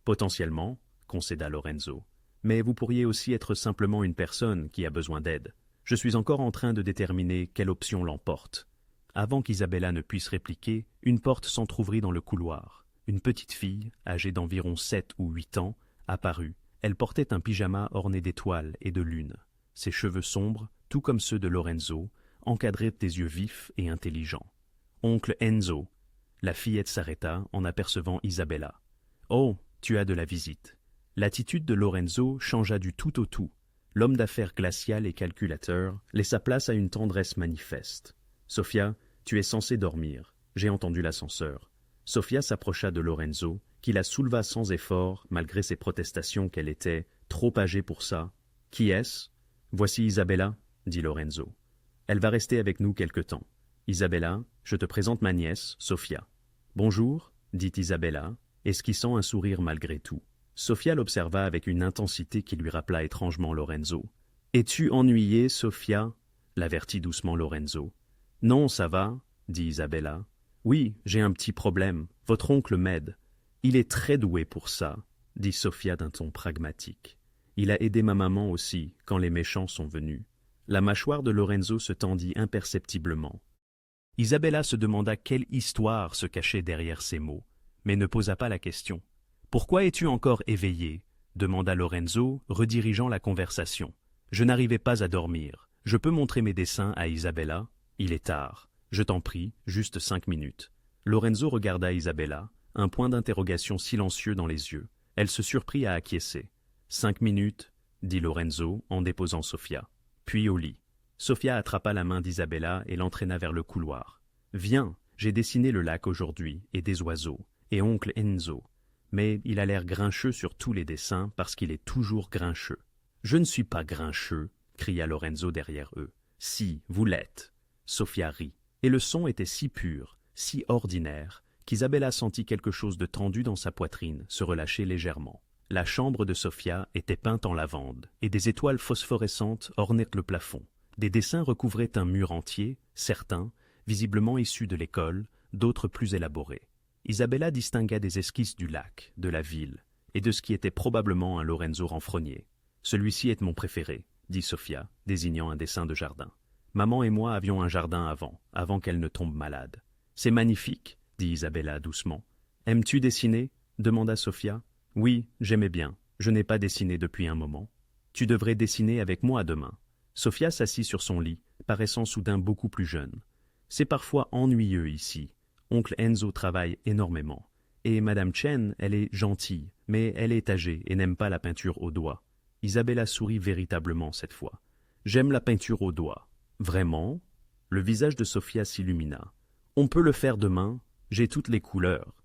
Potentiellement, concéda Lorenzo. Mais vous pourriez aussi être simplement une personne qui a besoin d'aide. Je suis encore en train de déterminer quelle option l'emporte. » Avant qu'Isabella ne puisse répliquer, une porte s'entr'ouvrit dans le couloir. Une petite fille, âgée d'environ 7 ou 8 ans, apparut. Elle portait un pyjama orné d'étoiles et de lunes. Ses cheveux sombres, tout comme ceux de Lorenzo, encadraient des yeux vifs et intelligents. « Oncle Enzo !» La fillette s'arrêta en apercevant Isabella. « Oh, tu as de la visite. » L'attitude de Lorenzo changea du tout au tout. L'homme d'affaires glacial et calculateur laissa place à une tendresse manifeste. « Sophia, tu es censée dormir. J'ai entendu l'ascenseur. » Sophia s'approcha de Lorenzo, qui la souleva sans effort, malgré ses protestations qu'elle était trop âgée pour ça. « Qui est-ce ?»« Voici Isabella, » dit Lorenzo. « Elle va rester avec nous quelque temps. Isabella, je te présente ma nièce, Sophia. »« Bonjour, » dit Isabella, esquissant un sourire malgré tout. Sophia l'observa avec une intensité qui lui rappela étrangement Lorenzo. « Es-tu ennuyée, Sophia ?» l'avertit doucement Lorenzo. « Non, ça va, » dit Isabella. « Oui, j'ai un petit problème. Votre oncle m'aide. »« Il est très doué pour ça, » dit Sophia d'un ton pragmatique. « Il a aidé ma maman aussi, quand les méchants sont venus. » La mâchoire de Lorenzo se tendit imperceptiblement. Isabella se demanda quelle histoire se cachait derrière ces mots, mais ne posa pas la question. « Pourquoi es-tu encore éveillé ?» demanda Lorenzo, redirigeant la conversation. « Je n'arrivais pas à dormir. Je peux montrer mes dessins à Isabella ?» Il est tard. Je t'en prie, juste 5 minutes. Lorenzo regarda Isabella, un point d'interrogation silencieux dans les yeux. Elle se surprit à acquiescer. 5 minutes, dit Lorenzo en déposant Sofia. Puis au lit. Sofia attrapa la main d'Isabella et l'entraîna vers le couloir. Viens, j'ai dessiné le lac aujourd'hui, et des oiseaux, et oncle Enzo. Mais il a l'air grincheux sur tous les dessins parce qu'il est toujours grincheux. Je ne suis pas grincheux, cria Lorenzo derrière eux. Si, vous l'êtes. Sofia rit, et le son était si pur, si ordinaire, qu'Isabella sentit quelque chose de tendu dans sa poitrine se relâcher légèrement. La chambre de Sofia était peinte en lavande, et des étoiles phosphorescentes ornaient le plafond. Des dessins recouvraient un mur entier, certains, visiblement issus de l'école, d'autres plus élaborés. Isabella distingua des esquisses du lac, de la ville, et de ce qui était probablement un Lorenzo renfrogné. « Celui-ci est mon préféré, » dit Sofia, désignant un dessin de jardin. « Maman et moi avions un jardin avant qu'elle ne tombe malade. »« C'est magnifique, » dit Isabella doucement. « Aimes-tu dessiner » demanda Sofia. « Oui, j'aimais bien. Je n'ai pas dessiné depuis un moment. Tu devrais dessiner avec moi demain. » Sofia s'assit sur son lit, paraissant soudain beaucoup plus jeune. « C'est parfois ennuyeux ici. Oncle Enzo travaille énormément. Et Madame Chen, elle est gentille, mais elle est âgée et n'aime pas la peinture au doigt. » Isabella sourit véritablement cette fois. « J'aime la peinture au doigt. »« Vraiment ?» Le visage de Sofia s'illumina. « On peut le faire demain. J'ai toutes les couleurs. »«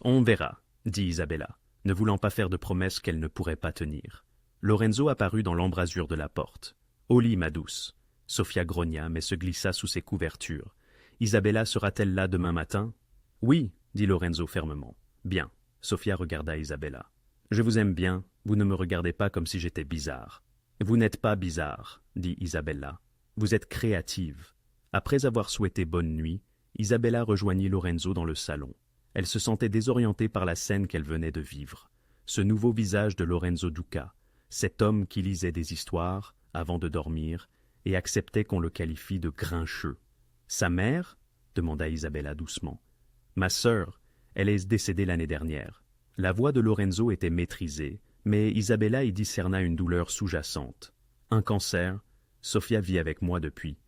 On verra, » dit Isabella, ne voulant pas faire de promesses qu'elle ne pourrait pas tenir. Lorenzo apparut dans l'embrasure de la porte. « Au lit, ma douce. » Sofia grogna, mais se glissa sous ses couvertures. « Isabella sera-t-elle là demain matin ?»« Oui, » dit Lorenzo fermement. « Bien. » Sofia regarda Isabella. « Je vous aime bien, vous ne me regardez pas comme si j'étais bizarre. »« Vous n'êtes pas bizarre, » dit Isabella. « Vous êtes créative. » Après avoir souhaité bonne nuit, Isabella rejoignit Lorenzo dans le salon. Elle se sentait désorientée par la scène qu'elle venait de vivre. Ce nouveau visage de Lorenzo Duca, cet homme qui lisait des histoires avant de dormir et acceptait qu'on le qualifie de grincheux. « Sa mère ?» demanda Isabella doucement. « Ma sœur, elle est décédée l'année dernière. » La voix de Lorenzo était maîtrisée, mais Isabella y discerna une douleur sous-jacente. « Un cancer. Sofia vit avec moi depuis.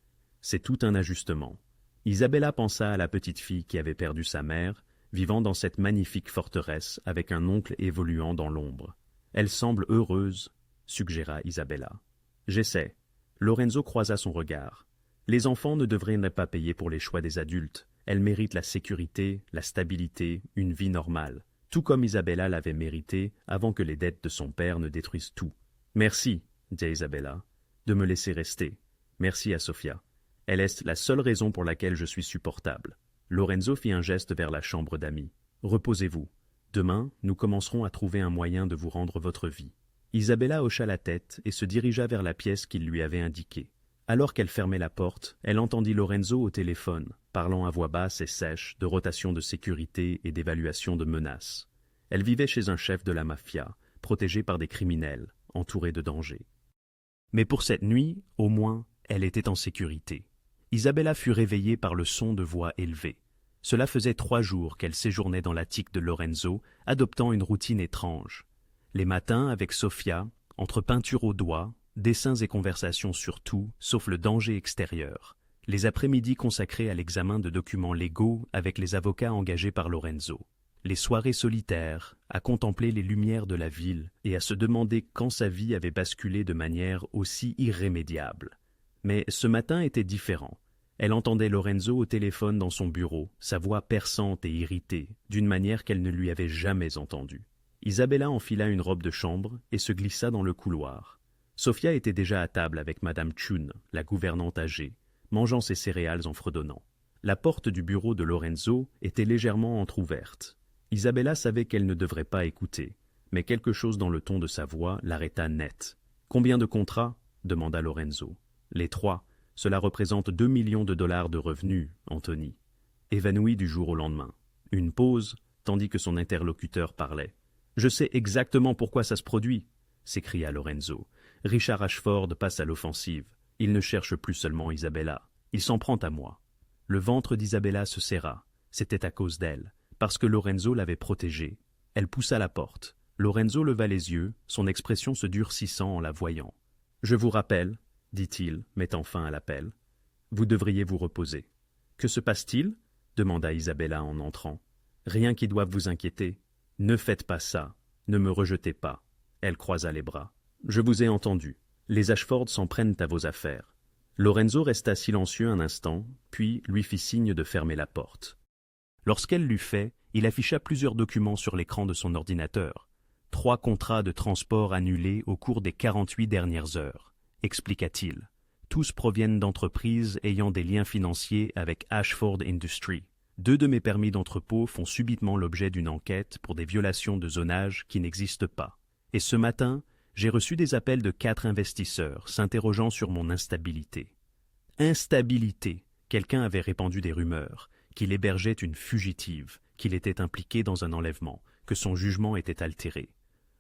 C'est tout un ajustement. » Isabella pensa à la petite fille qui avait perdu sa mère, vivant dans cette magnifique forteresse avec un oncle évoluant dans l'ombre. « Elle semble heureuse, » suggéra Isabella. « J'essaie. » Lorenzo croisa son regard. « Les enfants ne devraient pas payer pour les choix des adultes. Elles méritent la sécurité, la stabilité, une vie normale, tout comme Isabella l'avait mérité avant que les dettes de son père ne détruisent tout. « Merci, » dit Isabella, « de me laisser rester. Merci à Sofia. Elle est la seule raison pour laquelle je suis supportable. » Lorenzo fit un geste vers la chambre d'amis. « Reposez-vous. Demain, nous commencerons à trouver un moyen de vous rendre votre vie. » Isabella hocha la tête et se dirigea vers la pièce qu'il lui avait indiquée. Alors qu'elle fermait la porte, elle entendit Lorenzo au téléphone, parlant à voix basse et sèche de rotation de sécurité et d'évaluation de menaces. Elle vivait chez un chef de la mafia, protégée par des criminels, entourée de dangers. Mais pour cette nuit, au moins, elle était en sécurité. Isabella fut réveillée par le son de voix élevée. Cela faisait 3 jours qu'elle séjournait dans l'attique de Lorenzo, adoptant une routine étrange. Les matins, avec Sofia, entre peinture au doigt, dessins et conversations sur tout, sauf le danger extérieur. Les après-midi consacrés à l'examen de documents légaux avec les avocats engagés par Lorenzo. Les soirées solitaires, à contempler les lumières de la ville et à se demander quand sa vie avait basculé de manière aussi irrémédiable. Mais ce matin était différent. Elle entendait Lorenzo au téléphone dans son bureau, sa voix perçante et irritée, d'une manière qu'elle ne lui avait jamais entendue. Isabella enfila une robe de chambre et se glissa dans le couloir. Sofia était déjà à table avec Madame Chun, la gouvernante âgée, mangeant ses céréales en fredonnant. La porte du bureau de Lorenzo était légèrement entr'ouverte. Isabella savait qu'elle ne devrait pas écouter, mais quelque chose dans le ton de sa voix l'arrêta net. « Combien de contrats ?» demanda Lorenzo. « Les 3. Cela représente 2 millions de dollars de revenus, Anthony. » Évanoui du jour au lendemain. Une pause, tandis que son interlocuteur parlait. « Je sais exactement pourquoi ça se produit !» s'écria Lorenzo. « Richard Ashford passe à l'offensive. Il ne cherche plus seulement Isabella. Il s'en prend à moi. » Le ventre d'Isabella se serra. C'était à cause d'elle, parce que Lorenzo l'avait protégée. Elle poussa la porte. Lorenzo leva les yeux, son expression se durcissant en la voyant. « Je vous rappelle, dit-il, mettant fin à l'appel. Vous devriez vous reposer. Que se passe-t-il? Demanda Isabella en entrant. Rien qui doive vous inquiéter. Ne faites pas ça. Ne me rejetez pas. Elle croisa les bras. Je vous ai entendu. Les Ashford s'en prennent à vos affaires. Lorenzo resta silencieux un instant, puis lui fit signe de fermer la porte. Lorsqu'elle l'eut fait, il afficha plusieurs documents sur l'écran de son ordinateur. 3 contrats de transport annulés au cours des 48 dernières heures, expliqua-t-il. Tous proviennent d'entreprises ayant des liens financiers avec Ashford Industries. 2 de mes permis d'entrepôt font subitement l'objet d'une enquête pour des violations de zonage qui n'existent pas. Et ce matin, j'ai reçu des appels de 4 investisseurs s'interrogeant sur mon instabilité. Instabilité! Quelqu'un avait répandu des rumeurs, qu'il hébergeait une fugitive, qu'il était impliqué dans un enlèvement, que son jugement était altéré.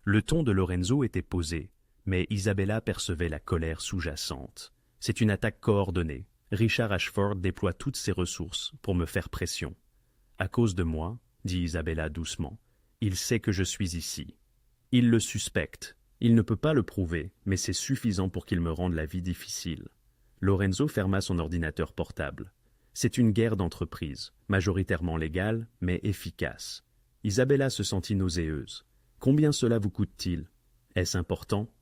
Le ton de Lorenzo était posé, mais Isabella percevait la colère sous-jacente. C'est une attaque coordonnée. Richard Ashford déploie toutes ses ressources pour me faire pression. À cause de moi, dit Isabella doucement, il sait que je suis ici. Il le suspecte. Il ne peut pas le prouver, mais c'est suffisant pour qu'il me rende la vie difficile. Lorenzo ferma son ordinateur portable. C'est une guerre d'entreprise, majoritairement légale, mais efficace. Isabella se sentit nauséeuse. Combien cela vous coûte-t-il? Est-ce important?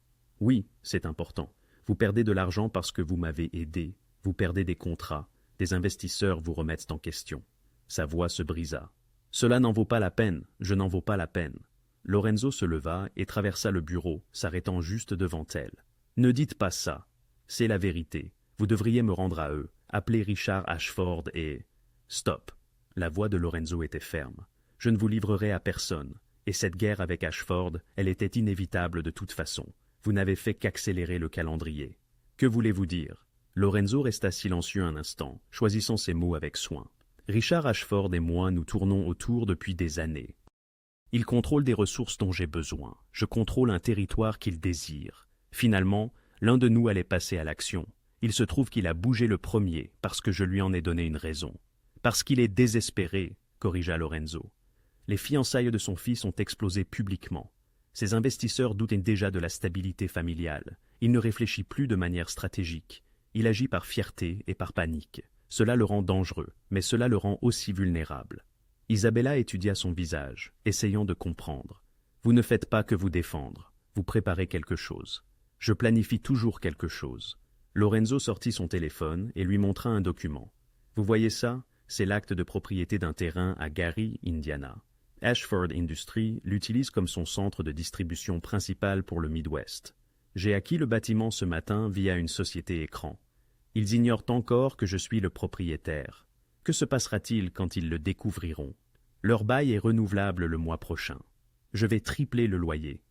Oui, c'est important. Vous perdez de l'argent parce que vous m'avez aidé. Vous perdez des contrats. Des investisseurs vous remettent en question. Sa voix se brisa. Cela n'en vaut pas la peine. Je n'en vaux pas la peine. Lorenzo se leva et traversa le bureau, s'arrêtant juste devant elle. Ne dites pas ça. C'est la vérité. Vous devriez me rendre à eux. Appelez Richard Ashford et... Stop. La voix de Lorenzo était ferme. Je ne vous livrerai à personne. Et cette guerre avec Ashford, elle était inévitable de toute façon. Vous n'avez fait qu'accélérer le calendrier. Que voulez-vous dire? Lorenzo resta silencieux un instant, choisissant ses mots avec soin. Richard Ashford et moi nous tournons autour depuis des années. Il contrôle des ressources dont j'ai besoin. Je contrôle un territoire qu'il désire. Finalement, l'un de nous allait passer à l'action. Il se trouve qu'il a bougé le premier parce que je lui en ai donné une raison. Parce qu'il est désespéré, corrigea Lorenzo. Les fiançailles de son fils ont explosé publiquement. Ses investisseurs doutent déjà de la stabilité familiale. Il ne réfléchit plus de manière stratégique. Il agit par fierté et par panique. Cela le rend dangereux, mais cela le rend aussi vulnérable. Isabella étudia son visage, essayant de comprendre. Vous ne faites pas que vous défendre. Vous préparez quelque chose. Je planifie toujours quelque chose. Lorenzo sortit son téléphone et lui montra un document. Vous voyez ça? C'est l'acte de propriété d'un terrain à Gary, Indiana. Ashford Industries l'utilise comme son centre de distribution principal pour le Midwest. J'ai acquis le bâtiment ce matin via une société écran. Ils ignorent encore que je suis le propriétaire. Que se passera-t-il quand ils le découvriront? Leur bail est renouvelable le mois prochain. Je vais tripler le loyer.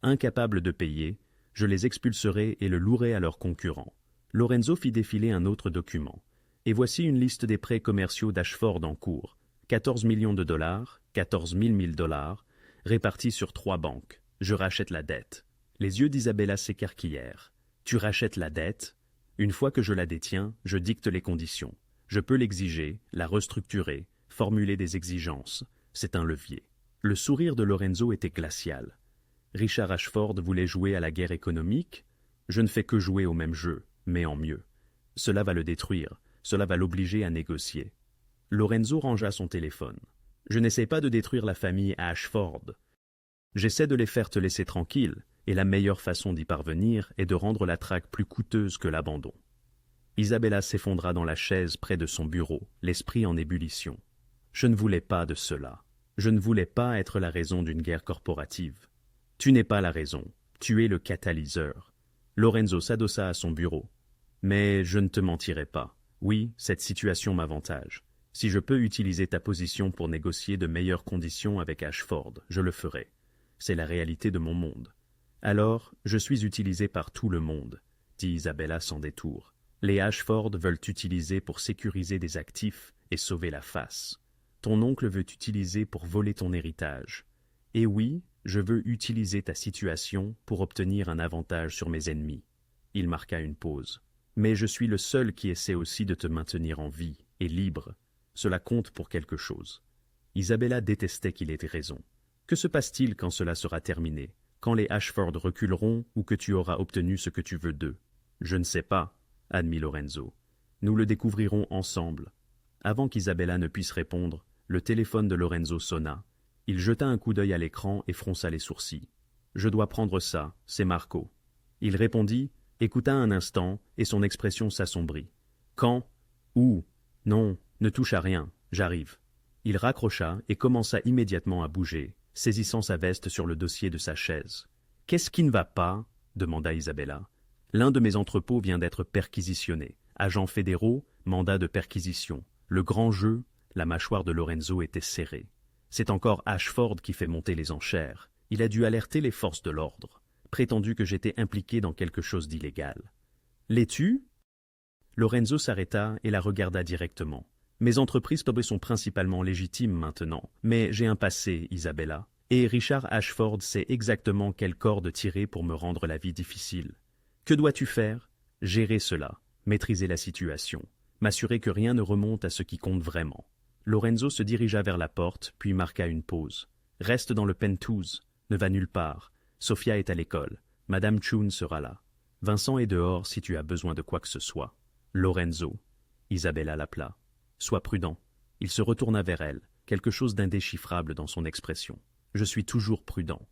Incapable de payer, je les expulserai et le louerai à leurs concurrents. Lorenzo fit défiler un autre document. Et voici une liste des prêts commerciaux d'Ashford en cours. 14 millions de dollars, 14 000 dollars, répartis sur 3 banques. Je rachète la dette. Les yeux d'Isabella s'écarquillèrent. Tu rachètes la dette? Une fois que je la détiens, je dicte les conditions. Je peux l'exiger, la restructurer, formuler des exigences. C'est un levier. Le sourire de Lorenzo était glacial. Richard Ashford voulait jouer à la guerre économique. Je ne fais que jouer au même jeu, mais en mieux. Cela va le détruire. Cela va l'obliger à négocier. Lorenzo rangea son téléphone. Je n'essaie pas de détruire la famille Ashford. J'essaie de les faire te laisser tranquille, et la meilleure façon d'y parvenir est de rendre la traque plus coûteuse que l'abandon. Isabella s'effondra dans la chaise près de son bureau, l'esprit en ébullition. Je ne voulais pas de cela. Je ne voulais pas être la raison d'une guerre corporative. Tu n'es pas la raison. Tu es le catalyseur. Lorenzo s'adossa à son bureau. Mais je ne te mentirai pas. Oui, cette situation m'avantage. Si je peux utiliser ta position pour négocier de meilleures conditions avec Ashford, je le ferai. C'est la réalité de mon monde. Alors, je suis utilisé par tout le monde, dit Isabella sans détour. Les Ashford veulent t'utiliser pour sécuriser des actifs et sauver la face. Ton oncle veut t'utiliser pour voler ton héritage. Et oui, je veux utiliser ta situation pour obtenir un avantage sur mes ennemis. Il marqua une pause. Mais je suis le seul qui essaie aussi de te maintenir en vie et libre. Cela compte pour quelque chose. Isabella détestait qu'il ait raison. Que se passe-t-il quand cela sera terminé, quand les Ashford reculeront ou que tu auras obtenu ce que tu veux d'eux? Je ne sais pas, admit Lorenzo. Nous le découvrirons ensemble. Avant qu'Isabella ne puisse répondre, le téléphone de Lorenzo sonna. Il jeta un coup d'œil à l'écran et fronça les sourcils. « Je dois prendre ça, c'est Marco. » Il répondit, écouta un instant, et son expression s'assombrit. « Quand? Où? Non, ne touche à rien, j'arrive. » Il raccrocha et commença immédiatement à bouger, saisissant sa veste sur le dossier de sa chaise. « Qu'est-ce qui ne va pas ?» demanda Isabella. « L'un de mes entrepôts vient d'être perquisitionné. Agents fédéraux, mandat de perquisition. Le grand jeu, la mâchoire de Lorenzo était serrée. C'est encore Ashford qui fait monter les enchères. Il a dû alerter les forces de l'ordre, prétendu que j'étais impliqué dans quelque chose d'illégal. « L'es-tu » Lorenzo s'arrêta et la regarda directement. « Mes entreprises sont principalement légitimes maintenant, mais j'ai un passé, Isabella, et Richard Ashford sait exactement quelle corde tirer pour me rendre la vie difficile. Que dois-tu faire? Gérer cela, maîtriser la situation, m'assurer que rien ne remonte à ce qui compte vraiment. » Lorenzo se dirigea vers la porte, puis marqua une pause. « Reste dans le penthouse, ne va nulle part. Sophia est à l'école. Madame Chun sera là. Vincent est dehors si tu as besoin de quoi que ce soit. Lorenzo. » Isabella l'appela. « Sois prudent. » Il se retourna vers elle, quelque chose d'indéchiffrable dans son expression. « Je suis toujours prudent. »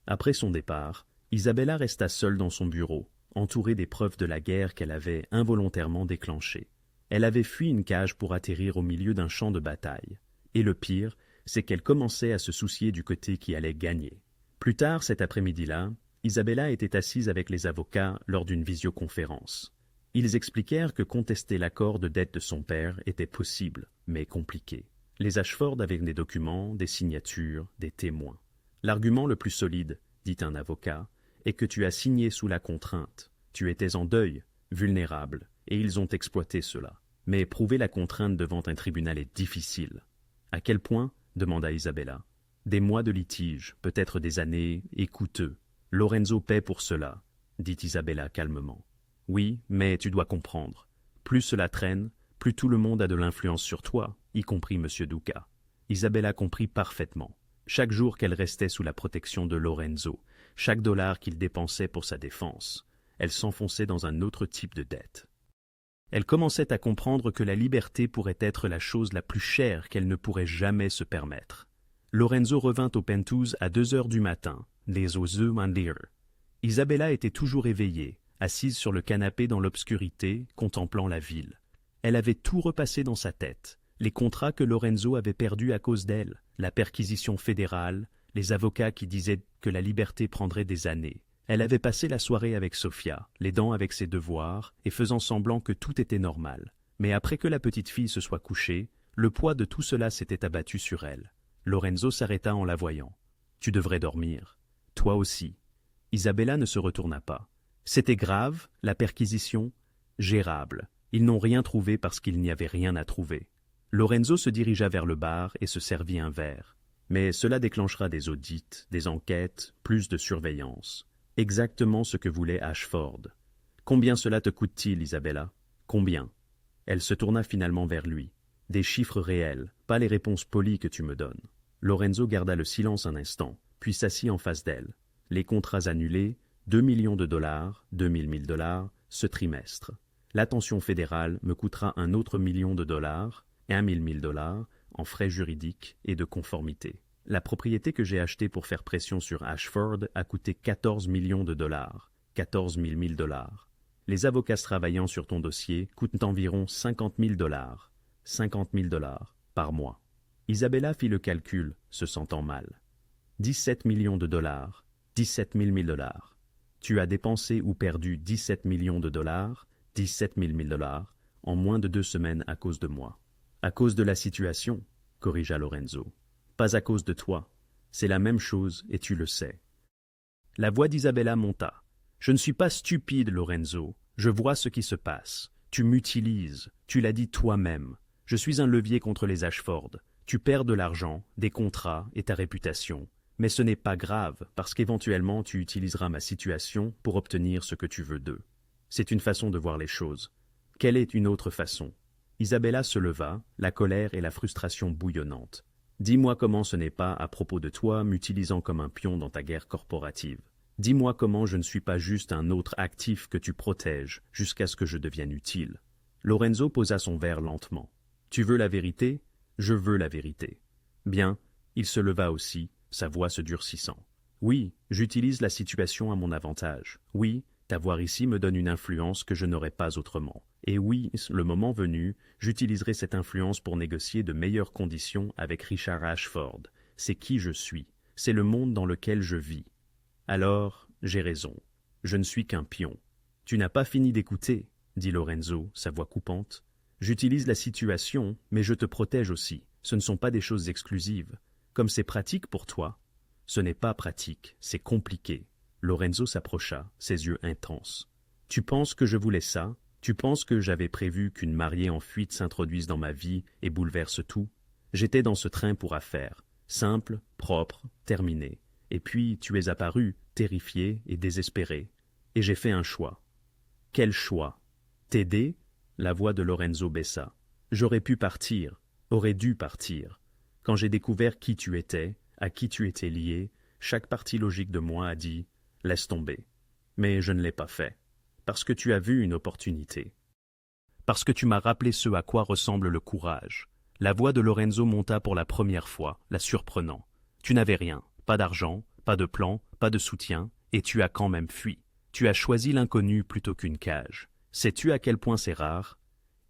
Après son départ, Isabella resta seule dans son bureau, entourée des preuves de la guerre qu'elle avait involontairement déclenchée. Elle avait fui une cage pour atterrir au milieu d'un champ de bataille. Et le pire, c'est qu'elle commençait à se soucier du côté qui allait gagner. Plus tard cet après-midi-là, Isabella était assise avec les avocats lors d'une visioconférence. Ils expliquèrent que contester l'accord de dette de son père était possible, mais compliqué. Les Ashford avaient des documents, des signatures, des témoins. L'argument le plus solide, dit un avocat, est que tu as signé sous la contrainte. Tu étais en deuil, vulnérable, et ils ont exploité cela. Mais prouver la contrainte devant un tribunal est difficile. À quel point? Demanda Isabella. Des mois de litige, peut-être des années, et coûteux. Lorenzo paie pour cela, dit Isabella calmement. Oui, mais tu dois comprendre. Plus cela traîne, plus tout le monde a de l'influence sur toi, y compris M. Duca. Isabella comprit parfaitement. Chaque jour qu'elle restait sous la protection de Lorenzo, chaque dollar qu'il dépensait pour sa défense, elle s'enfonçait dans un autre type de dette. Elle commençait à comprendre que la liberté pourrait être la chose la plus chère qu'elle ne pourrait jamais se permettre. Lorenzo revint au penthouse à 2 heures du matin, les œufs en l'air. Isabella était toujours éveillée, assise sur le canapé dans l'obscurité, contemplant la ville. Elle avait tout repassé dans sa tête, les contrats que Lorenzo avait perdus à cause d'elle, la perquisition fédérale, les avocats qui disaient que la liberté prendrait des années. Elle avait passé la soirée avec Sophia, l'aidant avec ses devoirs et faisant semblant que tout était normal. Mais après que la petite fille se soit couchée, le poids de tout cela s'était abattu sur elle. Lorenzo s'arrêta en la voyant. « Tu devrais dormir. Toi aussi. » Isabella ne se retourna pas. C'était grave, la perquisition? Gérable. Ils n'ont rien trouvé parce qu'il n'y avait rien à trouver. Lorenzo se dirigea vers le bar et se servit un verre. Mais cela déclenchera des audits, des enquêtes, plus de surveillance. Exactement ce que voulait Ashford. « Combien cela te coûte-t-il, Isabella? Combien ?» Elle se tourna finalement vers lui. « Des chiffres réels, pas les réponses polies que tu me donnes. » Lorenzo garda le silence un instant, puis s'assit en face d'elle. Les contrats annulés, 2 millions de dollars, 2000 dollars, ce trimestre. L'attention fédérale me coûtera un autre million de dollars, 1000 dollars, en frais juridiques et de conformité. La propriété que j'ai achetée pour faire pression sur Ashford a coûté 14 millions de dollars, 14 000 dollars. Les avocats travaillant sur ton dossier coûtent environ 50 000 dollars, 50 000 dollars par mois. Isabella fit le calcul, se sentant mal. 17 millions de dollars, 17 000 dollars. Tu as dépensé ou perdu 17 millions de dollars, 17 000 dollars, en moins de 2 semaines à cause de moi. À cause de la situation, corrigea Lorenzo. Pas à cause de toi. C'est la même chose et tu le sais. La voix d'Isabella monta. Je ne suis pas stupide, Lorenzo. Je vois ce qui se passe. Tu m'utilises. Tu l'as dit toi-même. Je suis un levier contre les Ashford. Tu perds de l'argent, des contrats et ta réputation. Mais ce n'est pas grave, parce qu'éventuellement tu utiliseras ma situation pour obtenir ce que tu veux d'eux. C'est une façon de voir les choses. Quelle est une autre façon? Isabella se leva, la colère et la frustration bouillonnantes. Dis-moi comment ce n'est pas à propos de toi m'utilisant comme un pion dans ta guerre corporative. Dis-moi comment je ne suis pas juste un autre actif que tu protèges jusqu'à ce que je devienne utile. Lorenzo posa son verre lentement. Tu veux la vérité? Je veux la vérité. Bien, il se leva aussi, sa voix se durcissant. Oui, j'utilise la situation à mon avantage. Oui, t'avoir ici me donne une influence que je n'aurais pas autrement. Et oui, le moment venu, j'utiliserai cette influence pour négocier de meilleures conditions avec Richard Ashford. C'est qui je suis. C'est le monde dans lequel je vis. Alors, j'ai raison. Je ne suis qu'un pion. Tu n'as pas fini d'écouter, dit Lorenzo, sa voix coupante. J'utilise la situation, mais je te protège aussi. Ce ne sont pas des choses exclusives. Comme c'est pratique pour toi. Ce n'est pas pratique, c'est compliqué. Lorenzo s'approcha, ses yeux intenses. Tu penses que je voulais ça? Tu penses que j'avais prévu qu'une mariée en fuite s'introduise dans ma vie et bouleverse tout? J'étais dans ce train pour affaires. Simple, propre, terminé. Et puis tu es apparu, terrifié et désespéré. Et j'ai fait un choix. Quel choix? T'aider? La voix de Lorenzo baissa. J'aurais pu partir, aurais dû partir. Quand j'ai découvert qui tu étais, à qui tu étais lié, chaque partie logique de moi a dit « laisse tomber ». Mais je ne l'ai pas fait, parce que tu as vu une opportunité. Parce que tu m'as rappelé ce à quoi ressemble le courage. La voix de Lorenzo monta pour la première fois, la surprenant. Tu n'avais rien, pas d'argent, pas de plan, pas de soutien, et tu as quand même fui. Tu as choisi l'inconnu plutôt qu'une cage. Sais-tu à quel point c'est rare?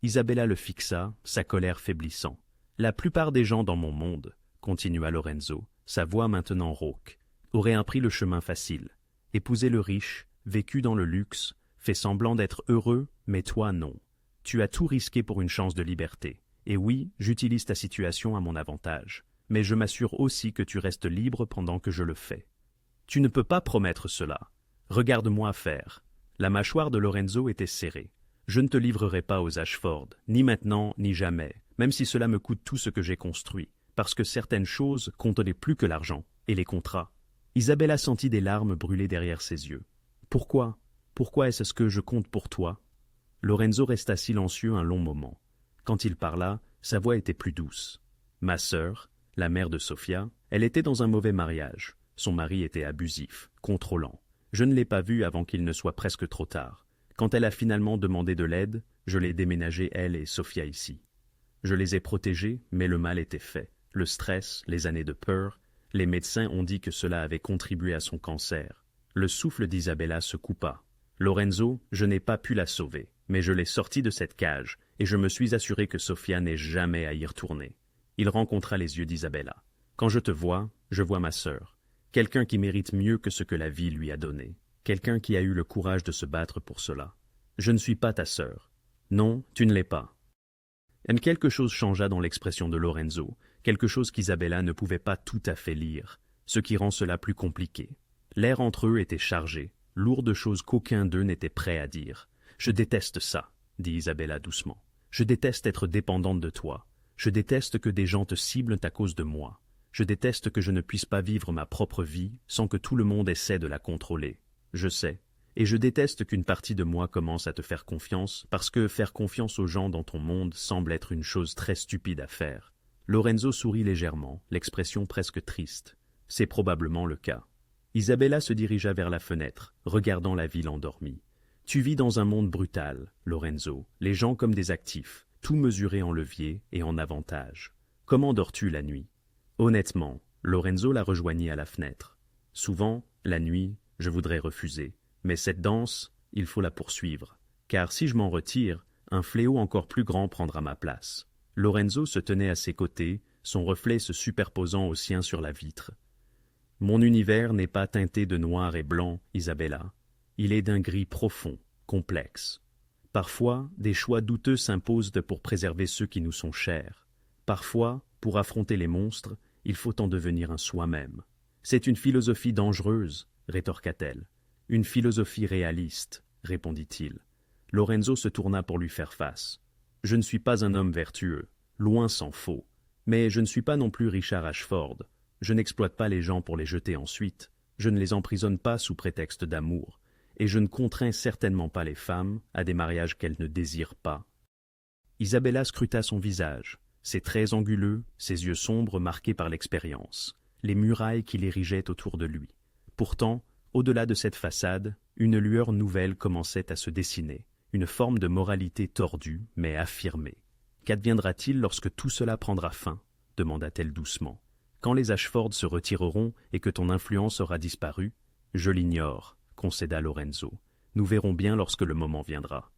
Isabella le fixa, sa colère faiblissant. La plupart des gens dans mon monde, continua Lorenzo, sa voix maintenant rauque, auraient appris le chemin facile. Épousé le riche, vécu dans le luxe, fait semblant d'être heureux, mais toi non. Tu as tout risqué pour une chance de liberté. Et oui, j'utilise ta situation à mon avantage. Mais je m'assure aussi que tu restes libre pendant que je le fais. Tu ne peux pas promettre cela. Regarde-moi faire. La mâchoire de Lorenzo était serrée. Je ne te livrerai pas aux Ashford, ni maintenant, ni jamais, même si cela me coûte tout ce que j'ai construit, parce que certaines choses contenaient plus que l'argent, et les contrats. Isabella sentit des larmes brûler derrière ses yeux. Pourquoi? Pourquoi est-ce ce que je compte pour toi? Lorenzo resta silencieux un long moment. Quand il parla, sa voix était plus douce. Ma sœur, la mère de Sofia, elle était dans un mauvais mariage. Son mari était abusif, contrôlant. Je ne l'ai pas vue avant qu'il ne soit presque trop tard. Quand elle a finalement demandé de l'aide, je l'ai déménagée, elle et Sofia, ici. Je les ai protégés, mais le mal était fait. Le stress, les années de peur, les médecins ont dit que cela avait contribué à son cancer. Le souffle d'Isabella se coupa. Lorenzo, je n'ai pas pu la sauver, mais je l'ai sortie de cette cage, et je me suis assuré que Sofia n'ait jamais à y retourner. Il rencontra les yeux d'Isabella. Quand je te vois, je vois ma sœur. Quelqu'un qui mérite mieux que ce que la vie lui a donné. Quelqu'un qui a eu le courage de se battre pour cela. Je ne suis pas ta sœur. Non, tu ne l'es pas. Et quelque chose changea dans l'expression de Lorenzo, quelque chose qu'Isabella ne pouvait pas tout à fait lire, ce qui rend cela plus compliqué. L'air entre eux était chargé, lourd de choses qu'aucun d'eux n'était prêt à dire. « Je déteste ça, » dit Isabella doucement. « Je déteste être dépendante de toi. Je déteste que des gens te ciblent à cause de moi. Je déteste que je ne puisse pas vivre ma propre vie sans que tout le monde essaie de la contrôler. Je sais. Et je déteste qu'une partie de moi commence à te faire confiance, parce que faire confiance aux gens dans ton monde semble être une chose très stupide à faire. » Lorenzo sourit légèrement, l'expression presque triste. C'est probablement le cas. Isabella se dirigea vers la fenêtre, regardant la ville endormie. « Tu vis dans un monde brutal, Lorenzo, les gens comme des actifs, tout mesuré en levier et en avantage. Comment dors-tu la nuit ?» Honnêtement, Lorenzo la rejoignit à la fenêtre. Souvent, la nuit, je voudrais refuser. Mais cette danse, il faut la poursuivre. Car si je m'en retire, un fléau encore plus grand prendra ma place. Lorenzo se tenait à ses côtés, son reflet se superposant au sien sur la vitre. Mon univers n'est pas teinté de noir et blanc, Isabella. Il est d'un gris profond, complexe. Parfois, des choix douteux s'imposent pour préserver ceux qui nous sont chers. Parfois, pour affronter les monstres, il faut en devenir un soi-même. C'est une philosophie dangereuse, rétorqua-t-elle. Une philosophie réaliste, répondit-il. Lorenzo se tourna pour lui faire face. Je ne suis pas un homme vertueux, loin s'en faut. Mais je ne suis pas non plus Richard Ashford. Je n'exploite pas les gens pour les jeter ensuite. Je ne les emprisonne pas sous prétexte d'amour. Et je ne contrains certainement pas les femmes à des mariages qu'elles ne désirent pas. Isabella scruta son visage, ses traits anguleux, ses yeux sombres marqués par l'expérience, les murailles qu'il érigeait autour de lui. Pourtant, au-delà de cette façade, une lueur nouvelle commençait à se dessiner, une forme de moralité tordue, mais affirmée. Qu'adviendra-t-il lorsque tout cela prendra fin? Demanda-t-elle doucement. Quand les Ashford se retireront et que ton influence aura disparu? Je l'ignore, concéda Lorenzo. Nous verrons bien lorsque le moment viendra.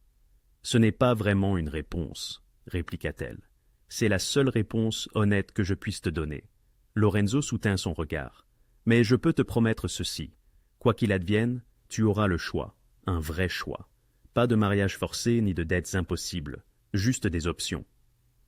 Ce n'est pas vraiment une réponse, répliqua-t-elle. C'est la seule réponse honnête que je puisse te donner. Lorenzo soutint son regard. Mais je peux te promettre ceci. Quoi qu'il advienne, tu auras le choix, un vrai choix. Pas de mariage forcé ni de dettes impossibles, juste des options.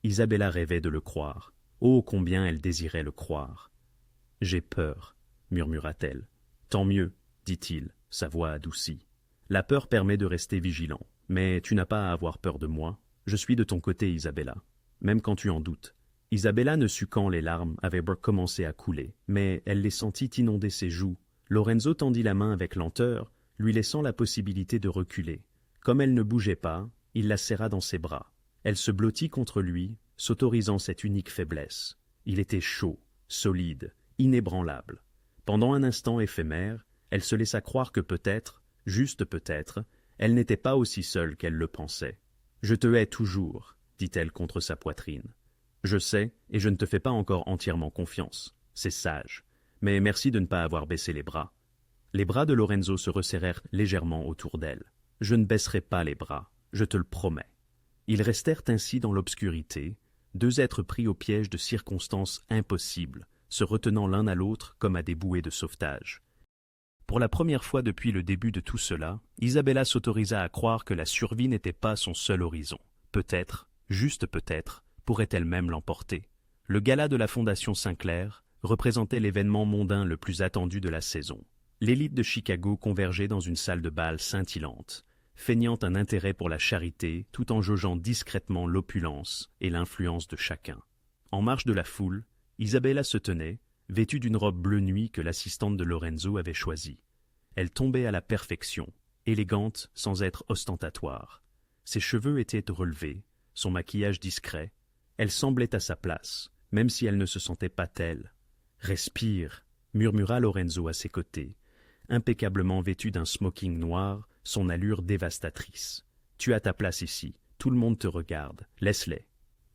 Isabella rêvait de le croire. Oh, combien elle désirait le croire. « J'ai peur, murmura-t-elle. « Tant mieux, dit-il, sa voix adoucie. La peur permet de rester vigilant. Mais tu n'as pas à avoir peur de moi. Je suis de ton côté, Isabella, même quand tu en doutes. » Isabella ne sut quand les larmes avaient commencé à couler, mais elle les sentit inonder ses joues. Lorenzo tendit la main avec lenteur, lui laissant la possibilité de reculer. Comme elle ne bougeait pas, il la serra dans ses bras. Elle se blottit contre lui, s'autorisant cette unique faiblesse. Il était chaud, solide, inébranlable. Pendant un instant éphémère, elle se laissa croire que peut-être, juste peut-être, elle n'était pas aussi seule qu'elle le pensait. « Je te hais toujours, dit-elle contre sa poitrine. Je sais, et je ne te fais pas encore entièrement confiance. C'est sage. Mais merci de ne pas avoir baissé les bras. » Les bras de Lorenzo se resserrèrent légèrement autour d'elle. « Je ne baisserai pas les bras, je te le promets. » Ils restèrent ainsi dans l'obscurité, deux êtres pris au piège de circonstances impossibles, se retenant l'un à l'autre comme à des bouées de sauvetage. Pour la première fois depuis le début de tout cela, Isabella s'autorisa à croire que la survie n'était pas son seul horizon. Peut-être, juste peut-être, pourrait-elle même l'emporter. Le gala de la Fondation Sinclair représentait l'événement mondain le plus attendu de la saison. L'élite de Chicago convergeait dans une salle de bal scintillante, feignant un intérêt pour la charité tout en jaugeant discrètement l'opulence et l'influence de chacun. En marge de la foule, Isabella se tenait, vêtue d'une robe bleu nuit que l'assistante de Lorenzo avait choisie. Elle tombait à la perfection, élégante sans être ostentatoire. Ses cheveux étaient relevés, son maquillage discret. Elle semblait à sa place, même si elle ne se sentait pas telle. « Respire !» murmura Lorenzo à ses côtés, impeccablement vêtu d'un smoking noir, son allure dévastatrice. « Tu as ta place ici, tout le monde te regarde, laisse-les. »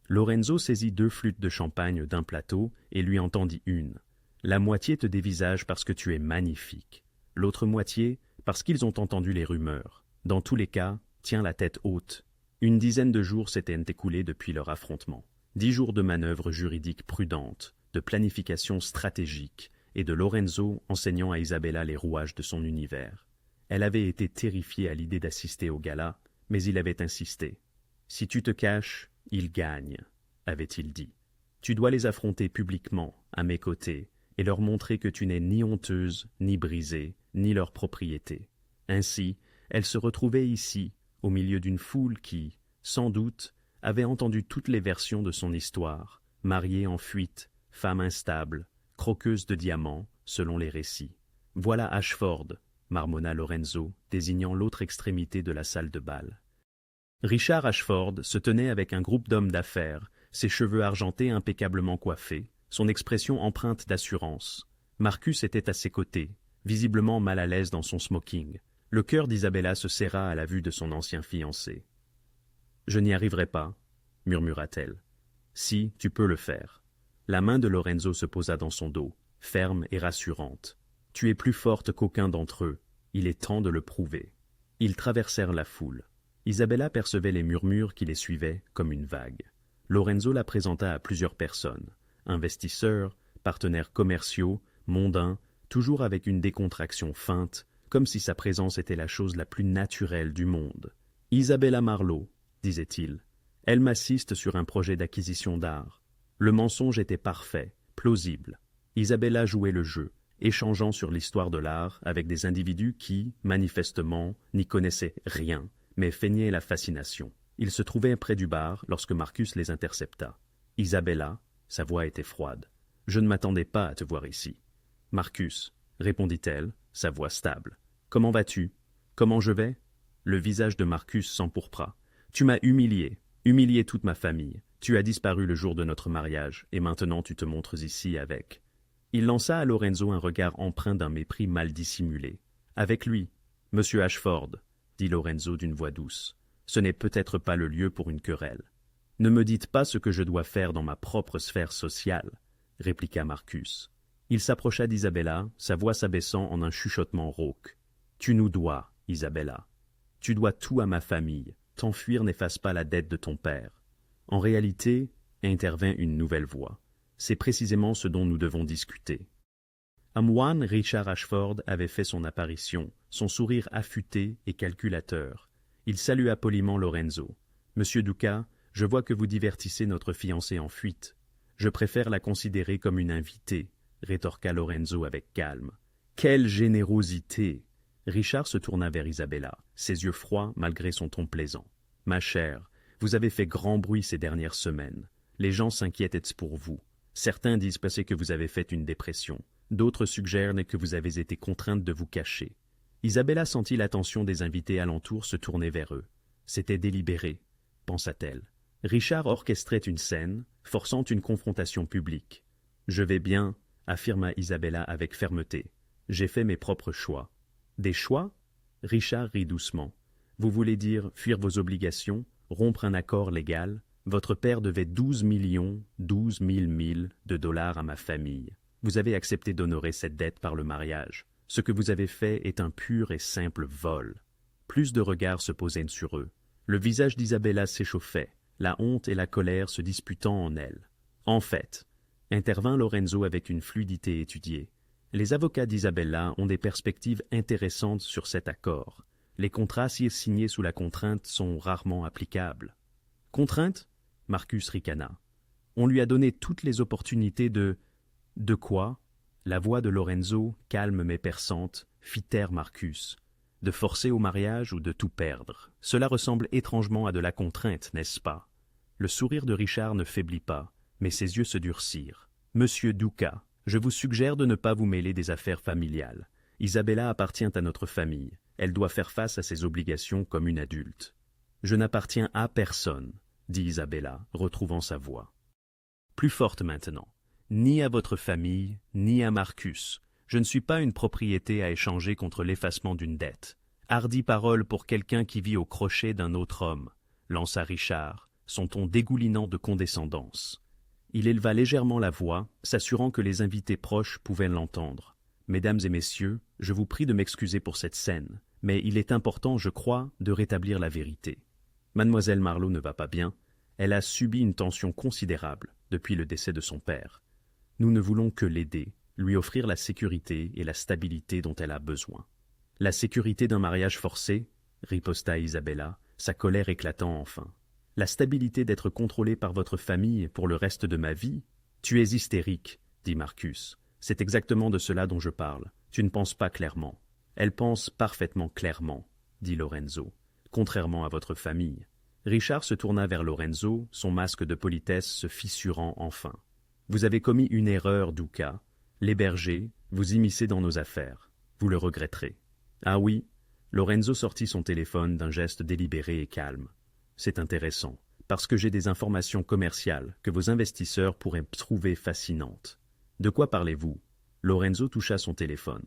Lorenzo saisit 2 flûtes de champagne d'un plateau et lui en tendit une. « La moitié te dévisage parce que tu es magnifique. L'autre moitié, parce qu'ils ont entendu les rumeurs. Dans tous les cas, tiens la tête haute. » Une dizaine de jours s'étaient écoulés depuis leur affrontement. 10 jours de manœuvres juridiques prudentes, de planification stratégique et de Lorenzo enseignant à Isabella les rouages de son univers. Elle avait été terrifiée à l'idée d'assister au gala, mais il avait insisté. « Si tu te caches, ils gagnent, » avait-il dit. « Tu dois les affronter publiquement, à mes côtés, et leur montrer que tu n'es ni honteuse, ni brisée, ni leur propriété. » Ainsi, elle se retrouvait ici, au milieu d'une foule qui, sans doute, avait entendu toutes les versions de son histoire, mariée en fuite, femme instable, croqueuse de diamants, selon les récits. « Voilà Ashford », marmonna Lorenzo, désignant l'autre extrémité de la salle de bal. Richard Ashford se tenait avec un groupe d'hommes d'affaires, ses cheveux argentés impeccablement coiffés, son expression empreinte d'assurance. Marcus était à ses côtés, visiblement mal à l'aise dans son smoking. Le cœur d'Isabella se serra à la vue de son ancien fiancé. « Je n'y arriverai pas, » murmura-t-elle. « Si, tu peux le faire. » La main de Lorenzo se posa dans son dos, ferme et rassurante. « Tu es plus forte qu'aucun d'entre eux. Il est temps de le prouver. » Ils traversèrent la foule. Isabella percevait les murmures qui les suivaient comme une vague. Lorenzo la présenta à plusieurs personnes. Investisseurs, partenaires commerciaux, mondains, toujours avec une décontraction feinte, comme si sa présence était la chose la plus naturelle du monde. « Isabella Marlowe, » disait-il. « Elle m'assiste sur un projet d'acquisition d'art. » Le mensonge était parfait, plausible. Isabella jouait le jeu, échangeant sur l'histoire de l'art avec des individus qui, manifestement, n'y connaissaient rien, mais feignaient la fascination. Ils se trouvaient près du bar lorsque Marcus les intercepta. « Isabella » sa voix était froide. « Je ne m'attendais pas à te voir ici. »« Marcus » répondit-elle, sa voix stable. « Comment vas-tu ? Comment je vais ?» Le visage de Marcus s'empourpra. « Tu m'as humilié toute ma famille. Tu as disparu le jour de notre mariage, et maintenant tu te montres ici avec... » Il lança à Lorenzo un regard empreint d'un mépris mal dissimulé. « Avec lui, Monsieur Ashford, » dit Lorenzo d'une voix douce. Ce n'est peut-être pas le lieu pour une querelle. Ne me dites pas ce que je dois faire dans ma propre sphère sociale, répliqua Marcus. Il s'approcha d'Isabella, sa voix s'abaissant en un chuchotement rauque. Tu nous dois, Isabella. Tu dois tout à ma famille. T'enfuir n'efface pas la dette de ton père. En réalité, intervint une nouvelle voix. C'est précisément ce dont nous devons discuter. Un moine, Richard Ashford, avait fait son apparition, son sourire affûté et calculateur. Il salua poliment Lorenzo. « Monsieur Duca, je vois que vous divertissez notre fiancée en fuite. Je préfère la considérer comme une invitée, » rétorqua Lorenzo avec calme. « Quelle générosité !» Richard se tourna vers Isabella, ses yeux froids malgré son ton plaisant. « Ma chère, vous avez fait grand bruit ces dernières semaines. Les gens s'inquiètent pour vous. Certains disent passer que vous avez fait une dépression. D'autres suggèrent que vous avez été contrainte de vous cacher. » Isabella sentit l'attention des invités alentour se tourner vers eux. C'était délibéré, pensa-t-elle. Richard orchestrait une scène, forçant une confrontation publique. « Je vais bien, » affirma Isabella avec fermeté. « J'ai fait mes propres choix. »« Des choix ?» Richard rit doucement. « Vous voulez dire fuir vos obligations, rompre un accord légal? Votre père devait 12 000 000 de dollars à ma famille. Vous avez accepté d'honorer cette dette par le mariage. Ce que vous avez fait est un pur et simple vol. » Plus de regards se posaient sur eux. Le visage d'Isabella s'échauffait, la honte et la colère se disputant en elle. « En fait, » intervint Lorenzo avec une fluidité étudiée, « les avocats d'Isabella ont des perspectives intéressantes sur cet accord. Les contrats signés sous la contrainte sont rarement applicables. »« Contrainte ?» Marcus ricana. « On lui a donné toutes les opportunités de... » « De quoi ?» La voix de Lorenzo, calme mais perçante, fit taire Marcus. « De forcer au mariage ou de tout perdre. Cela ressemble étrangement à de la contrainte, n'est-ce pas ?» Le sourire de Richard ne faiblit pas, mais ses yeux se durcirent. « Monsieur Duca, je vous suggère de ne pas vous mêler des affaires familiales. Isabella appartient à notre famille. Elle doit faire face à ses obligations comme une adulte. »« Je n'appartiens à personne, » dit Isabella, retrouvant sa voix. Plus forte maintenant. « Ni à votre famille, ni à Marcus. Je ne suis pas une propriété à échanger contre l'effacement d'une dette. Hardie parole pour quelqu'un qui vit au crochet d'un autre homme, » lança Richard, son ton dégoulinant de condescendance. Il éleva légèrement la voix, s'assurant que les invités proches pouvaient l'entendre. « Mesdames et messieurs, je vous prie de m'excuser pour cette scène, mais il est important, je crois, de rétablir la vérité. Mademoiselle Marlowe ne va pas bien. Elle a subi une tension considérable depuis le décès de son père. Nous ne voulons que l'aider, lui offrir la sécurité et la stabilité dont elle a besoin. »« La sécurité d'un mariage forcé ?» riposta Isabella, sa colère éclatant enfin. « La stabilité d'être contrôlée par votre famille pour le reste de ma vie ? Tu es hystérique, » dit Marcus. « C'est exactement de cela dont je parle. Tu ne penses pas clairement. »« Elle pense parfaitement clairement, » dit Lorenzo, « contrairement à votre famille. » Richard se tourna vers Lorenzo, son masque de politesse se fissurant enfin. « Vous avez commis une erreur, Duca. L'héberger, vous immiscer dans nos affaires. Vous le regretterez. »« Ah oui ?» Lorenzo sortit son téléphone d'un geste délibéré et calme. « C'est intéressant, parce que j'ai des informations commerciales que vos investisseurs pourraient trouver fascinantes. »« De quoi parlez-vous » Lorenzo toucha son téléphone.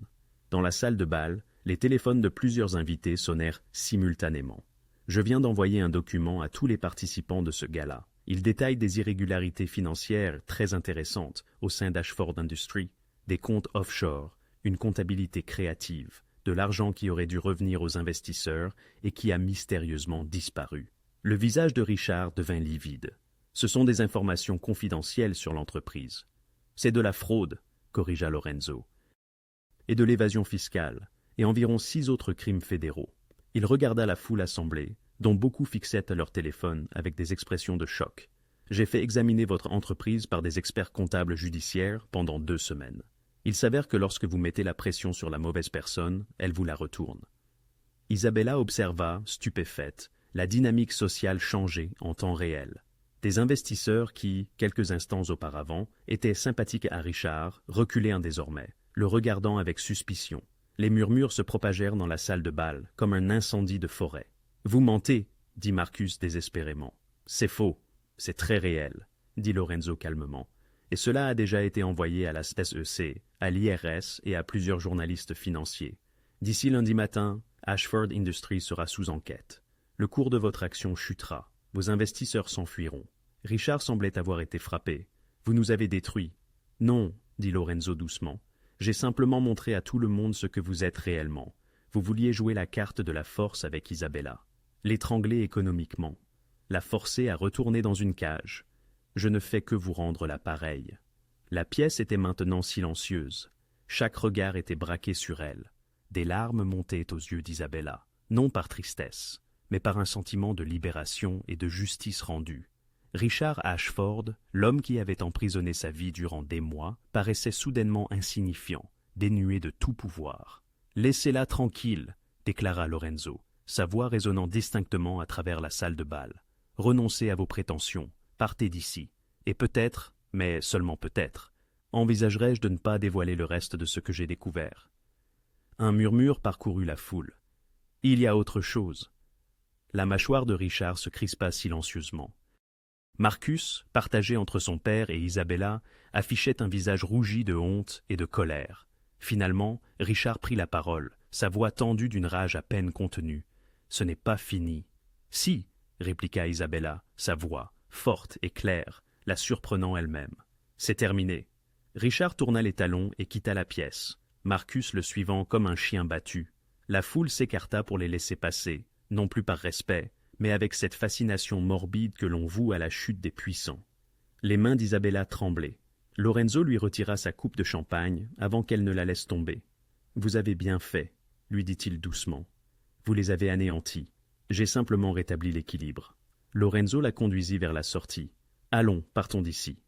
Dans la salle de bal, les téléphones de plusieurs invités sonnèrent simultanément. « Je viens d'envoyer un document à tous les participants de ce gala. Il détaille des irrégularités financières très intéressantes au sein d'Ashford Industries, des comptes offshore, une comptabilité créative, de l'argent qui aurait dû revenir aux investisseurs et qui a mystérieusement disparu. » Le visage de Richard devint livide. « Ce sont des informations confidentielles sur l'entreprise. »« C'est de la fraude, » corrigea Lorenzo. « Et de l'évasion fiscale, et environ 6 autres crimes fédéraux. » Il regarda la foule assemblée, dont beaucoup fixaient à leur téléphone avec des expressions de choc. « J'ai fait examiner votre entreprise par des experts comptables judiciaires pendant 2 semaines. Il s'avère que lorsque vous mettez la pression sur la mauvaise personne, elle vous la retourne. » Isabella observa, stupéfaite, la dynamique sociale changer en temps réel. Des investisseurs qui, quelques instants auparavant, étaient sympathiques à Richard, reculaient désormais, le regardant avec suspicion. Les murmures se propagèrent dans la salle de bal, comme un incendie de forêt. « Vous mentez, » dit Marcus désespérément. « C'est faux, c'est très réel, » dit Lorenzo calmement. « Et cela a déjà été envoyé à la SEC, à l'IRS et à plusieurs journalistes financiers. D'ici lundi matin, Ashford Industries sera sous enquête. Le cours de votre action chutera. Vos investisseurs s'enfuiront. Richard semblait avoir été frappé. Vous nous avez détruits. Non, dit Lorenzo doucement. J'ai simplement montré à tout le monde ce que vous êtes réellement. Vous vouliez jouer la carte de la force avec Isabella. L'étrangler économiquement. La forcer à retourner dans une cage. Je ne fais que vous rendre la pareille. La pièce était maintenant silencieuse. Chaque regard était braqué sur elle. Des larmes montaient aux yeux d'Isabella, non par tristesse, mais par un sentiment de libération et de justice rendue. Richard Ashford, l'homme qui avait emprisonné sa vie durant des mois, paraissait soudainement insignifiant, dénué de tout pouvoir. « Laissez-la tranquille », déclara Lorenzo, sa voix résonnant distinctement à travers la salle de bal. « Renoncez à vos prétentions, partez d'ici, et peut-être, mais seulement peut-être, envisagerai-je de ne pas dévoiler le reste de ce que j'ai découvert. » Un murmure parcourut la foule. « Il y a autre chose. » La mâchoire de Richard se crispa silencieusement. Marcus, partagé entre son père et Isabella, affichait un visage rougi de honte et de colère. Finalement, Richard prit la parole, sa voix tendue d'une rage à peine contenue. « Ce n'est pas fini. »« Si !» répliqua Isabella, sa voix, forte et claire, la surprenant elle-même. « C'est terminé. » Richard tourna les talons et quitta la pièce, Marcus le suivant comme un chien battu. La foule s'écarta pour les laisser passer, non plus par respect, mais avec cette fascination morbide que l'on voue à la chute des puissants. Les mains d'Isabella tremblaient. Lorenzo lui retira sa coupe de champagne avant qu'elle ne la laisse tomber. « Vous avez bien fait, » lui dit-il doucement. « Vous les avez anéantis. J'ai simplement rétabli l'équilibre. » Lorenzo la conduisit vers la sortie. « Allons, partons d'ici. »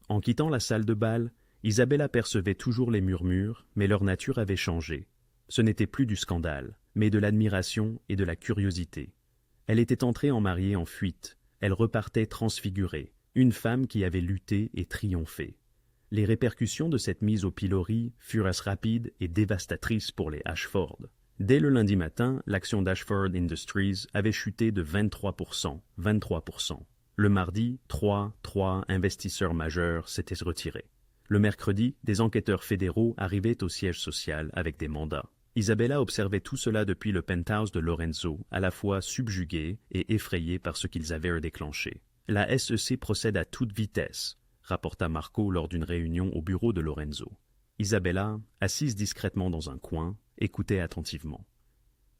En quittant la salle de bal, Isabella percevait toujours les murmures, mais leur nature avait changé. Ce n'était plus du scandale, mais de l'admiration et de la curiosité. Elle était entrée en mariée en fuite. Elle repartait transfigurée, une femme qui avait lutté et triomphé. Les répercussions de cette mise au pilori furent rapides et dévastatrices pour les Ashford. Dès le lundi matin, l'action d'Ashford Industries avait chuté de 23%. Le mardi, trois investisseurs majeurs s'étaient retirés. Le mercredi, des enquêteurs fédéraux arrivaient au siège social avec des mandats. Isabella observait tout cela depuis le penthouse de Lorenzo, à la fois subjuguée et effrayée par ce qu'ils avaient déclenché. « La SEC procède à toute vitesse », rapporta Marco lors d'une réunion au bureau de Lorenzo. Isabella, assise discrètement dans un coin, écoutait attentivement.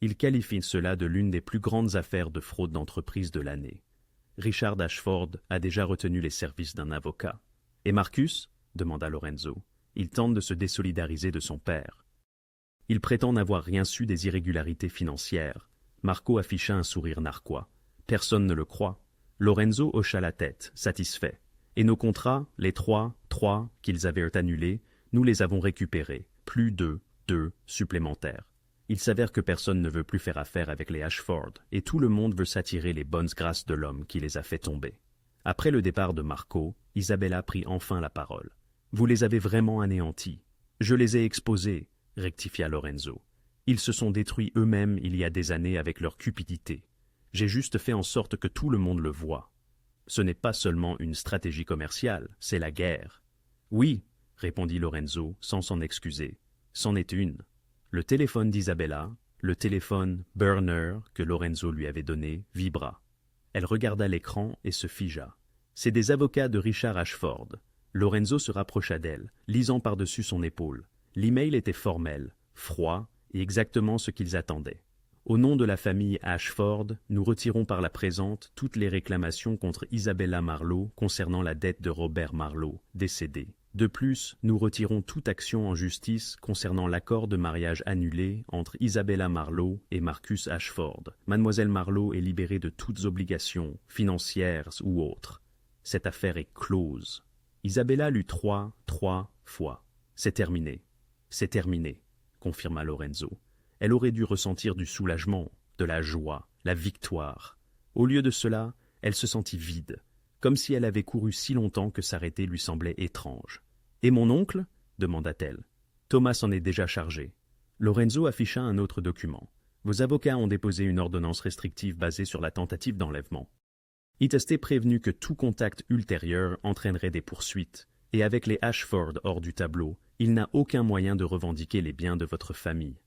Il qualifie cela de l'une des plus grandes affaires de fraude d'entreprise de l'année. Richard Ashford a déjà retenu les services d'un avocat. « Et Marcus ?» demanda Lorenzo. « Il tente de se désolidariser de son père. » Il prétend n'avoir rien su des irrégularités financières. Marco afficha un sourire narquois. Personne ne le croit. Lorenzo hocha la tête, satisfait. Et nos contrats, les trois qu'ils avaient annulés, nous les avons récupérés, plus deux supplémentaires. Il s'avère que personne ne veut plus faire affaire avec les Ashford, et tout le monde veut s'attirer les bonnes grâces de l'homme qui les a fait tomber. Après le départ de Marco, Isabella prit enfin la parole. « Vous les avez vraiment anéantis. Je les ai exposés, » rectifia Lorenzo. « Ils se sont détruits eux-mêmes il y a des années avec leur cupidité. J'ai juste fait en sorte que tout le monde le voie. Ce n'est pas seulement une stratégie commerciale, c'est la guerre. »« Oui, » répondit Lorenzo sans s'en excuser. « C'en est une. » Le téléphone d'Isabella, le téléphone burner que Lorenzo lui avait donné, vibra. Elle regarda l'écran et se figea. « C'est des avocats de Richard Ashford. » Lorenzo se rapprocha d'elle, lisant par-dessus son épaule. L'email était formel, froid et exactement ce qu'ils attendaient. Au nom de la famille Ashford, nous retirons par la présente toutes les réclamations contre Isabella Marlowe concernant la dette de Robert Marlowe, décédé. De plus, nous retirons toute action en justice concernant l'accord de mariage annulé entre Isabella Marlowe et Marcus Ashford. Mademoiselle Marlowe est libérée de toutes obligations, financières ou autres. Cette affaire est close. Isabella lut trois fois. « C'est terminé. C'est terminé, » confirma Lorenzo. Elle aurait dû ressentir du soulagement, de la joie, la victoire. Au lieu de cela, elle se sentit vide, comme si elle avait couru si longtemps que s'arrêter lui semblait étrange. « Et mon oncle ?» demanda-t-elle. « Thomas s'en est déjà chargé. » Lorenzo afficha un autre document. « Vos avocats ont déposé une ordonnance restrictive basée sur la tentative d'enlèvement. Il était prévenu que tout contact ultérieur entraînerait des poursuites, et avec les Ashford hors du tableau, il n'a aucun moyen de revendiquer les biens de votre famille.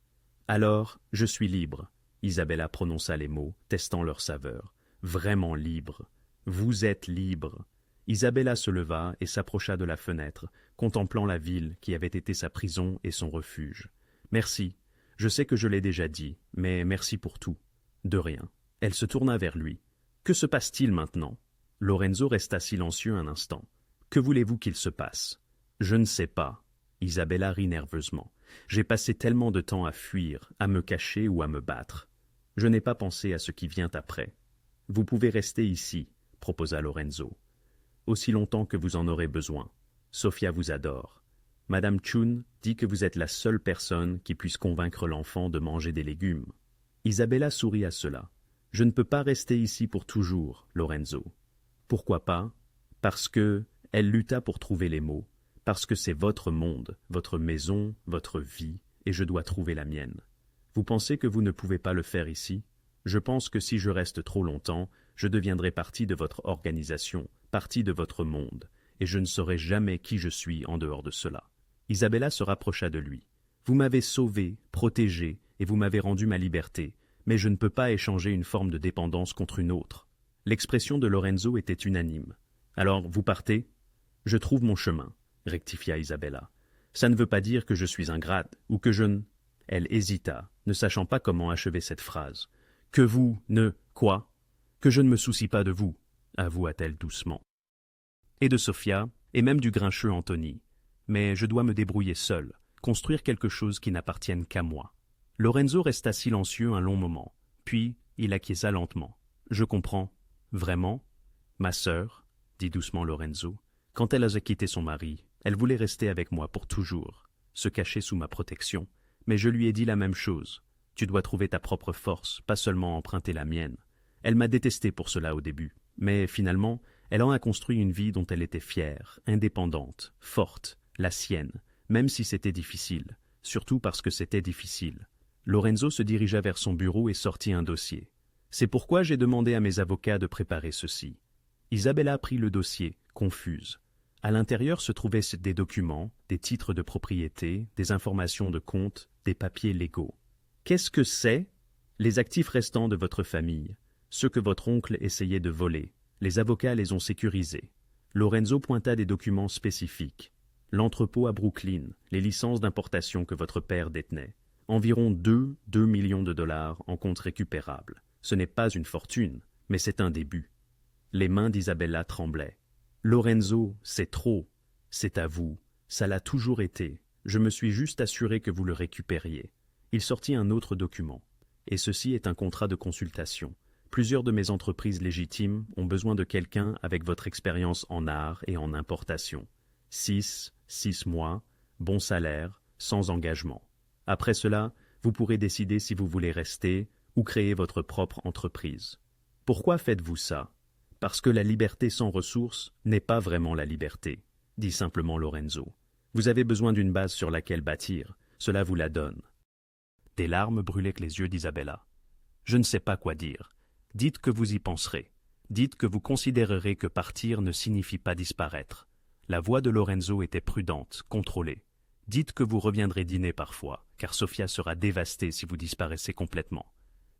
Alors, je suis libre. Isabella prononça les mots, testant leur saveur. Vraiment libre. Vous êtes libre. Isabella se leva et s'approcha de la fenêtre, contemplant la ville qui avait été sa prison et son refuge. Merci. Je sais que je l'ai déjà dit, mais merci pour tout. De rien. Elle se tourna vers lui. Que se passe-t-il maintenant? Lorenzo resta silencieux un instant. Que voulez-vous qu'il se passe? Je ne sais pas. Isabella rit nerveusement. J'ai passé tellement de temps à fuir, à me cacher ou à me battre. Je n'ai pas pensé à ce qui vient après. Vous pouvez rester ici, proposa Lorenzo. Aussi longtemps que vous en aurez besoin. Sofia vous adore. Madame Chun dit que vous êtes la seule personne qui puisse convaincre l'enfant de manger des légumes. Isabella sourit à cela. Je ne peux pas rester ici pour toujours, Lorenzo. Pourquoi pas? Parce que... Elle lutta pour trouver les mots. Parce que c'est votre monde, votre maison, votre vie, et je dois trouver la mienne. Vous pensez que vous ne pouvez pas le faire ici? Je pense que si je reste trop longtemps, je deviendrai partie de votre organisation, partie de votre monde, et je ne saurai jamais qui je suis en dehors de cela. Isabella se rapprocha de lui. Vous m'avez sauvé, protégé, et vous m'avez rendu ma liberté, mais je ne peux pas échanger une forme de dépendance contre une autre. L'expression de Lorenzo était unanime. Alors, vous partez? Je trouve mon chemin, rectifia Isabella. Ça ne veut pas dire que je suis ingrate, ou que je ne... Elle hésita, ne sachant pas comment achever cette phrase. Que vous ne... Quoi? Que je ne me soucie pas de vous, avoua-t-elle doucement. Et de Sofia, et même du grincheux Anthony. Mais je dois me débrouiller seule, construire quelque chose qui n'appartienne qu'à moi. Lorenzo resta silencieux un long moment, puis il acquiesça lentement. Je comprends. Vraiment? Ma sœur, dit doucement Lorenzo. Quand elle a quitté son mari, elle voulait rester avec moi pour toujours, se cacher sous ma protection, mais je lui ai dit la même chose. Tu dois trouver ta propre force, pas seulement emprunter la mienne. Elle m'a détesté pour cela au début, mais finalement, elle en a construit une vie dont elle était fière, indépendante, forte, la sienne, même si c'était difficile, surtout parce que c'était difficile. Lorenzo se dirigea vers son bureau et sortit un dossier. C'est pourquoi j'ai demandé à mes avocats de préparer ceci. Isabella prit le dossier, confuse. À l'intérieur se trouvaient des documents, des titres de propriété, des informations de compte, des papiers légaux. Qu'est-ce que c'est? Les actifs restants de votre famille, ceux que votre oncle essayait de voler. Les avocats les ont sécurisés. Lorenzo pointa des documents spécifiques. L'entrepôt à Brooklyn, les licences d'importation que votre père détenait. Environ 2 millions de dollars en compte récupérable. Ce n'est pas une fortune, mais c'est un début. Les mains d'Isabella tremblaient. Lorenzo, c'est trop. C'est à vous. Ça l'a toujours été. Je me suis juste assuré que vous le récupériez. Il sortit un autre document. Et ceci est un contrat de consultation. Plusieurs de mes entreprises légitimes ont besoin de quelqu'un avec votre expérience en art et en importation. 6 mois, bon salaire, sans engagement. Après cela, vous pourrez décider si vous voulez rester ou créer votre propre entreprise. Pourquoi faites-vous ça? Parce que la liberté sans ressources n'est pas vraiment la liberté, dit simplement Lorenzo. Vous avez besoin d'une base sur laquelle bâtir, cela vous la donne. Des larmes brûlaient les yeux d'Isabella. Je ne sais pas quoi dire. Dites que vous y penserez. Dites que vous considérerez que partir ne signifie pas disparaître. La voix de Lorenzo était prudente, contrôlée. Dites que vous reviendrez dîner parfois, car Sofia sera dévastée si vous disparaissez complètement.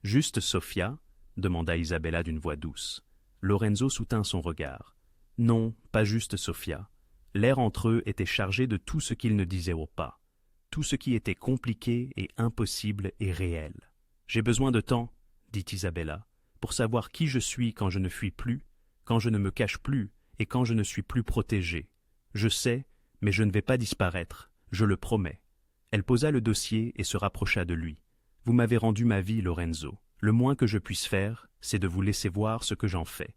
Juste Sofia? Demanda Isabella d'une voix douce. Lorenzo soutint son regard. Non, pas juste Sofia. L'air entre eux était chargé de tout ce qu'ils ne disaient pas. Tout ce qui était compliqué et impossible et réel. J'ai besoin de temps, dit Isabella, pour savoir qui je suis quand je ne fuis plus, quand je ne me cache plus et quand je ne suis plus protégée. Je sais, mais je ne vais pas disparaître, je le promets. Elle posa le dossier et se rapprocha de lui. Vous m'avez rendu ma vie, Lorenzo. Le moins que je puisse faire, c'est de vous laisser voir ce que j'en fais.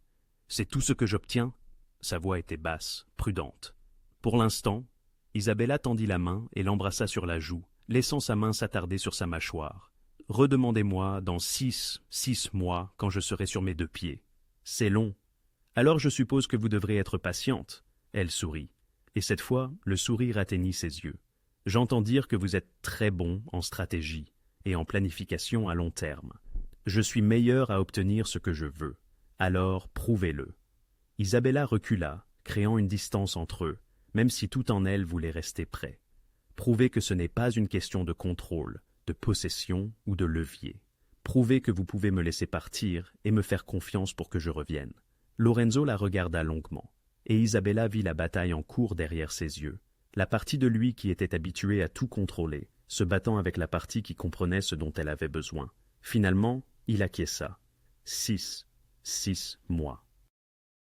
C'est tout ce que j'obtiens. Sa voix était basse, prudente. Pour l'instant, Isabella tendit la main et l'embrassa sur la joue, laissant sa main s'attarder sur sa mâchoire. Redemandez-moi dans 6 mois, quand je serai sur mes 2 pieds. C'est long. Alors je suppose que vous devrez être patiente. Elle sourit. Et cette fois, le sourire atteignit ses yeux. J'entends dire que vous êtes très bon en stratégie et en planification à long terme. Je suis meilleur à obtenir ce que je veux. Alors, prouvez-le. Isabella recula, créant une distance entre eux, même si tout en elle voulait rester près. Prouvez que ce n'est pas une question de contrôle, de possession ou de levier. Prouvez que vous pouvez me laisser partir et me faire confiance pour que je revienne. Lorenzo la regarda longuement, et Isabella vit la bataille en cours derrière ses yeux. La partie de lui qui était habituée à tout contrôler, se battant avec la partie qui comprenait ce dont elle avait besoin. Finalement, il acquiesça. 6 mois.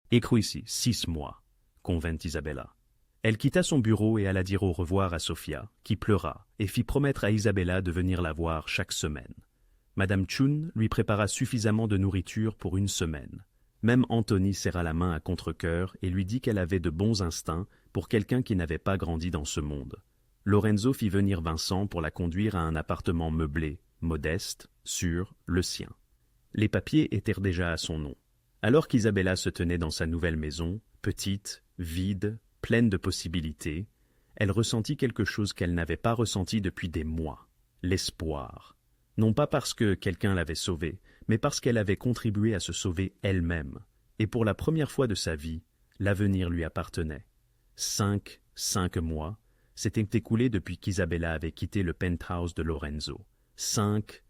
Écris ici, 6 mois, convint Isabella. Elle quitta son bureau et alla dire au revoir à Sofia, qui pleura, et fit promettre à Isabella de venir la voir chaque semaine. Madame Chun lui prépara suffisamment de nourriture pour une semaine. Même Anthony serra la main à contre-cœur et lui dit qu'elle avait de bons instincts pour quelqu'un qui n'avait pas grandi dans ce monde. Lorenzo fit venir Vincent pour la conduire à un appartement meublé, modeste, sûr, le sien. Les papiers étaient déjà à son nom. Alors qu'Isabella se tenait dans sa nouvelle maison, petite, vide, pleine de possibilités, elle ressentit quelque chose qu'elle n'avait pas ressenti depuis des mois, l'espoir. Non pas parce que quelqu'un l'avait sauvée, mais parce qu'elle avait contribué à se sauver elle-même. Et pour la première fois de sa vie, l'avenir lui appartenait. 5 mois s'étaient écoulés depuis qu'Isabella avait quitté le penthouse de Lorenzo. 5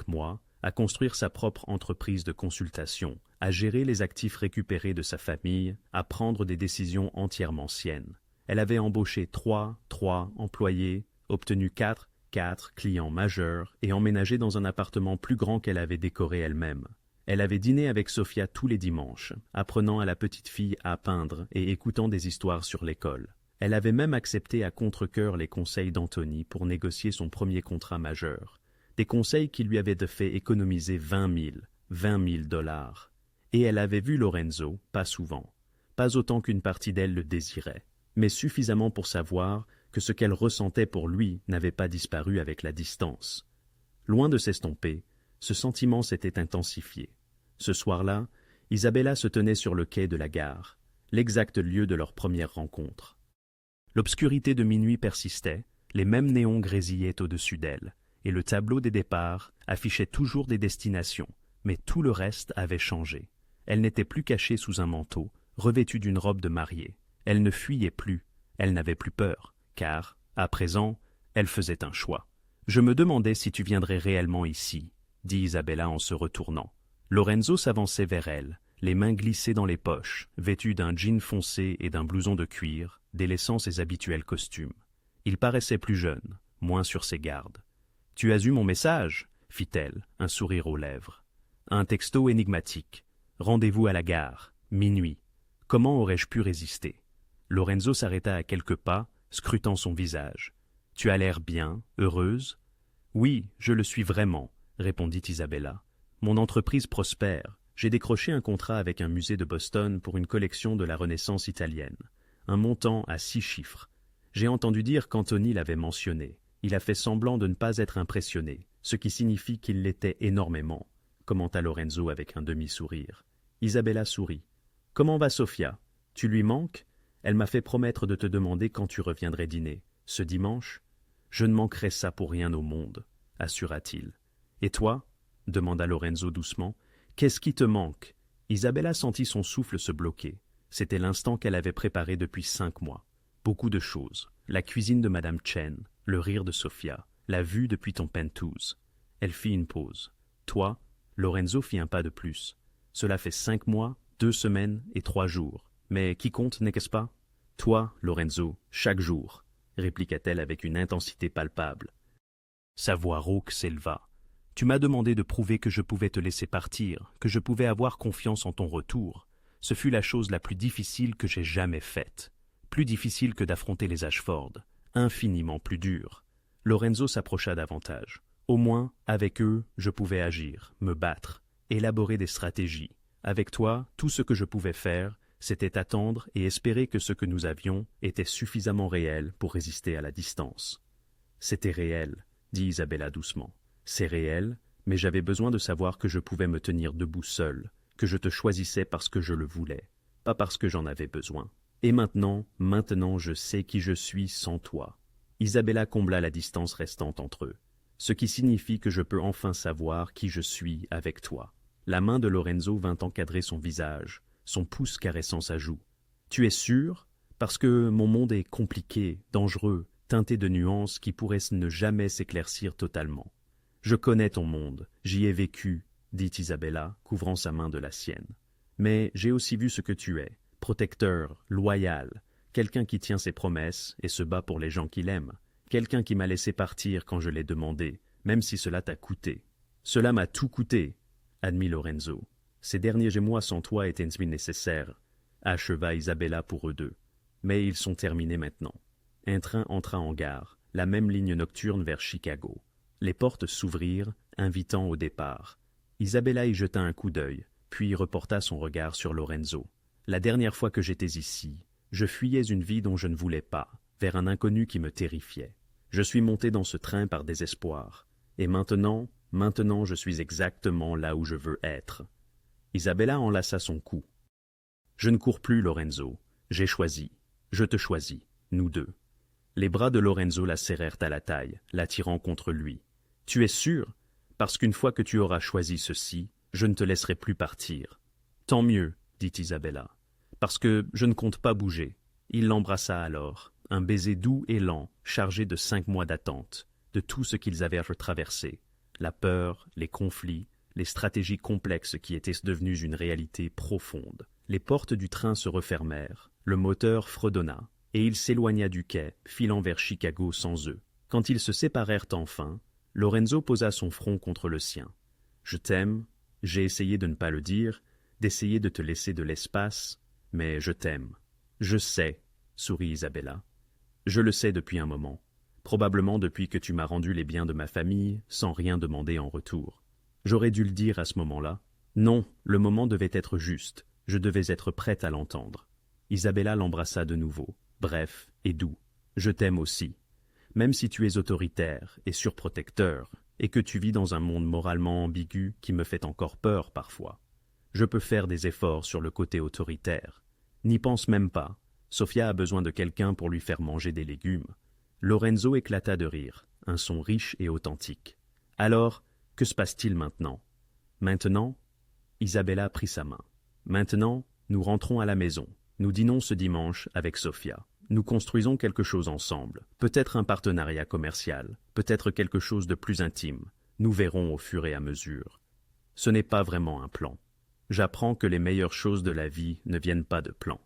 mois à construire sa propre entreprise de consultation, à gérer les actifs récupérés de sa famille, à prendre des décisions entièrement siennes. Elle avait embauché 3 employés, obtenu 4 clients majeurs et emménagé dans un appartement plus grand qu'elle avait décoré elle-même. Elle avait dîné avec Sofia tous les dimanches, apprenant à la petite fille à peindre et écoutant des histoires sur l'école. Elle avait même accepté à contre-cœur les conseils d'Anthony pour négocier son premier contrat majeur. Des conseils qui lui avaient fait économiser 20 000 dollars. Et elle avait vu Lorenzo, pas souvent, pas autant qu'une partie d'elle le désirait, mais suffisamment pour savoir que ce qu'elle ressentait pour lui n'avait pas disparu avec la distance. Loin de s'estomper, ce sentiment s'était intensifié. Ce soir-là, Isabella se tenait sur le quai de la gare, l'exact lieu de leur première rencontre. L'obscurité de minuit persistait, les mêmes néons grésillaient au-dessus d'elle, et le tableau des départs affichait toujours des destinations, mais tout le reste avait changé. Elle n'était plus cachée sous un manteau, revêtue d'une robe de mariée. Elle ne fuyait plus, elle n'avait plus peur, car, à présent, elle faisait un choix. « Je me demandais si tu viendrais réellement ici, » dit Isabella en se retournant. Lorenzo s'avançait vers elle, les mains glissées dans les poches, vêtu d'un jean foncé et d'un blouson de cuir, délaissant ses habituels costumes. Il paraissait plus jeune, moins sur ses gardes. « Tu as eu mon message ?» fit-elle, un sourire aux lèvres. Un texto énigmatique. « Rendez-vous à la gare, minuit. » Comment aurais-je pu résister? Lorenzo s'arrêta à quelques pas, scrutant son visage. « Tu as l'air bien, heureuse ?»« Oui, je le suis vraiment, » répondit Isabella. « Mon entreprise prospère. J'ai décroché un contrat avec un musée de Boston pour une collection de la Renaissance italienne. Un montant à 6 chiffres. J'ai entendu dire qu'Anthony l'avait mentionné. Il a fait semblant de ne pas être impressionné, ce qui signifie qu'il l'était énormément, » commenta Lorenzo avec un demi-sourire. Isabella sourit. « Comment va Sofia? Tu lui manques? Elle m'a fait promettre de te demander quand tu reviendrais dîner. Ce dimanche? Je ne manquerai ça pour rien au monde, » assura-t-il. « Et toi? » demanda Lorenzo doucement. « Qu'est-ce qui te manque? » Isabella sentit son souffle se bloquer. C'était l'instant qu'elle avait préparé depuis 5 mois. Beaucoup de choses. La cuisine de Madame Chen, le rire de Sofia, la vue depuis ton penthouse. Elle fit une pause. « Toi? » Lorenzo fit un pas de plus. « Cela fait 5 mois, 2 semaines et 3 jours. Mais qui compte, n'est-ce pas? »« Toi, Lorenzo, chaque jour, » répliqua-t-elle avec une intensité palpable. Sa voix rauque s'éleva. « Tu m'as demandé de prouver que je pouvais te laisser partir, que je pouvais avoir confiance en ton retour. Ce fut la chose la plus difficile que j'ai jamais faite. Plus difficile que d'affronter les Ashford, infiniment plus dure. » Lorenzo s'approcha davantage. Au moins, avec eux, je pouvais agir, me battre, élaborer des stratégies. Avec toi, tout ce que je pouvais faire, c'était attendre et espérer que ce que nous avions était suffisamment réel pour résister à la distance. « C'était réel, » dit Isabella doucement. « C'est réel, mais j'avais besoin de savoir que je pouvais me tenir debout seul, que je te choisissais parce que je le voulais, pas parce que j'en avais besoin. Et maintenant, je sais qui je suis sans toi. » Isabella combla la distance restante entre eux, ce qui signifie que je peux enfin savoir qui je suis avec toi. La main de Lorenzo vint encadrer son visage, son pouce caressant sa joue. « Tu es sûr? Parce que mon monde est compliqué, dangereux, teinté de nuances qui pourraient ne jamais s'éclaircir totalement. Je connais ton monde, j'y ai vécu, dit Isabella, couvrant sa main de la sienne. Mais j'ai aussi vu ce que tu es, protecteur, loyal, quelqu'un qui tient ses promesses et se bat pour les gens qu'il aime, quelqu'un qui m'a laissé partir quand je l'ai demandé, même si cela t'a coûté. Cela m'a tout coûté, admit Lorenzo. Ces derniers mois sans toi étaient nécessaires, acheva Isabella pour eux deux. Mais ils sont terminés maintenant. Un train entra en gare, la même ligne nocturne vers Chicago. Les portes s'ouvrirent, invitant au départ. Isabella y jeta un coup d'œil, puis reporta son regard sur Lorenzo. La dernière fois que j'étais ici, je fuyais une vie dont je ne voulais pas, vers un inconnu qui me terrifiait. Je suis monté dans ce train par désespoir. Et maintenant je suis exactement là où je veux être. Isabella enlaça son cou. Je ne cours plus, Lorenzo. J'ai choisi. Je te choisis, nous deux. Les bras de Lorenzo la serrèrent à la taille, l'attirant contre lui. Tu es sûr? Parce qu'une fois que tu auras choisi ceci, je ne te laisserai plus partir. Tant mieux, dit Isabella, parce que je ne compte pas bouger. Il l'embrassa alors, un baiser doux et lent, chargé de 5 mois d'attente, de tout ce qu'ils avaient traversé, la peur, les conflits, les stratégies complexes qui étaient devenues une réalité profonde. Les portes du train se refermèrent, le moteur fredonna, et il s'éloigna du quai, filant vers Chicago sans eux. Quand ils se séparèrent enfin, Lorenzo posa son front contre le sien. « Je t'aime, j'ai essayé de ne pas le dire, d'essayer de te laisser de l'espace, mais je t'aime. Je sais, sourit Isabella. Je le sais depuis un moment, probablement depuis que tu m'as rendu les biens de ma famille sans rien demander en retour. J'aurais dû le dire à ce moment-là. Non, le moment devait être juste, je devais être prête à l'entendre. » Isabella l'embrassa de nouveau, bref et doux. « Je t'aime aussi. Même si tu es autoritaire et surprotecteur, et que tu vis dans un monde moralement ambigu qui me fait encore peur parfois. Je peux faire des efforts sur le côté autoritaire. N'y pense même pas. Sofia a besoin de quelqu'un pour lui faire manger des légumes. » Lorenzo éclata de rire, un son riche et authentique. « Alors, que se passe-t-il maintenant? » « Maintenant ?» Isabella prit sa main. « Maintenant, nous rentrons à la maison. Nous dînons ce dimanche avec Sofia. Nous construisons quelque chose ensemble, peut-être un partenariat commercial, peut-être quelque chose de plus intime. Nous verrons au fur et à mesure. Ce n'est pas vraiment un plan. J'apprends que les meilleures choses de la vie ne viennent pas de plans. »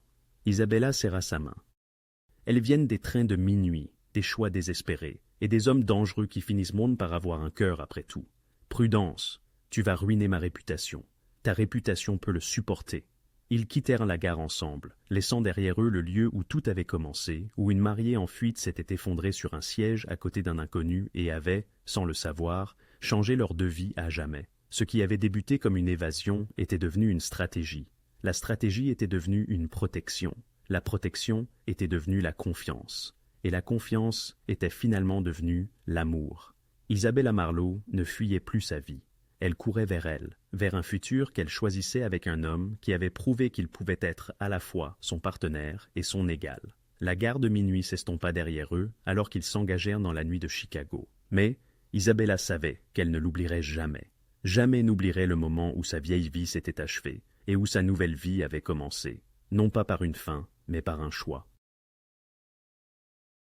Isabella serra sa main. « Elles viennent des trains de minuit, des choix désespérés, et des hommes dangereux qui finissent monde par avoir un cœur après tout. Prudence, tu vas ruiner ma réputation. Ta réputation peut le supporter. » Ils quittèrent la gare ensemble, laissant derrière eux le lieu où tout avait commencé, où une mariée en fuite s'était effondrée sur un siège à côté d'un inconnu et avait, sans le savoir, changé leur vie à jamais. Ce qui avait débuté comme une évasion était devenu une stratégie. La stratégie était devenue une protection. La protection était devenue la confiance. Et la confiance était finalement devenue l'amour. Isabella Marlowe ne fuyait plus sa vie. Elle courait vers un futur qu'elle choisissait avec un homme qui avait prouvé qu'il pouvait être à la fois son partenaire et son égal. La gare de minuit s'estompa derrière eux alors qu'ils s'engagèrent dans la nuit de Chicago. Mais Isabella savait qu'elle ne l'oublierait jamais. Jamais n'oublierait le moment où sa vieille vie s'était achevée et où sa nouvelle vie avait commencé, non pas par une fin, mais par un choix.